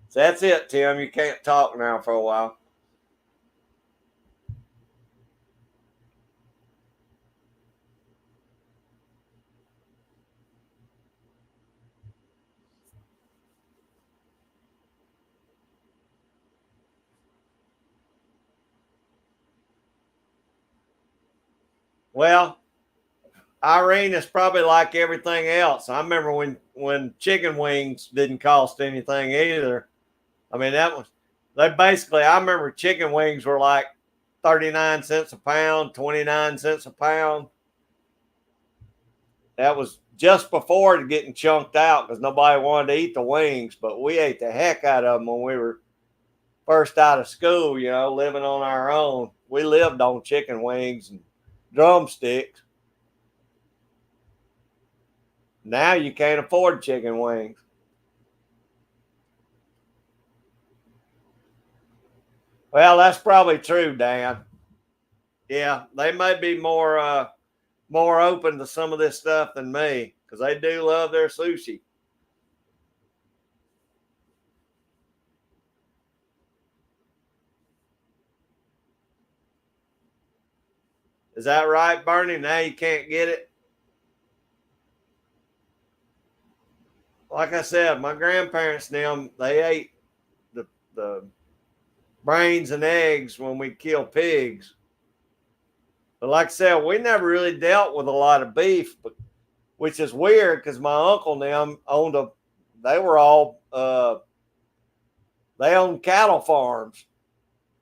So that's it, Tim. You can't talk now for a while. Well, Irene is probably like everything else. I remember when chicken wings didn't cost anything either. I mean, that was they basically. I remember chicken wings were like 39 cents a pound, 29 cents a pound. That was just before getting chunked out because nobody wanted to eat the wings, but we ate the heck out of them when we were first out of school. Living on our own. We lived on chicken wings and drumsticks. Now you can't afford chicken wings. Well, that's probably true, Dan. Yeah, they may be more open to some of this stuff than me because they do love their sushi. Is that right, Bernie? Now you can't get it. Like I said, my grandparents them they ate the brains and eggs when we kill pigs. But like I said, we never really dealt with a lot of beef. But which is weird because my uncle and them owned they were all, they owned cattle farms,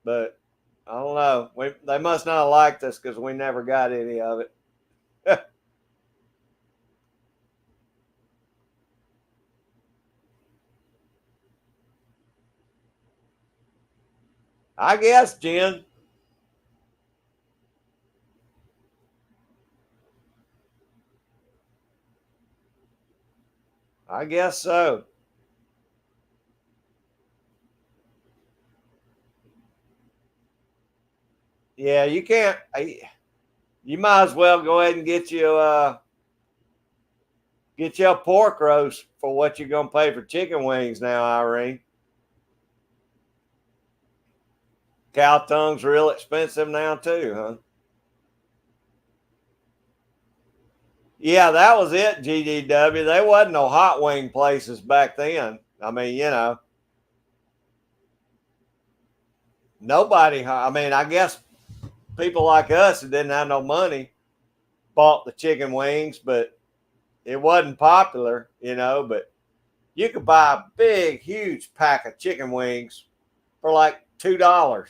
but I don't know. They must not have liked us because we never got any of it. I guess, Jen. I guess so. Yeah, you can't. You might as well go ahead and get you a pork roast for what you're gonna pay for chicken wings now, Irene. Cow tongue's real expensive now too, huh? Yeah, that was it, GDW. There wasn't no hot wing places back then. I mean, nobody. I mean, I guess people like us that didn't have no money bought the chicken wings, but it wasn't popular. But you could buy a big, huge pack of chicken wings for like $2.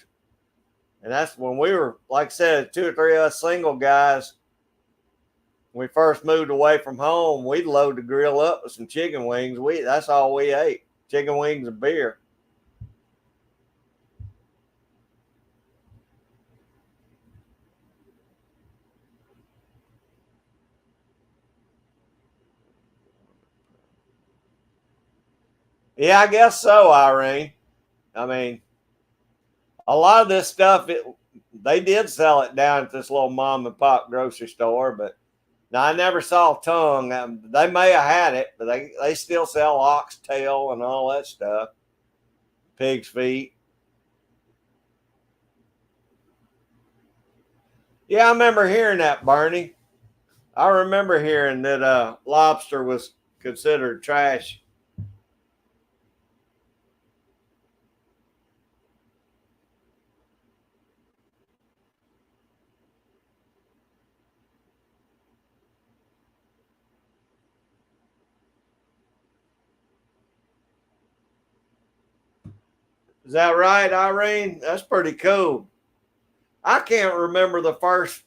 And that's when we were, like I said, two or three of us single guys. When we first moved away from home, we'd load the grill up with some chicken wings. That's all we ate. Chicken wings and beer. Yeah, I guess so, Irene. I mean, a lot of this stuff, they did sell it down at this little mom and pop grocery store, but now I never saw tongue. They may have had it, but they still sell oxtail and all that stuff, pig's feet. Yeah, I remember hearing that, Bernie. I remember hearing that lobster was considered trash. Is that right, Irene? That's pretty cool. I can't remember the first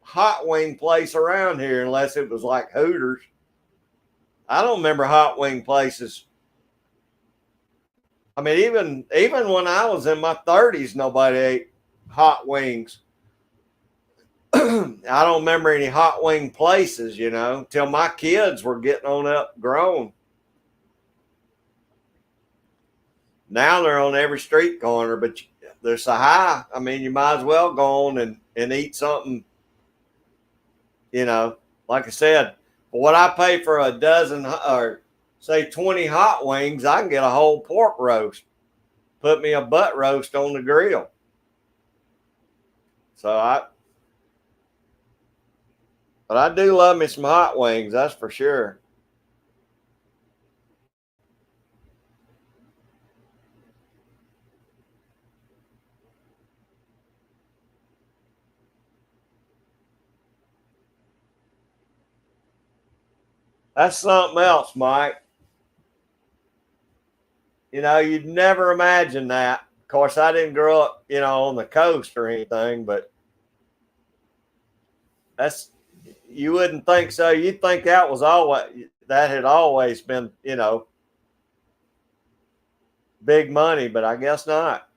hot wing place around here unless it was like Hooters. I don't remember hot wing places. I mean, even when I was in my 30s, nobody ate hot wings. I don't remember any hot wing places, till my kids were getting on up grown. Now they're on every street corner, but they're so high. I mean, you might as well go on and eat something, you know. Like I said, for what I pay for a dozen or say 20 hot wings, I can get a whole pork roast. Put me a butt roast on the grill. But I do love me some hot wings, that's for sure. That's something else, Mike. You'd never imagine that. Of course, I didn't grow up, on the coast or anything, but that's you wouldn't think so. You'd think that had always been, big money, but I guess not.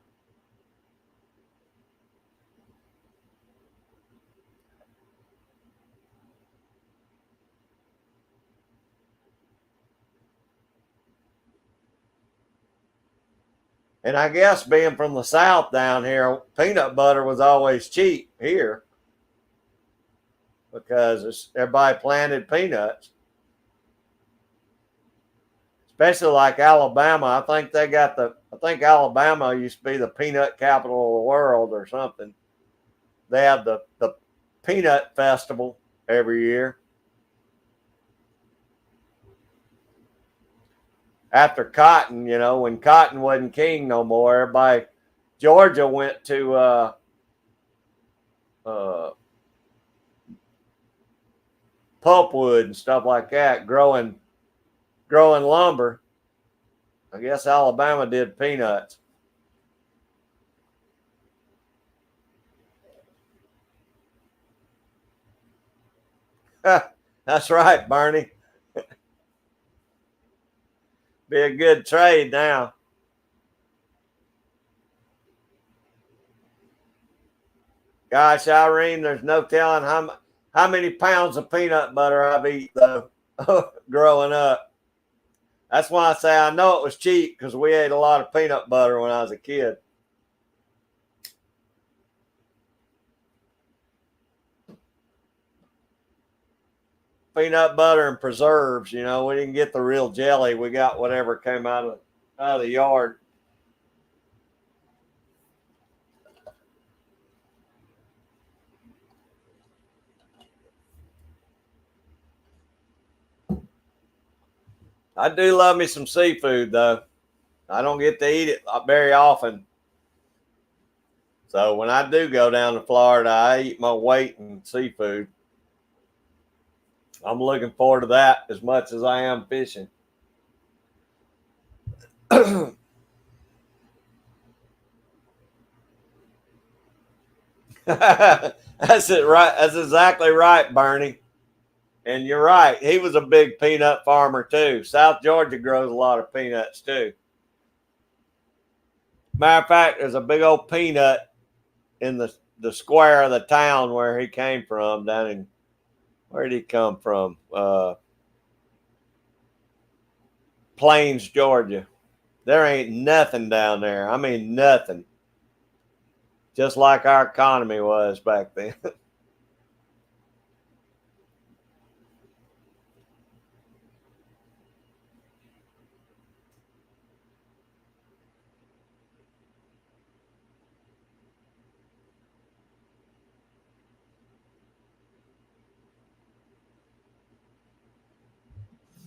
And I guess being from the South down here, peanut butter was always cheap here because everybody planted peanuts, especially like Alabama. I think Alabama used to be the peanut capital of the world or something. They have the peanut festival every year. After cotton, when cotton wasn't king no more, everybody, Georgia went to uh, pulpwood and stuff like that, growing lumber. I guess Alabama did peanuts. That's right, Bernie. Be a good trade now. Gosh, Irene, there's no telling how many pounds of peanut butter I've eaten though growing up. That's why I say I know it was cheap, because we ate a lot of peanut butter when I was a kid. Peanut butter and preserves, we didn't get the real jelly. We got whatever came out of the yard. I do love me some seafood, though. I don't get to eat it very often. So when I do go down to Florida, I eat my weight in seafood. I'm looking forward to that as much as I am fishing. That's it, right? That's exactly right, Bernie. And you're right. He was a big peanut farmer too. South Georgia grows a lot of peanuts too. Matter of fact, there's a big old peanut in the square of the town where he came from. Down in, where did he come from? Plains, Georgia. There ain't nothing down there. I mean, nothing. Just like our economy was back then.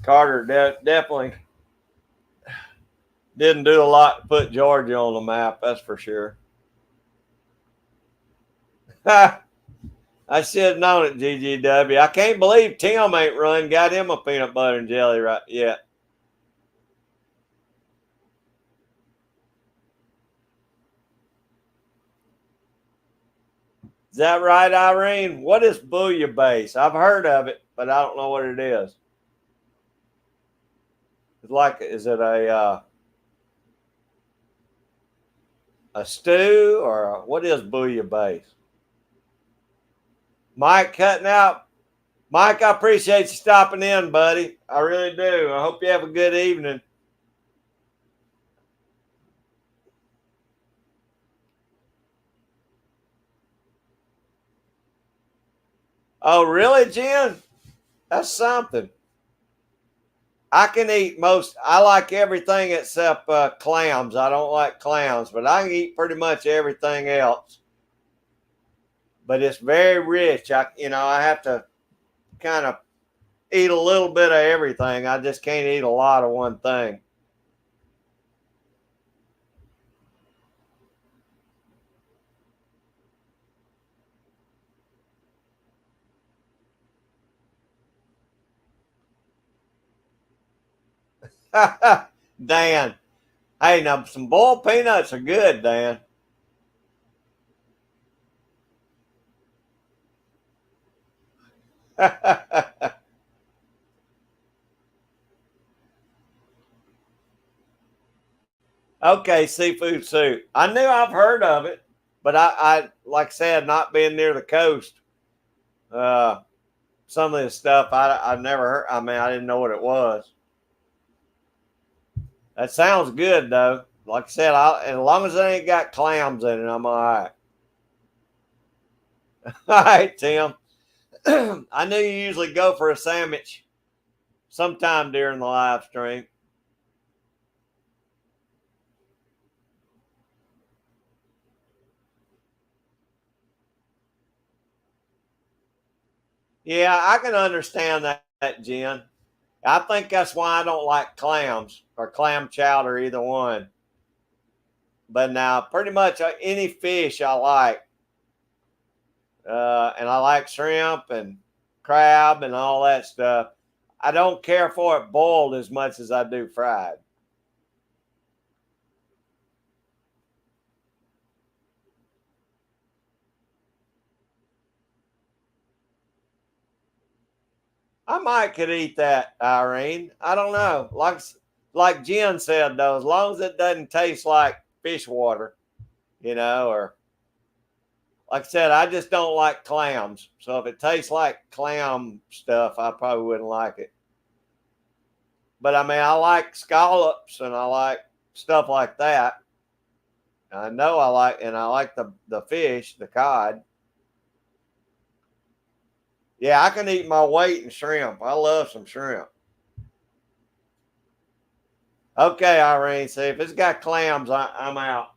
Carter definitely didn't do a lot to put Georgia on the map, that's for sure. I should have known it, GGW. I can't believe Tim ain't got him a peanut butter and jelly right yet. Is that right, Irene? What is bouillabaisse? I've heard of it, but I don't know what it is. It's like, is it a stew, or what is bouillabaisse? Mike cutting out. Mike, I appreciate you stopping in, buddy. I really do. I hope you have a good evening. Oh, really, Jen? That's something. I can eat I like everything except clams. I don't like clams, but I can eat pretty much everything else. But it's very rich. I have to kind of eat a little bit of everything. I just can't eat a lot of one thing. Dan. Hey, now some boiled peanuts are good, Dan. Okay, seafood soup. I knew I've heard of it, but I like I said, not being near the coast, uh, some of this stuff I never heard. I mean, I didn't know what it was. That sounds good though. Like I said, as long as it ain't got clams in it, I'm all right. All right, Tim. I knew you usually go for a sandwich sometime during the live stream. Yeah, I can understand that, Jen. I think that's why I don't like clams or clam chowder, either one. But now, pretty much any fish I like, and I like shrimp and crab and all that stuff. I don't care for it boiled as much as I do fried. I might could eat that, Irene. I don't know. Like Jen said though, as long as it doesn't taste like fish water, or like I said, I just don't like clams. So if it tastes like clam stuff, I probably wouldn't like it. But I mean, I like scallops and I like stuff like that. I know I like the fish, the cod. Yeah, I can eat my weight in shrimp. I love some shrimp. Okay, Irene. See if it's got clams, I'm out.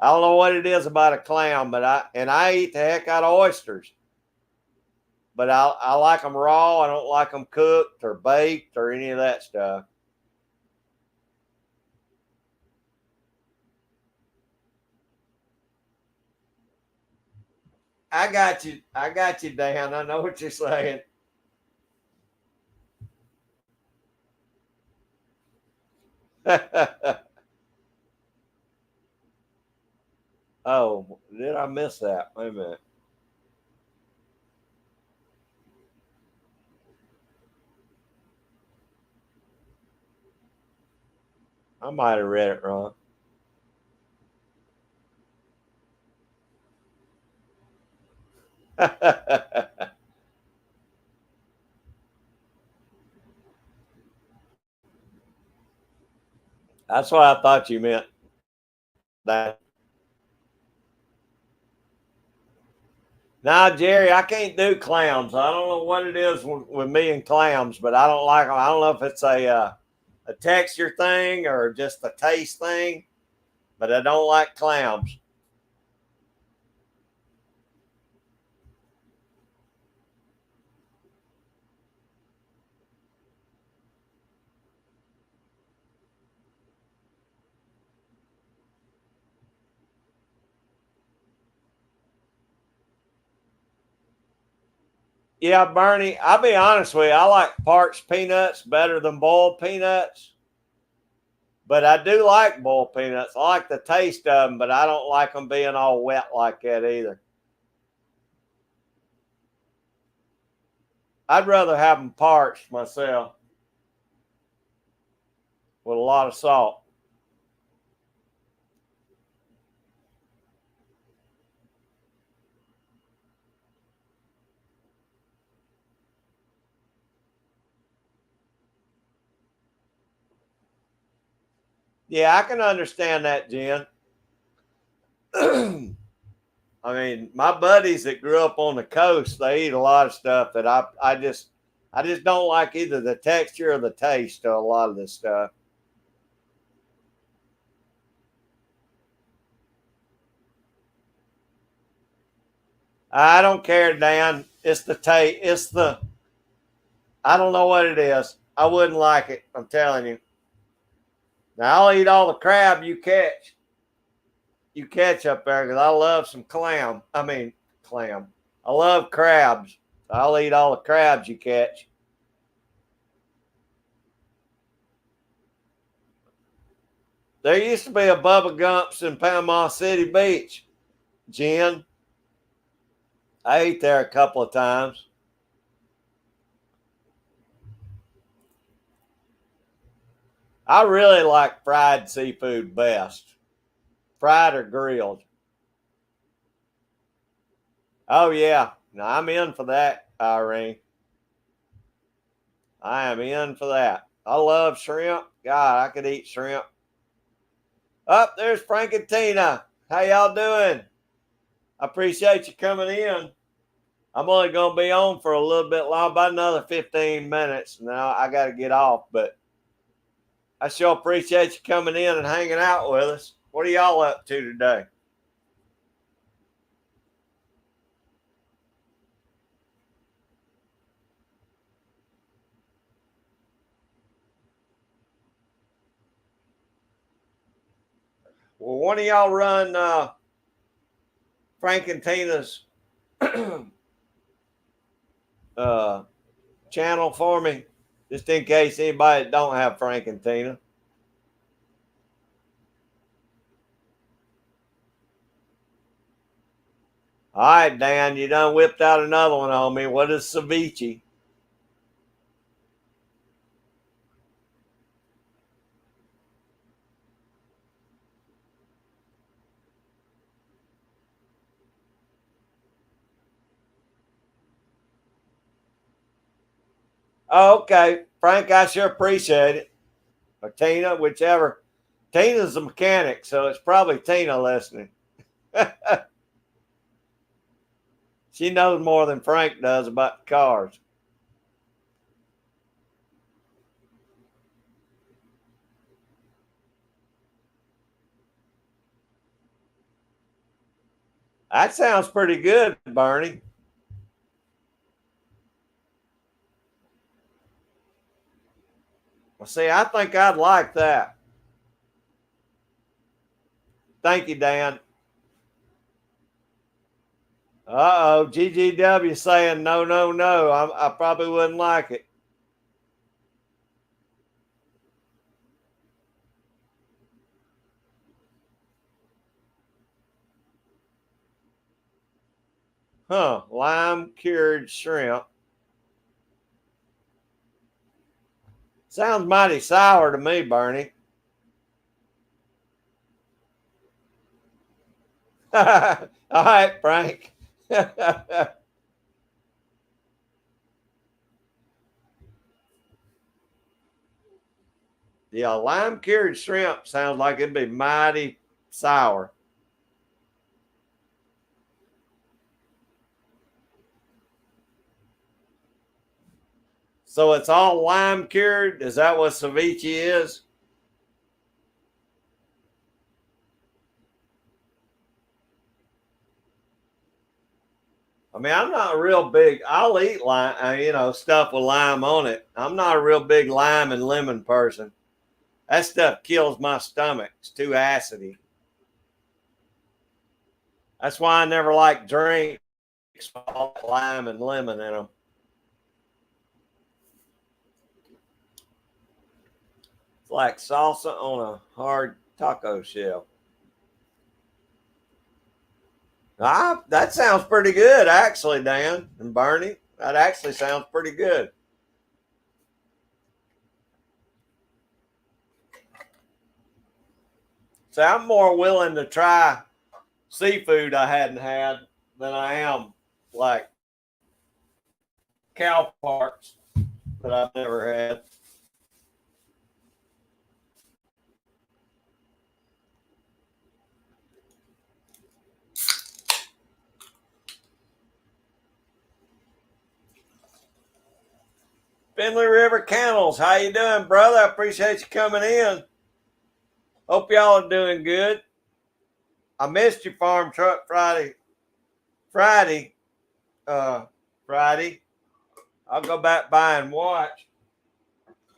I don't know what it is about a clam, but I eat the heck out of oysters. But I like them raw. I don't like them cooked or baked or any of that stuff. I got you. I got you, Dan. I know what you're saying. Oh, did I miss that? Wait a minute. I might have read it wrong. That's what I thought you meant. That. Now, Jerry, I can't do clams. I don't know what it is with me and clams, but I don't like them. I don't know if it's a texture thing or just a taste thing, but I don't like clams. Yeah, Bernie, I'll be honest with you. I like parched peanuts better than boiled peanuts, but I do like boiled peanuts. I like the taste of them, but I don't like them being all wet like that either. I'd rather have them parched myself with a lot of salt. Yeah, I can understand that, Jen. I mean, my buddies that grew up on the coast, they eat a lot of stuff that I just don't like either the texture or the taste of a lot of this stuff. I don't care, Dan. It's the taste. It's the I don't know what it is. I wouldn't like it. I'm telling you. Now I'll eat all the crab you catch. You catch up there because I love some clam. I mean clam. I love crabs. I'll eat all the crabs you catch. There used to be a Bubba Gump's in Panama City Beach, Jen. I ate there a couple of times. I really like fried seafood best, fried or grilled. Oh yeah, no, I'm in for that, Irene. I am in for that. I love shrimp. God, I could eat shrimp. Up there's Frank and Tina. How y'all doing? I appreciate you coming in. I'm only gonna be on for a little bit long, about another 15 minutes. Now I got to get off, but I sure appreciate you coming in and hanging out with us. What are y'all up to today? Well, one of y'all run Frank and Tina's uh, channel for me, just in case anybody that don't have Frank and Tina. All right, Dan, you done whipped out another one on me. What is ceviche? Oh, okay, Frank, I sure appreciate it. Or Tina, whichever. Tina's a mechanic, so it's probably Tina listening. She knows more than Frank does about the cars. That sounds pretty good, Bernie. Well, see, I think I'd like that. Thank you, Dan. Uh oh, GGW saying no, no, no. I probably wouldn't like it. Huh, lime cured shrimp. Sounds mighty sour to me, Bernie. All right, Frank. Yeah, lime cured shrimp sounds like it'd be mighty sour. So it's all lime cured? Is that what ceviche is? I mean, I'm not a real big. I'll eat lime, stuff with lime on it. I'm not a real big lime and lemon person. That stuff kills my stomach. It's too acidy. That's why I never like drinks with lime and lemon in them. It's like salsa on a hard taco shell. Ah, that sounds pretty good, actually, Dan and Bernie. That actually sounds pretty good. So I'm more willing to try seafood I hadn't had than I am like cow parts that I've never had. Finley River Kennels, how you doing, brother? I appreciate you coming in. Hope y'all are doing good. I missed your farm truck Friday, uh, Friday. I'll go back by and watch.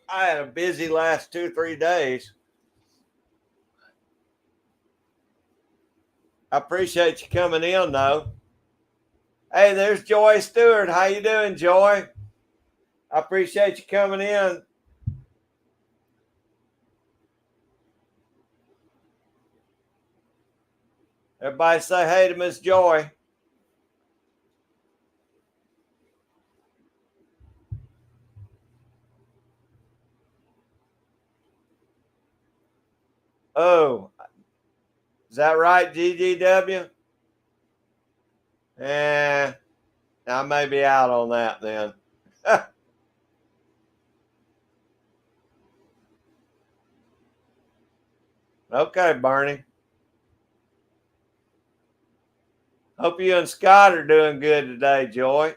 I had a busy last 2 3 days. I appreciate you coming in, though. Hey, there's Joy Stewart. How you doing, Joy? I appreciate you coming in. Everybody say hey to Miss Joy. Oh, is that right, GGW? Eh, I may be out on that then. Okay, Bernie. Hope you and Scott are doing good today, Joy.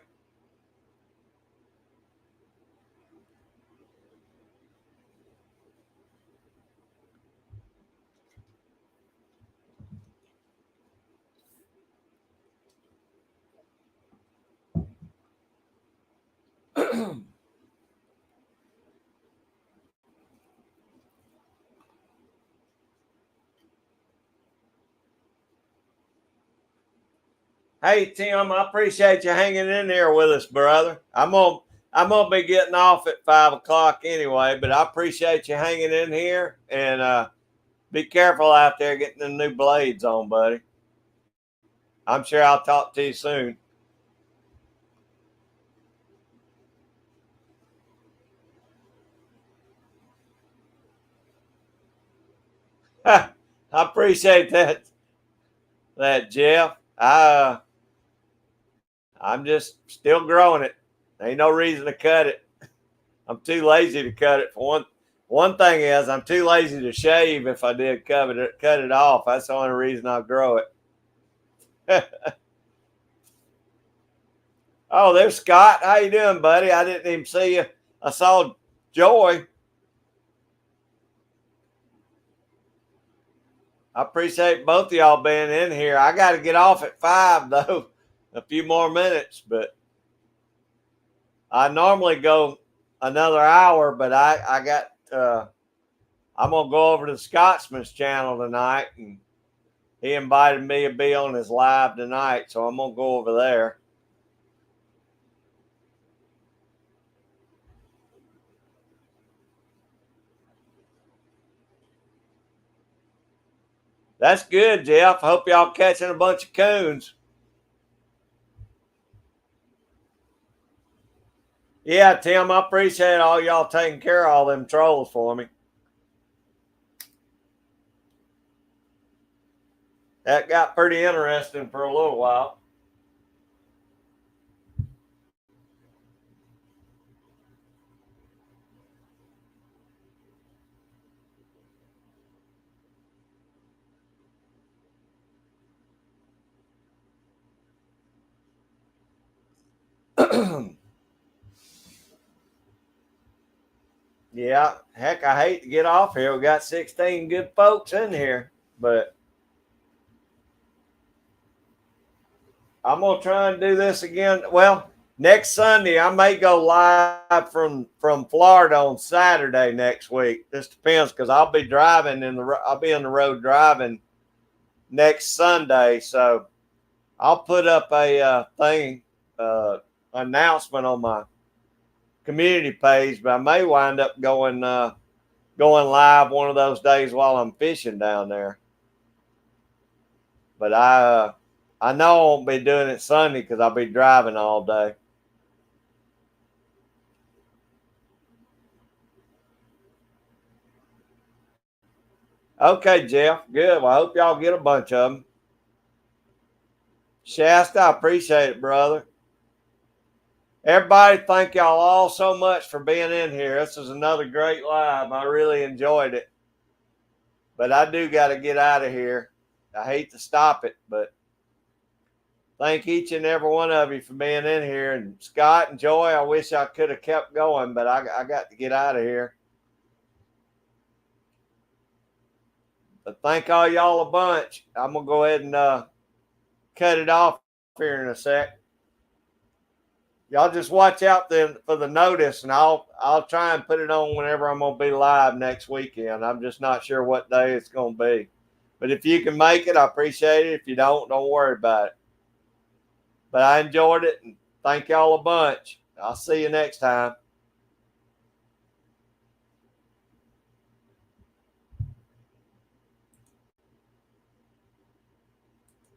Hey Tim, I appreciate you hanging in there with us, brother. I'm gonna be getting off at 5 o'clock anyway, but I appreciate you hanging in here and be careful out there getting the new blades on, buddy. I'm sure I'll talk to you soon. I appreciate that Jeff. I'm just still growing it. Ain't no reason to cut it. I'm too lazy to cut it. For one thing is I'm too lazy to shave. If I did cut it off, that's the only reason I grow it. Oh, there's Scott. How you doing, buddy? I didn't even see you. I saw Joy. I appreciate both of y'all being in here. I got to get off at 5 though. A few more minutes, but I normally go another hour, but I got I'm gonna go over to the Scotsman's channel tonight, and he invited me to be on his live tonight, so I'm gonna go over there. That's good, Jeff. Hope y'all catching a bunch of coons. Yeah, Tim, I appreciate all y'all taking care of all them trolls for me. That got pretty interesting for a little while. Yeah, heck, I hate to get off here. We got 16 good folks in here, but I'm gonna try and do this again. Well, next Sunday I may go live from Florida on Saturday next week. This depends because I'll be in the road driving next Sunday, so I'll put up a thing announcement on my community page. But I may wind up going live one of those days while I'm fishing down there. But I know I won't be doing it Sunday because I'll be driving all day. Okay, Jeff. Good. Well, I hope y'all get a bunch of them. Shasta, I appreciate it, brother. Everybody, thank y'all all so much for being in here. This is another great live. I really enjoyed it. But I do got to get out of here. I hate to stop it, but thank each and every one of you for being in here. And Scott and Joy, I wish I could have kept going, but I got to get out of here. But thank all y'all a bunch. I'm going to go ahead and cut it off here in a sec. Y'all just watch out for the notice, and I'll try and put it on whenever I'm going to be live next weekend. I'm just not sure what day it's going to be. But if you can make it, I appreciate it. If you don't worry about it. But I enjoyed it, and thank y'all a bunch. I'll see you next time.